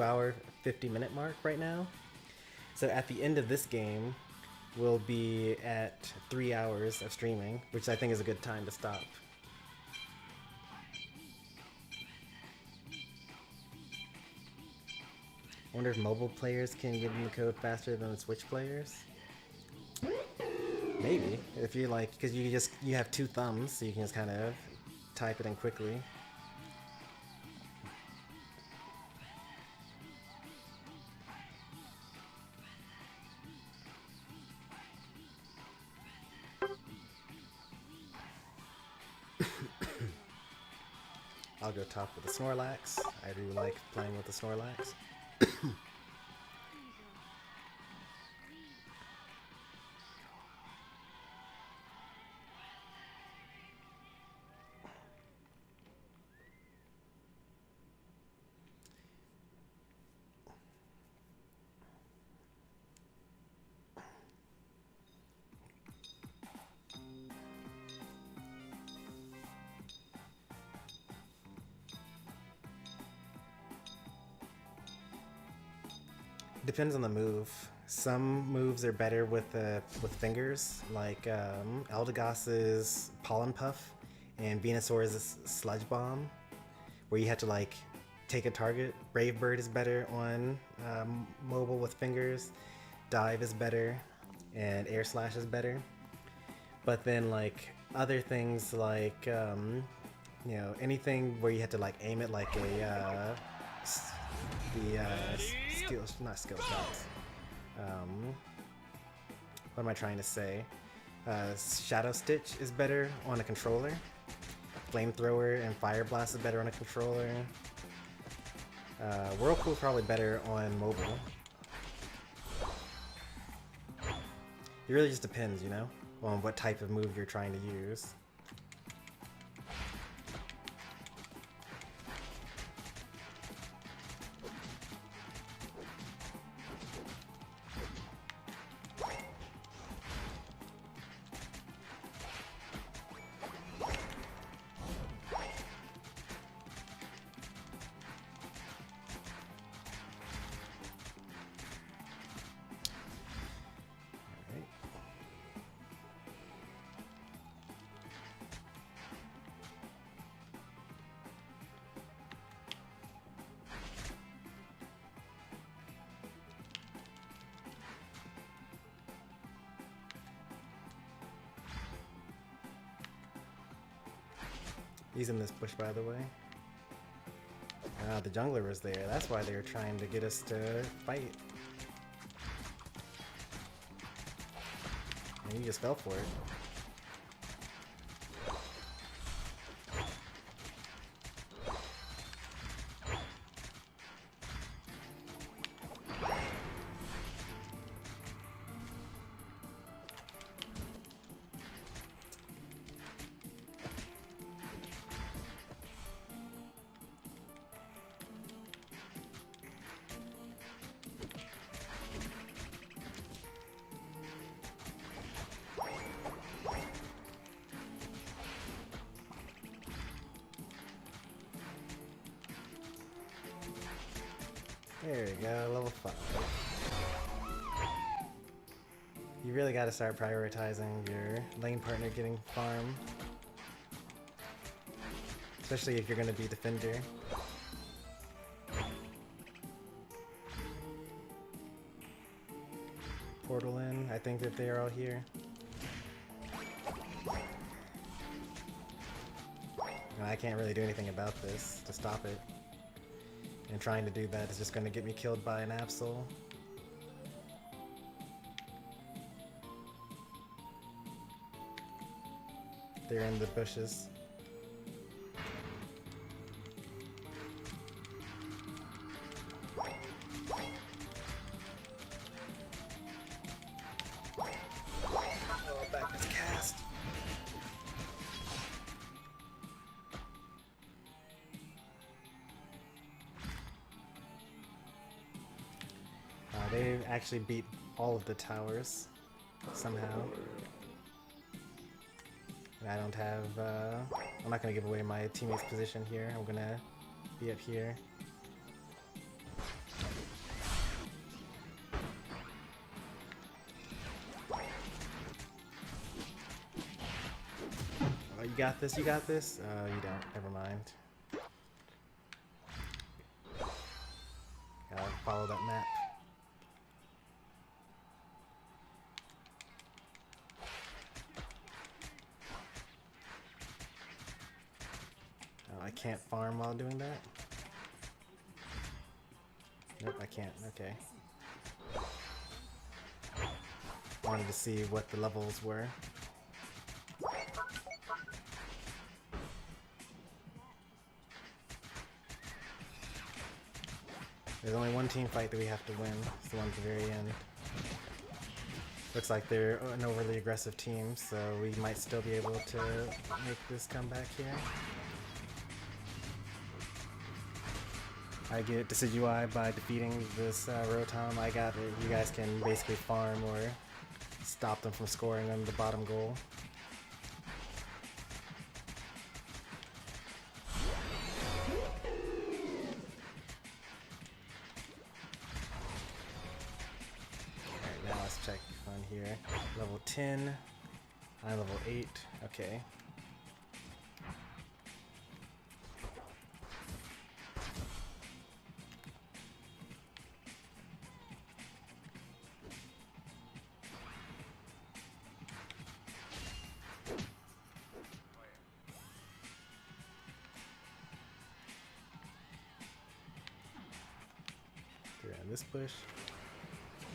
hour 50 minute mark right now. So at the end of this game, we'll be at 3 hours of streaming, which I think is a good time to stop. I wonder if mobile players can get in the code faster than Switch players. Maybe, if you like, because you have two thumbs, so you can just kind of type it in quickly. I'll go top with the Snorlax. I do like playing with the Snorlax. Depends on the move. Some moves are better with fingers, like Eldegoss's Pollen Puff and Venusaur is a sludge bomb, where you have to like take a target. Brave Bird is better on mobile with fingers. Dive is better, and Air Slash is better. But then like other things like you know, anything where you have to like aim it like a skills, not skill shots. What am I trying to say? Shadow Stitch is better on a controller. Flamethrower and Fire Blast is better on a controller. Whirlpool is probably better on mobile. It really just depends, you know, on what type of move you're trying to use. He's in this bush, by the way. Ah, the jungler was there. That's why they were trying to get us to fight. And you just fell for it. There we go, level 5. You really gotta start prioritizing your lane partner getting farm. Especially if you're gonna be defender. Portal in, I think that they're all here. And I can't really do anything about this to stop it. And trying to do that is just going to get me killed by an Absol. They're in the bushes. Oh, back is cast. They actually beat all of the towers somehow. And I don't have, I'm not gonna give away my teammate's position here. I'm gonna be up here. Oh, you got this, you got this? Oh, you don't, never mind. Gotta follow that map. I can't farm while doing that? Nope, I can't. Okay. Wanted to see what the levels were. There's only one team fight that we have to win. It's the one at the very end. Looks like they're an overly aggressive team, so we might still be able to make this comeback here. I get Decidueye by defeating this Rotom. I got it. You guys can basically farm or stop them from scoring on the bottom goal. Alright, now let's check on here. Level 10. I'm level 8. Okay. this push.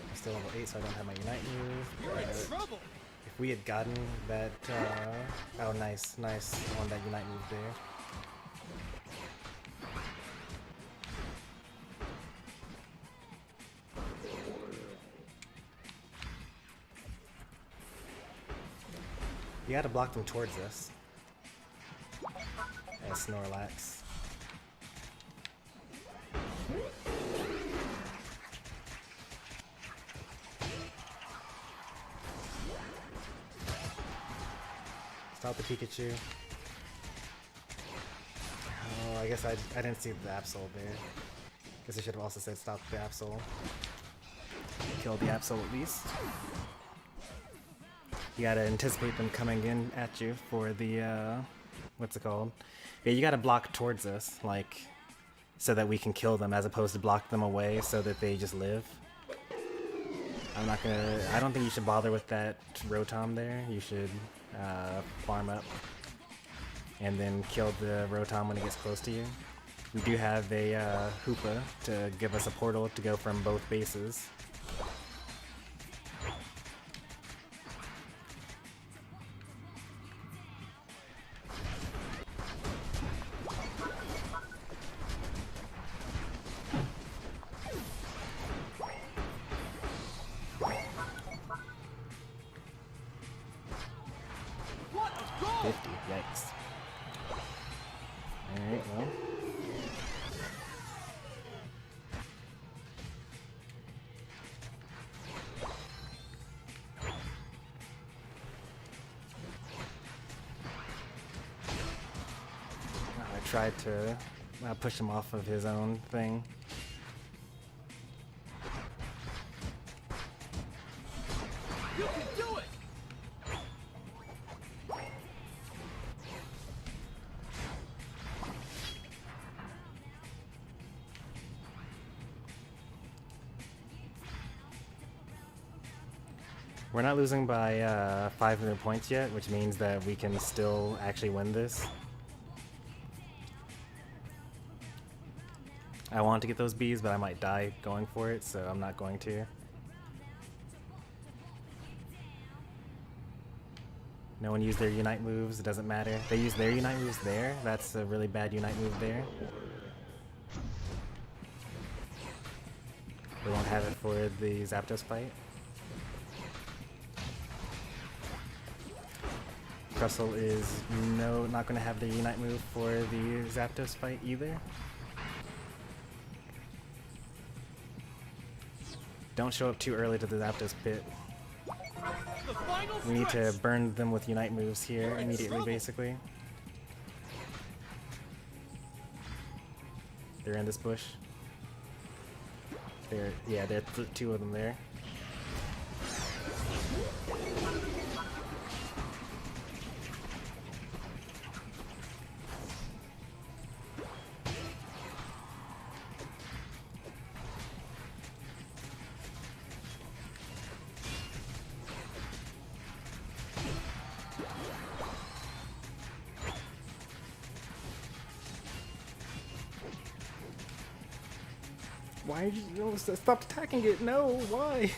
I'm still level 8, so I don't have my Unite move. You're in But trouble. if we had gotten that, oh nice on that Unite move there. You gotta block them towards us. As Snorlax. Stop the Pikachu. Oh, I guess I didn't see the Absol there. Guess I should have also said stop the Absol. Kill the Absol at least. You gotta anticipate them coming in at you for the, what's it called? Yeah, you gotta block towards us, like, so that we can kill them as opposed to block them away so that they just live. I don't think you should bother with that Rotom there. You should, farm up and then kill the Rotom when it gets close to you. We do have a, Hoopa to give us a portal to go from both bases. What a goal! 50, yikes. Alright, well. I tried to push him off of his own thing. You can do it! We're not losing by 500 points yet, which means that we can still actually win this. I want to get those bees, but I might die going for it, so I'm not going to. No one used their Unite moves, it doesn't matter. They use their Unite moves there. That's a really bad Unite move there. They won't have it for the Zapdos fight. Crustle is not going to have the Unite move for the Zapdos fight either. Don't show up too early to the Zapdos pit. The final We need to stretch. burn them with Unite moves here You're in immediately, trouble. basically. They're in this bush. There are two of them there. Why did you stop attacking it? No, why?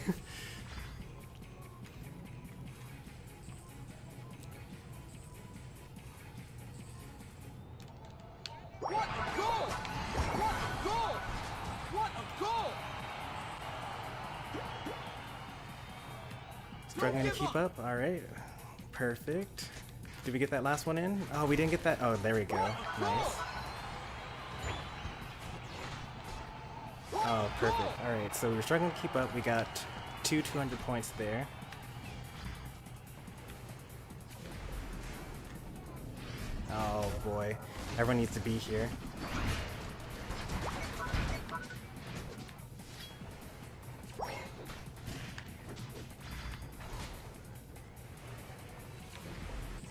What a goal! What a goal! What a goal! Struggling to keep up. All right, perfect. Did we get that last one in? Oh, we didn't get that. Oh, there we go. Nice. Oh, perfect. All right, so we were struggling to keep up. We got 200 points there. Oh boy, everyone needs to be here.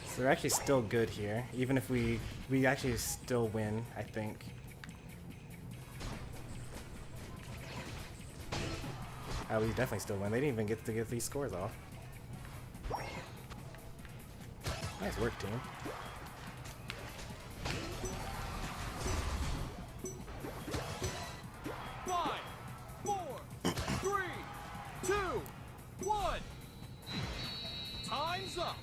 So they're actually still good here, even if we actually still win, I think. Oh, we definitely still win. They didn't even get to get these scores off. Nice work, team. Five, four, What's up?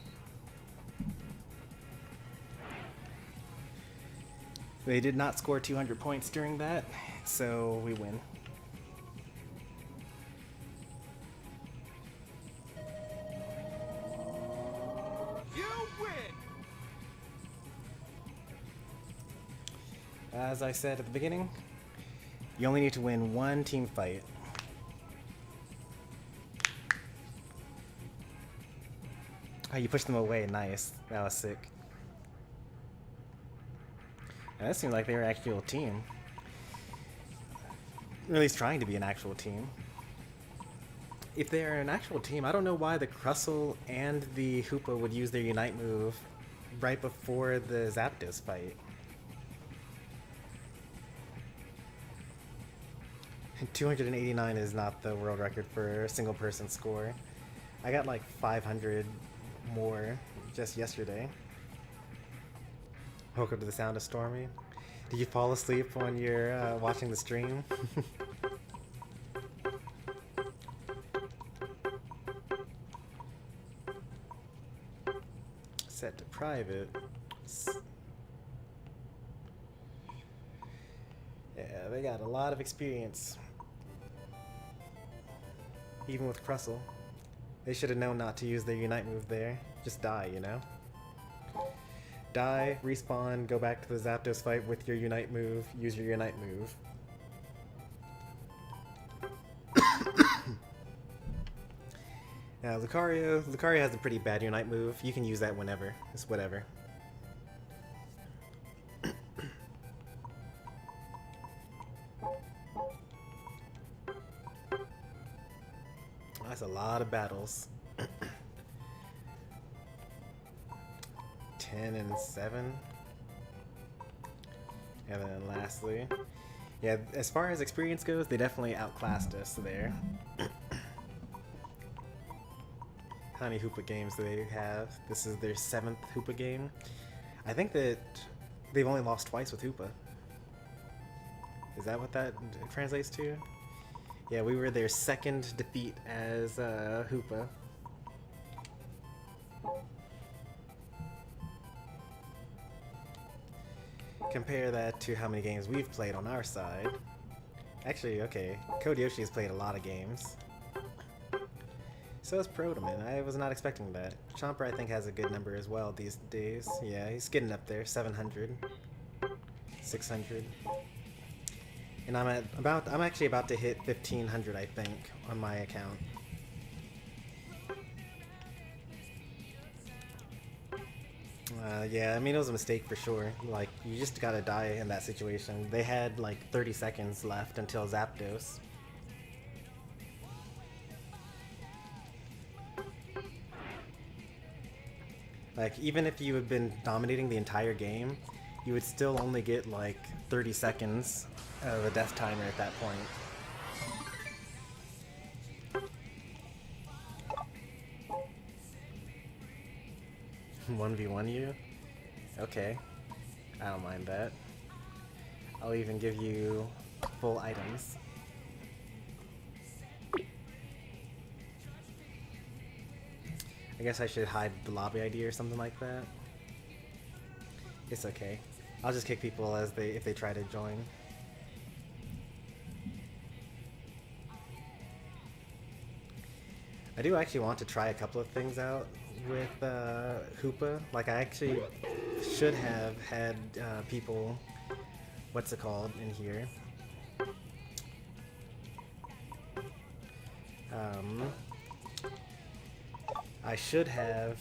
They did not score 200 points during that, so we win. You win. As I said at the beginning, you only need to win one team fight. Oh, you pushed them away. Nice. That was sick. And that seemed like they were an actual team. Or at least trying to be an actual team. If they're an actual team, I don't know why the Crustle and the Hoopa would use their Unite move right before the Zapdos fight. 289 is not the world record for a single person score. I got like 500 more just yesterday. Woke up to the sound of Stormy. Did you fall asleep when you're watching the stream? Set to private. Yeah, they got a lot of experience. Even with Crustle. They should have known not to use their Unite move there. Just die, you know? Die, respawn, go back to the Zapdos fight with your Unite move, use your Unite move. Now, Lucario has a pretty bad Unite move. You can use that whenever. It's whatever. That's a lot of battles. 10 and 7. And then lastly, yeah, as far as experience goes, they definitely outclassed us there. How many Hoopa games do they have? This is their 7th Hoopa game. I think that they've only lost twice with Hoopa. Is that what that translates to? Yeah, we were their 2nd defeat as Hoopa. Compare that to how many games we've played on our side. Actually, okay, Code Yoshi has played a lot of games. So is Protoman. I was not expecting that. Chomper, I think, has a good number as well these days. Yeah, he's getting up there. 700, 600. And I'm actually about to hit 1500, I think, on my account. Yeah, I mean, it was a mistake for sure. Like, you just gotta die in that situation. They had like 30 seconds left until Zapdos. Like, even if you had been dominating the entire game, you would still only get like 30 seconds of a death timer at that point. 1v1 you? Okay. I don't mind that. I'll even give you full items. I guess I should hide the lobby ID or something like that. It's okay. I'll just kick people as if they try to join. I do actually want to try a couple of things out with Hoopa. Like, I actually should have had people, what's it called, in here. I should have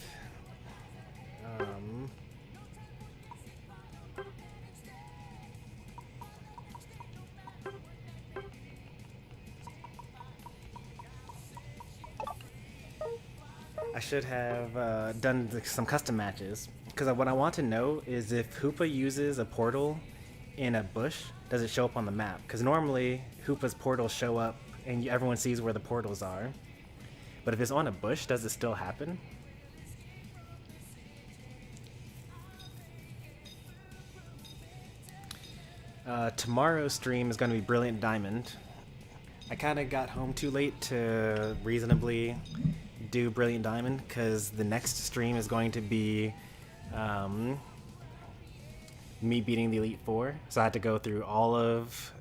done some custom matches, because what I want to know is if Hoopa uses a portal in a bush, does it show up on the map? Because normally Hoopa's portals show up and everyone sees where the portals are. But if it's on a bush, does it still happen? Tomorrow's stream is going to be Brilliant Diamond. I kind of got home too late to reasonably do Brilliant Diamond because the next stream is going to be me beating the Elite Four. So I had to go through all of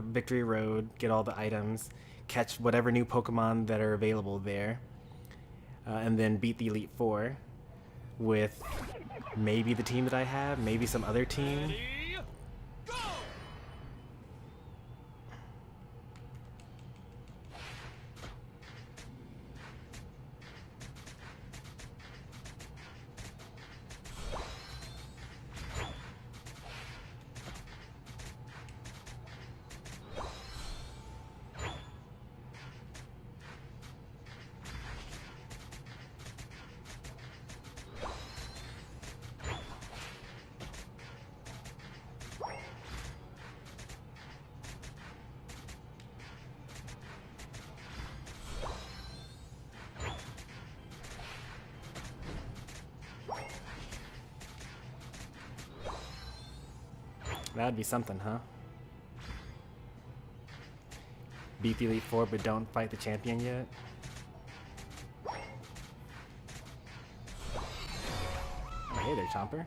Victory Road, get all the items, catch whatever new Pokemon that are available there, and then beat the Elite Four with maybe the team that I have, maybe some other team. Ready, go! That'd be something, huh? Beat the Elite Four, but don't fight the champion yet? Oh, hey there, Chomper.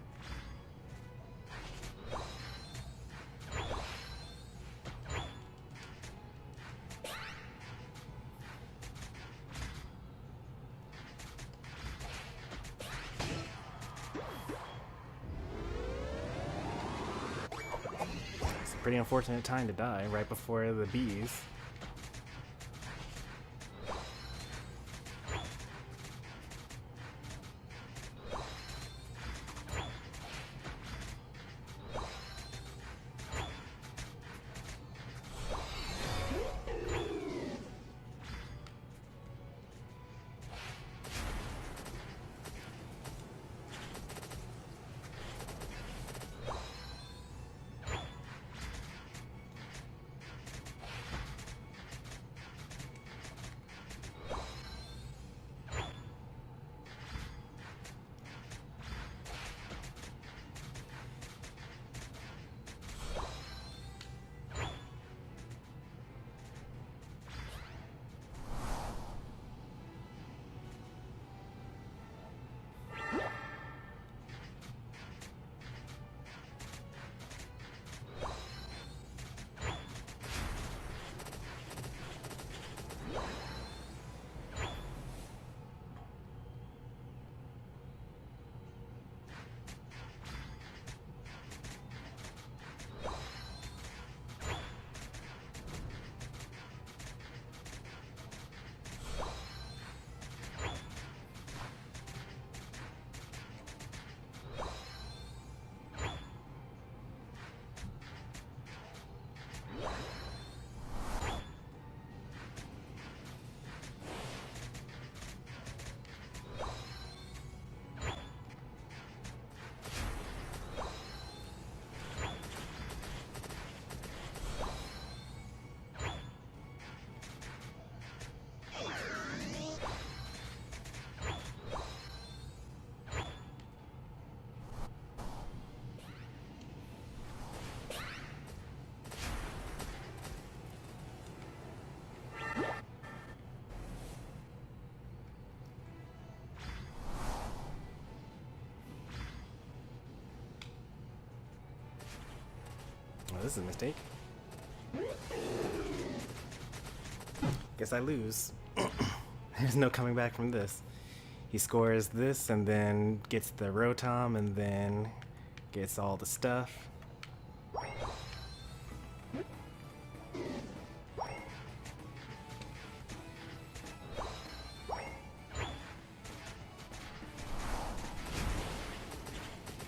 Pretty unfortunate time to die right before the bees. This is a mistake. Guess I lose. There's no coming back from this. He scores this and then gets the Rotom and then gets all the stuff.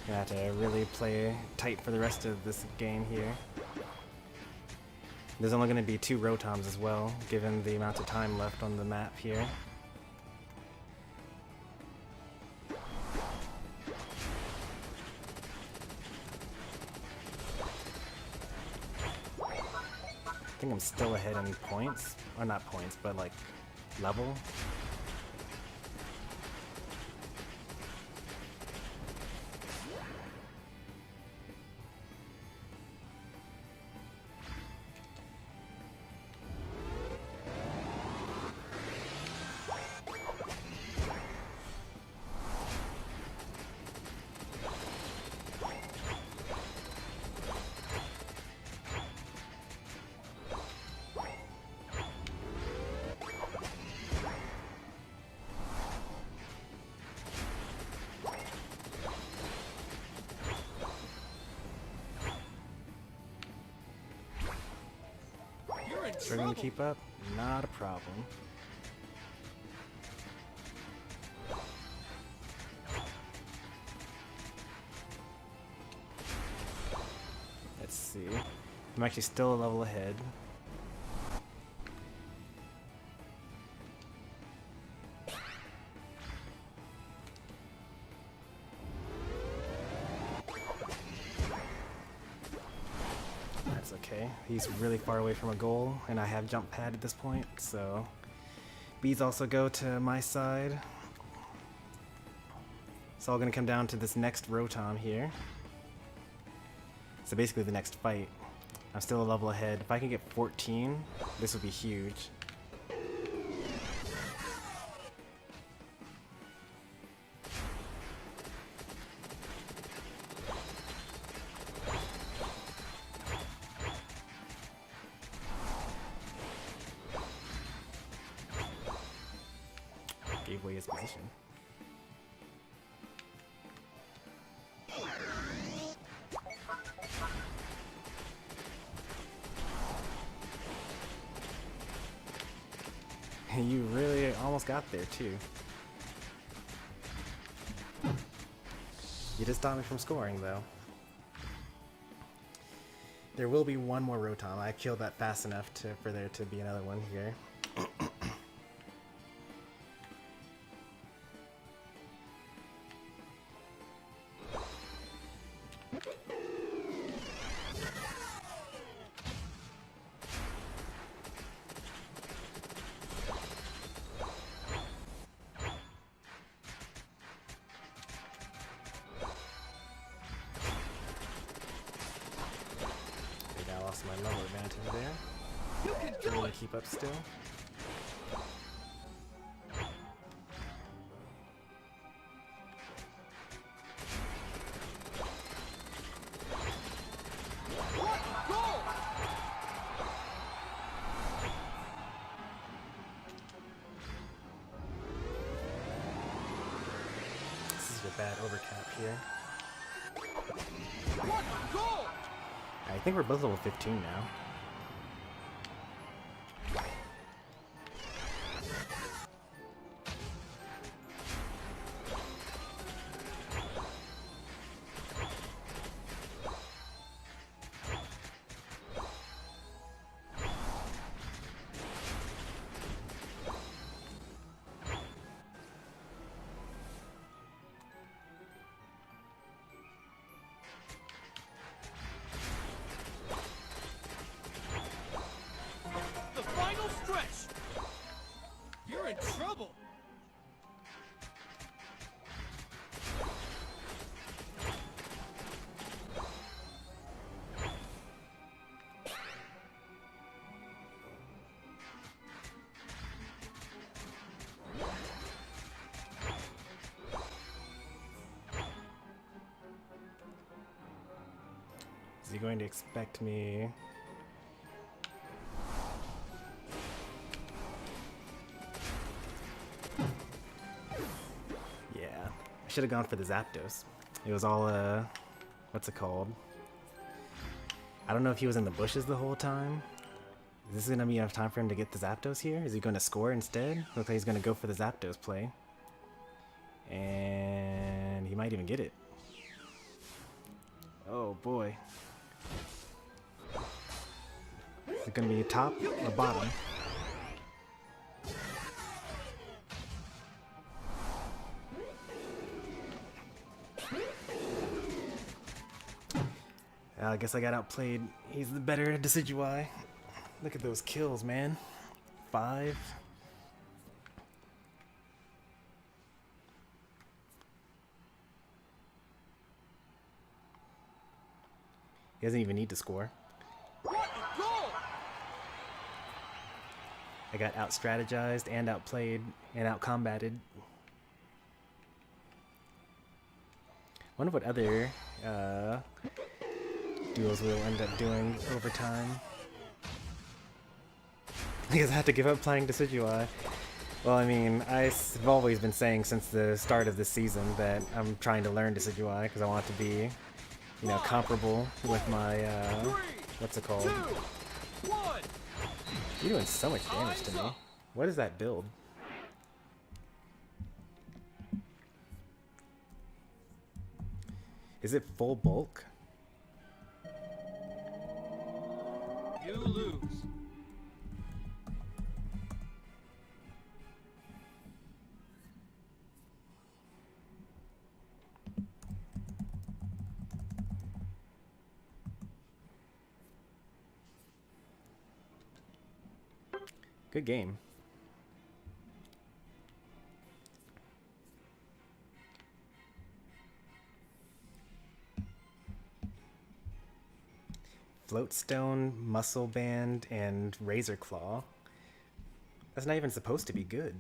Gonna have to really play tight for the rest of this game here. There's only going to be 2 Rotoms as well, given the amount of time left on the map here. I think I'm still ahead in points. Or not points, but like level. Struggling to trouble. keep up? Not a problem. Let's see. I'm actually still a level ahead. That's okay. He's really far away from a goal, and I have jump pad at this point, so bees also go to my side. It's all gonna come down to this next Rotom here. So basically the next fight. I'm still a level ahead. If I can get 14, this would be huge. Gave away his position. You really almost got there too. You just stopped me from scoring though. There will be one more Rotom. I killed that fast enough for there to be another one here. My level advantage there. You can do Trying to it. keep up still. What a goal! This is a bad overcap here. What a goal! I think we're both level 15 now. The final stretch. You're in trouble. Is he going to expect me? Yeah, I should have gone for the Zapdos. It was all, what's it called? I don't know if he was in the bushes the whole time. Is this gonna be enough time for him to get the Zapdos here? Is he gonna score instead? Looks like he's gonna go for the Zapdos play. And he might even get it. Oh boy. Is it gonna be top or bottom? I guess I got outplayed. He's the better Decidueye. Look at those kills, man. 5. He doesn't even need to score. What a goal! I got out-strategized and outplayed and out-combated. Wonder what other duels we'll end up doing over time. Because I had to give up playing Decidueye. Well, I mean, I've always been saying since the start of this season that I'm trying to learn Decidueye because I want it to be, you know, comparable with my, what's it called? 2, 1. You're doing so much damage to me. What is that build? Is it full bulk? You lose. Good game. Floatstone, Muscle Band, and Razor Claw. That's not even supposed to be good.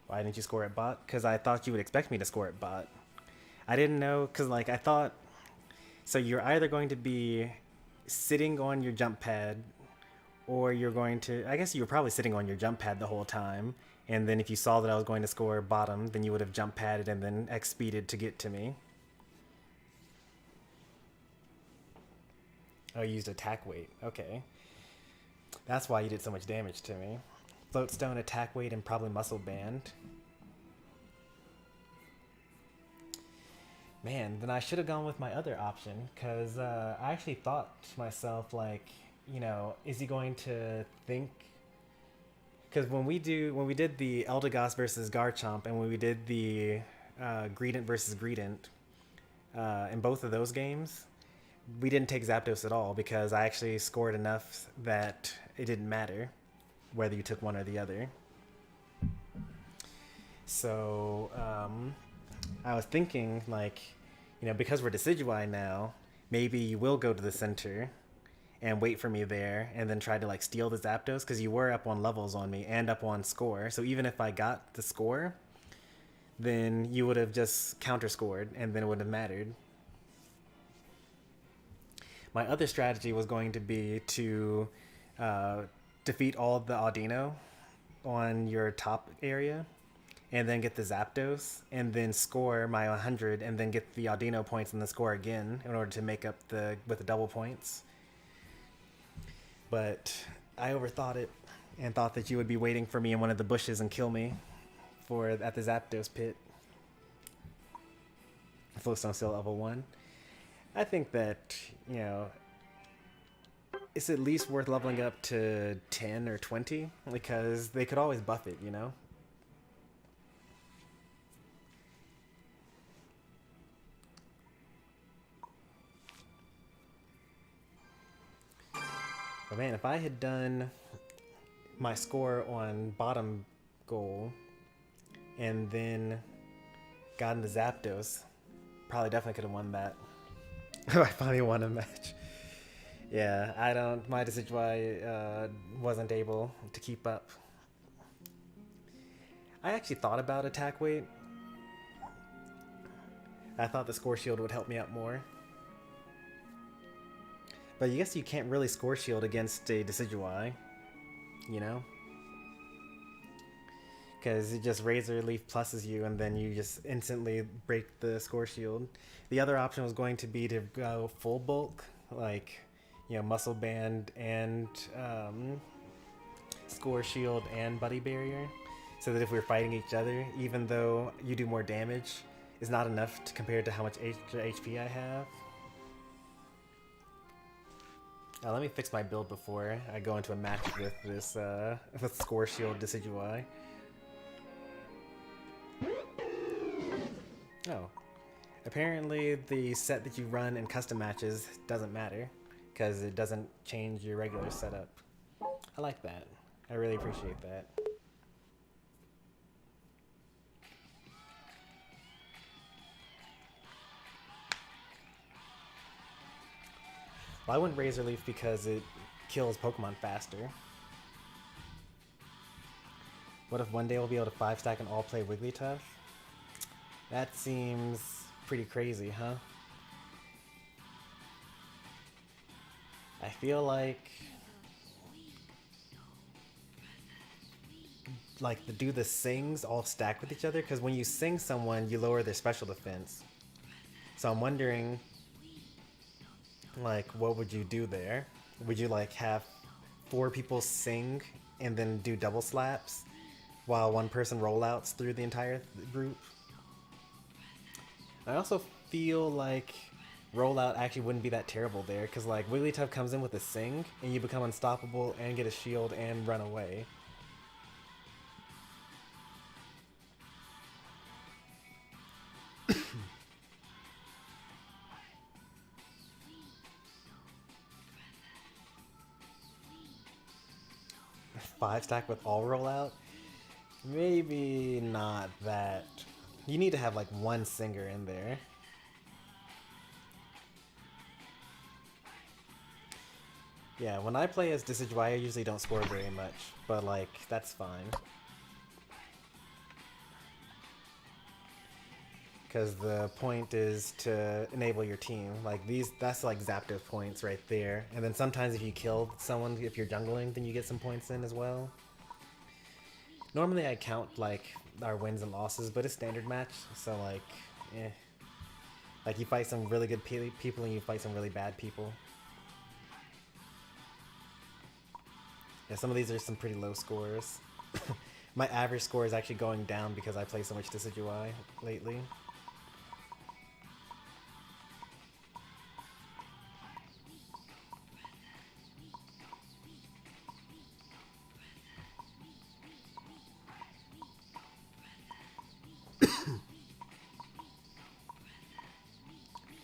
Why didn't you score at bot? Because I thought you would expect me to score at bot. I didn't know, because like I thought... So you're either going to be sitting on your jump pad, or you're going to... I guess you were probably sitting on your jump pad the whole time, and then if you saw that I was going to score bottom, then you would have jump padded and then X-speeded to get to me. Oh, you used attack weight. Okay. That's why you did so much damage to me. Floatstone, attack weight, and probably muscle band. Man, then I should have gone with my other option, because I actually thought to myself, like, you know, is he going to think... Because when we did the Eldegoss versus Garchomp, and when we did the Greedent versus Greedent, in both of those games, we didn't take Zapdos at all, because I actually scored enough that it didn't matter whether you took one or the other. So, I was thinking, like, you know, because we're Decidueye now, maybe you will go to the center and wait for me there and then try to, like, steal the Zapdos, because you were up on levels on me and up on score. So even if I got the score, then you would have just counter-scored, and then it wouldn't have mattered. My other strategy was going to be to defeat all the Audino on your top area, and then get the Zapdos, and then score my 100, and then get the Audino points and then score again in order to make up with the double points. But I overthought it and thought that you would be waiting for me in one of the bushes and kill me at the Zapdos pit. Flowstone still level 1. I think that, you know, it's at least worth leveling up to 10 or 20, because they could always buff it, you know? But man, if I had done my score on bottom goal and then gotten the Zapdos, probably definitely could have won that. I finally won a match. Yeah, my Decidueye wasn't able to keep up. I actually thought about attack weight. I thought the score shield would help me out more. But I guess you can't really score shield against a Decidueye, you know? Because it just Razor Leaf pluses you, and then you just instantly break the score shield. The other option was going to be to go full bulk, like, you know, Muscle Band and score shield and Buddy Barrier, so that if we were fighting each other, even though you do more damage, it's not enough compared to how much extra HP I have. Let me fix my build before I go into a match with this with Score Shield Decidueye. Oh. Apparently the set that you run in custom matches doesn't matter, because it doesn't change your regular setup. I like that. I really appreciate that. Well, I wouldn't Razor Leaf because it kills Pokemon faster. What if one day we'll be able to 5-stack and all play Wigglytuff? That seems pretty crazy, huh? I feel like do the sings all stack with each other? Because when you sing someone, you lower their special defense. So I'm wondering, like, what would you do there? Would you like have 4 people sing and then do double slaps while one person rollouts through the entire group? I also feel like rollout actually wouldn't be that terrible there, because like Wigglytuff comes in with a sing and you become unstoppable and get a shield and run away. Five stack with all rollout? Maybe not that. You need to have like one singer in there. Yeah, when I play as Decidueye, I usually don't score very much, but like, that's fine. Because the point is to enable your team. Like these, that's like Zapdos points right there. And then sometimes if you kill someone, if you're jungling, then you get some points in as well. Normally I count like our wins and losses, but it's standard match, so like, eh. Like you fight some really good people and you fight some really bad people. Yeah, some of these are some pretty low scores. My average score is actually going down because I play so much Decidueye lately.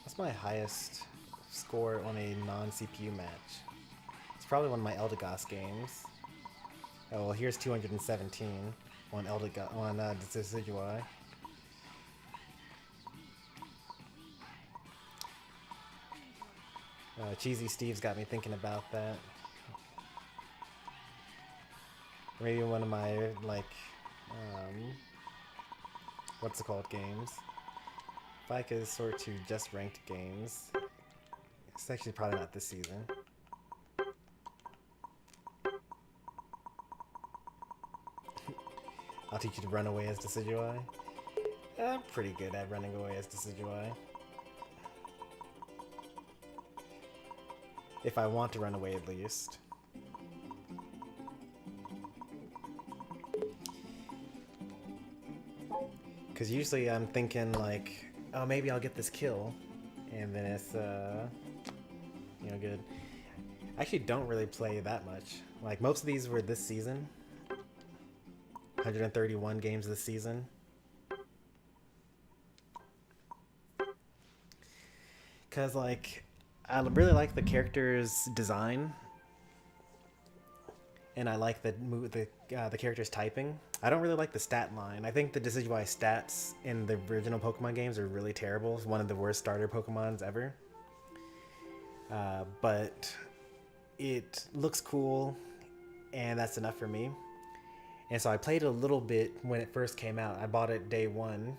What's my highest score on a non-CPU match? It's probably one of my Eldegoss games. Oh, well, here's 217 on Decidueye. Cheesy Steve's got me thinking about that. Maybe one of my, like, what's it called, games. If I could sort to just ranked games. It's actually probably not this season. I'll teach you to run away as Decidueye. I'm pretty good at running away as Decidueye. If I want to run away at least. Because usually I'm thinking like, oh, maybe I'll get this kill. And then it's, you know, good. I actually don't really play that much. Like, most of these were this season. 131 games this season. Because, like, I really like the character's design. And I like the character's typing. I don't really like the stat line. I think the Decidueye stats in the original Pokemon games are really terrible. It's one of the worst starter Pokemons ever. But it looks cool, and that's enough for me. And so I played it a little bit when it first came out. I bought it day one,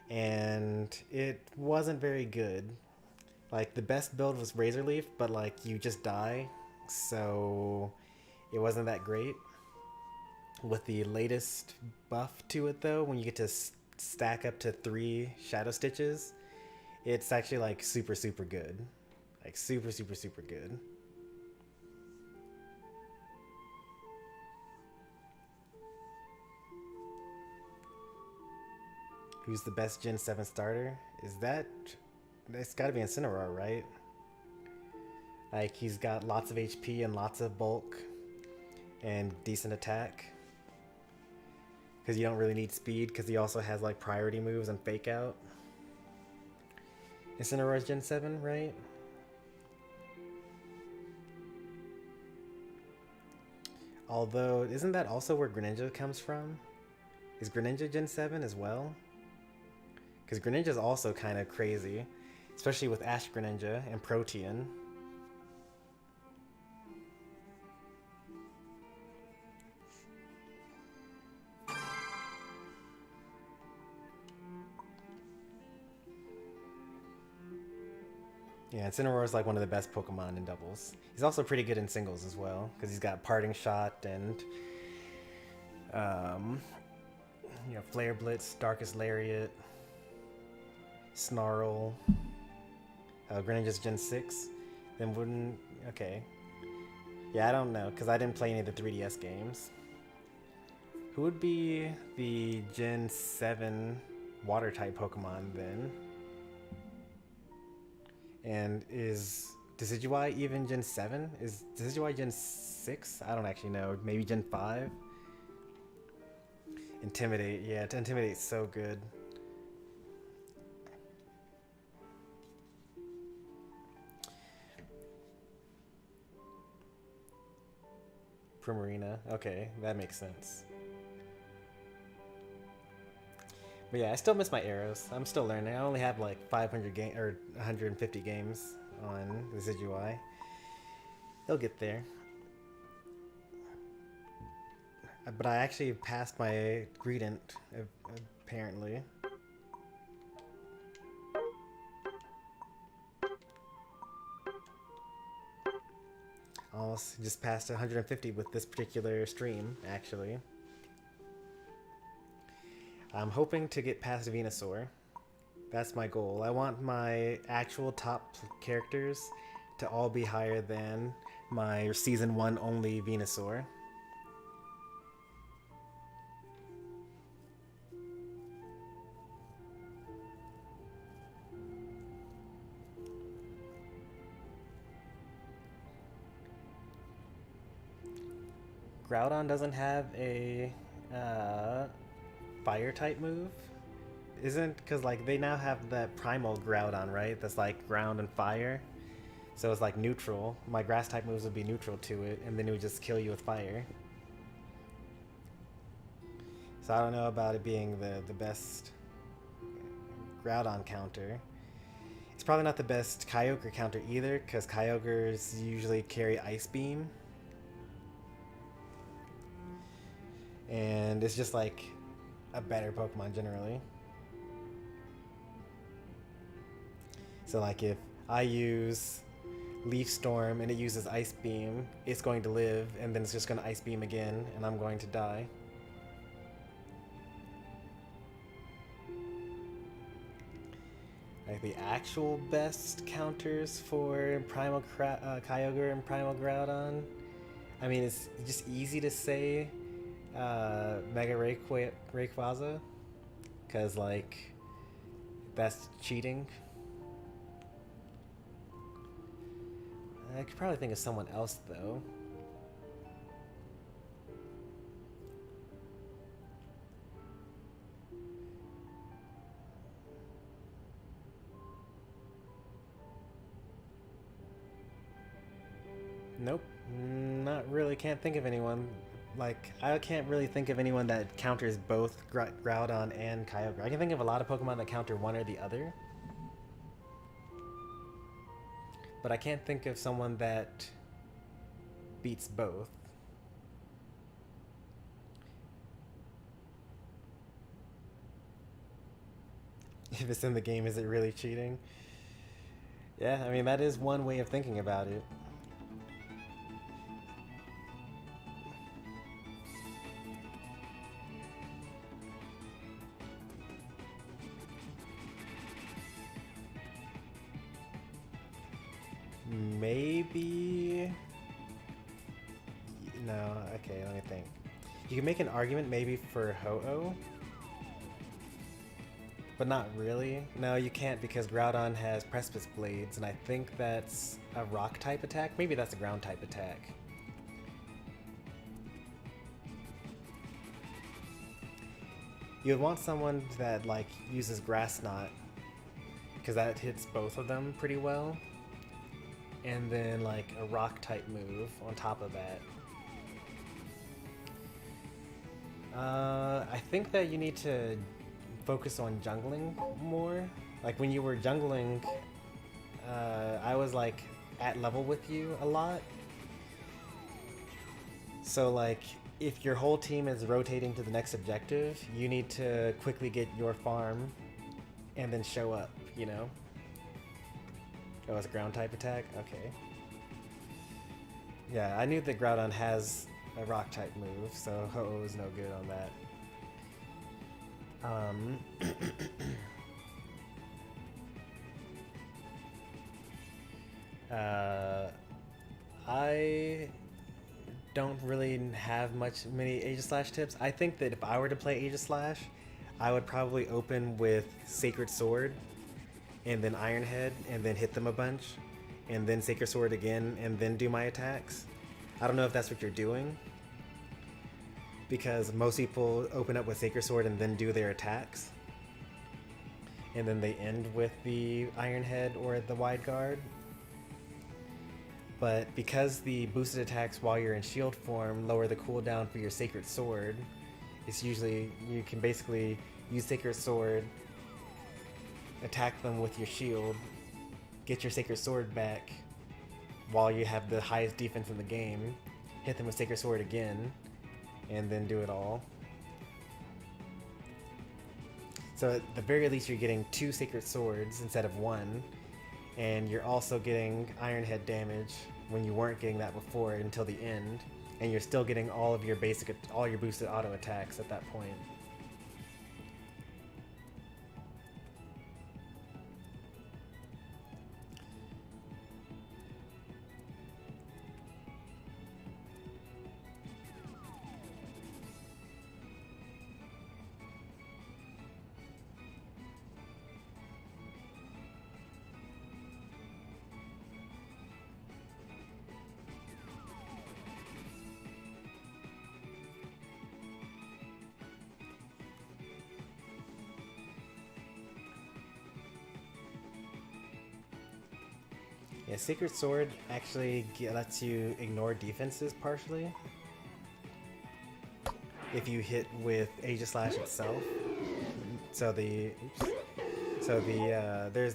and it wasn't very good. Like, the best build was Razor Leaf, but like, you just die, so it wasn't that great. With the latest buff to it though, when you get to stack up to 3 Shadow Stitches, it's actually like super good. Like super good. Who's the best Gen 7 starter? It's gotta be Incineroar, right? Like, he's got lots of HP and lots of bulk and decent attack. Because you don't really need speed, because he also has like priority moves and fake out. Incineroar's Gen 7, right? Although, isn't that also where Greninja comes from? Is Greninja Gen 7 as well? Because Greninja's also kind of crazy. Especially with Ash Greninja and Protean. Yeah, Incineroar is like one of the best Pokemon in doubles. He's also pretty good in singles as well, because he's got Parting Shot and Flare Blitz, Darkest Lariat, Snarl. Greninja's Gen 6. Then wouldn't... Okay. Yeah, I don't know, because I didn't play any of the 3DS games. Who would be the Gen 7 Water-type Pokemon, then? And is Decidueye even Gen 7? Is Decidueye Gen 6? I don't actually know. Maybe Gen 5? Intimidate. Yeah, Intimidate's so good. Primarina. Okay, that makes sense. But yeah, I still miss my Aeos. I'm still learning. I only have like 500 game or 150 games on the Decidueye. They'll get there. But I actually passed my Greedent, apparently. Almost just passed 150 with this particular stream, actually. I'm hoping to get past Venusaur. That's my goal. I want my actual top characters to all be higher than my Season 1 only Venusaur. Groudon doesn't have a fire type move, isn't? Because like they now have that primal Groudon, right? That's like ground and fire, so it's like neutral. My grass type moves would be neutral to it, and then it would just kill you with fire. So I don't know about it being the best Groudon counter. It's probably not the best Kyogre counter either, because Kyogres usually carry Ice Beam. And it's just like a better Pokemon generally. So like if I use Leaf Storm and it uses Ice Beam, it's going to live and then it's just going to Ice Beam again and I'm going to die. Like the actual best counters for Primal Kyogre and Primal Groudon, I mean it's just easy to say Mega Rayquaza, because like that's cheating. I could probably think of someone else though. Nope, not really. Can't think of anyone. Like, I can't really think of anyone that counters both Groudon and Kyogre. I can think of a lot of Pokemon that counter one or the other. But I can't think of someone that beats both. If it's in the game, is it really cheating? Yeah, I mean, that is one way of thinking about it. Maybe... No, okay, let me think. You can make an argument maybe for Ho-Oh, but not really. No, you can't because Groudon has Precipice Blades, and I think that's a rock-type attack. Maybe that's a ground-type attack. You would want someone that, like, uses Grass Knot, because that hits both of them pretty well. And then like a rock type move on top of that. I think that you need to focus on jungling more. Like when you were jungling, I was like at level with you a lot. So like if your whole team is rotating to the next objective, you need to quickly get your farm and then show up, you know? Oh, it's a ground type attack? Okay. Yeah, I knew that Groudon has a rock type move, so Ho-Oh is no good on that. I don't really have many Aegis Slash tips. I think that if I were to play Aegis Slash, I would probably open with Sacred Sword, and then Iron Head, and then hit them a bunch, and then Sacred Sword again, and then do my attacks. I don't know if that's what you're doing, because most people open up with Sacred Sword and then do their attacks, and then they end with the Iron Head or the Wide Guard. But because the boosted attacks while you're in shield form lower the cooldown for your Sacred Sword, it's usually, you can basically use Sacred Sword, attack them with your shield, get your Sacred Sword back while you have the highest defense in the game, hit them with Sacred Sword again, and then do it all. So at the very least you're getting 2 Sacred Swords instead of 1, and you're also getting Iron Head damage when you weren't getting that before until the end, and you're still getting all of your all your boosted auto attacks at that point. Yeah, Sacred Sword actually lets you ignore defenses partially if you hit with Aegis Slash itself. So there's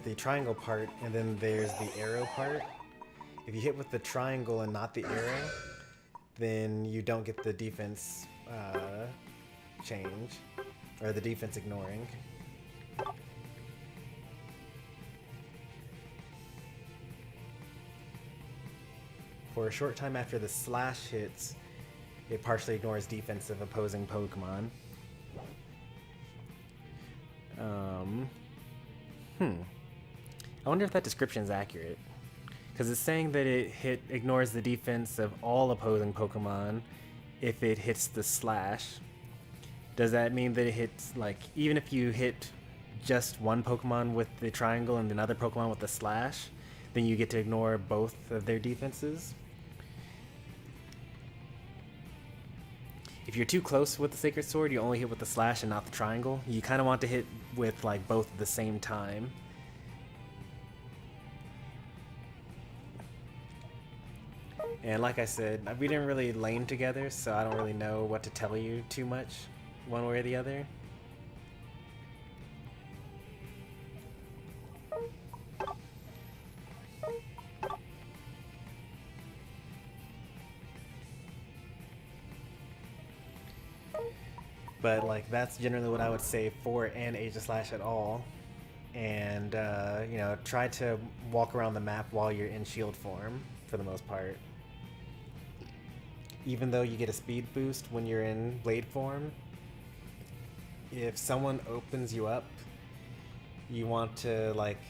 the triangle part, and then there's the arrow part. If you hit with the triangle and not the arrow, then you don't get the defense change, or the defense ignoring. For a short time after the slash hits, it partially ignores defense of opposing Pokemon. I wonder if that description is accurate. Because it's saying that it ignores the defense of all opposing Pokemon if it hits the slash. Does that mean that it hits, like, even if you hit just one Pokemon with the triangle and another Pokemon with the slash, then you get to ignore both of their defenses? If you're too close with the Sacred Sword, you only hit with the slash and not the triangle. You kind of want to hit with like both at the same time. And like I said, we didn't really lane together, so I don't really know what to tell you too much, one way or the other. But like that's generally what I would say for an Aegis Slash at all. And you know, try to walk around the map while you're in shield form for the most part. Even though you get a speed boost when you're in blade form, if someone opens you up, you want to, like,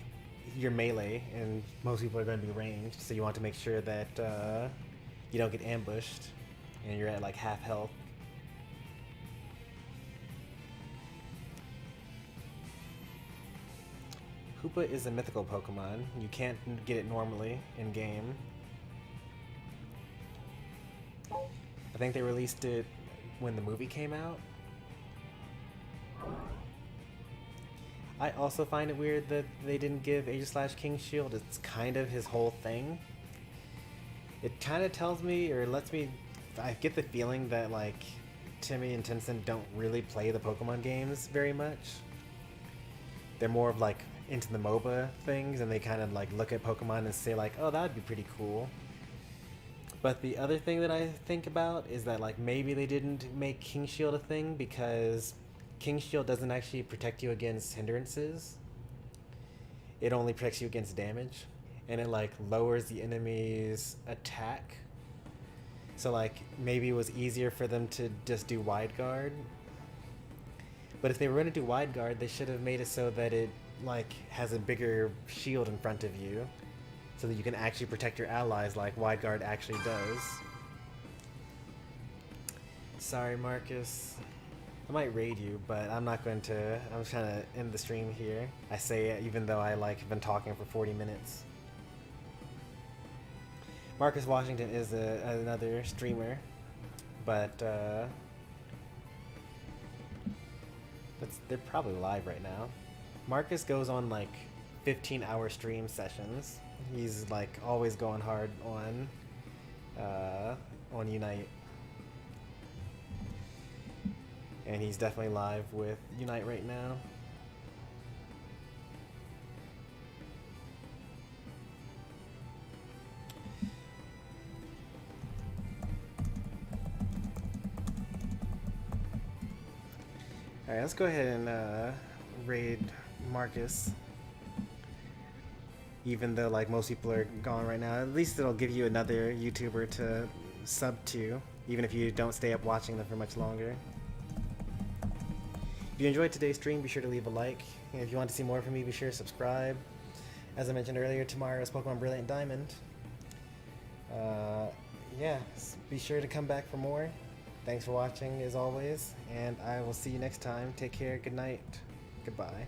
you're melee and most people are going to be ranged, so you want to make sure that you don't get ambushed and you're at like half health. Hoopa is a mythical Pokemon. You can't get it normally in game. I think they released it when the movie came out. I also find it weird that they didn't give Aegis Slash King Shield. It's kind of his whole thing. It kind of tells me, or lets me, I get the feeling that like Timmy and Tencent don't really play the Pokemon games very much. They're more of like into the MOBA things, and they kind of like look at Pokemon and say like, oh, that would be pretty cool. But the other thing that I think about is that like maybe they didn't make King Shield a thing because King Shield doesn't actually protect you against hindrances. It only protects you against damage, and it like lowers the enemy's attack. So like maybe it was easier for them to just do Wide Guard. But if they were going to do Wide Guard, they should have made it so that it like has a bigger shield in front of you, so that you can actually protect your allies like Wideguard actually does. Sorry, Marcus. I might raid you, but I'm not going to. I'm just trying to end the stream here. I say it even though I like have been talking for 40 minutes. Marcus Washington is another streamer, but they're probably live right now. Marcus goes on like 15-hour stream sessions. He's like always going hard on Unite. And he's definitely live with Unite right now. Alright, let's go ahead and raid Marcus. Even though like most people are gone right now, at least it'll give you another YouTuber to sub to, even if you don't stay up watching them for much longer. If you enjoyed today's stream, be sure to leave a like. And if you want to see more from me, be sure to subscribe. As I mentioned earlier, tomorrow is Pokemon Brilliant Diamond. Yeah, be sure to come back for more. Thanks for watching as always, and I will see you next time. Take care, good night, goodbye.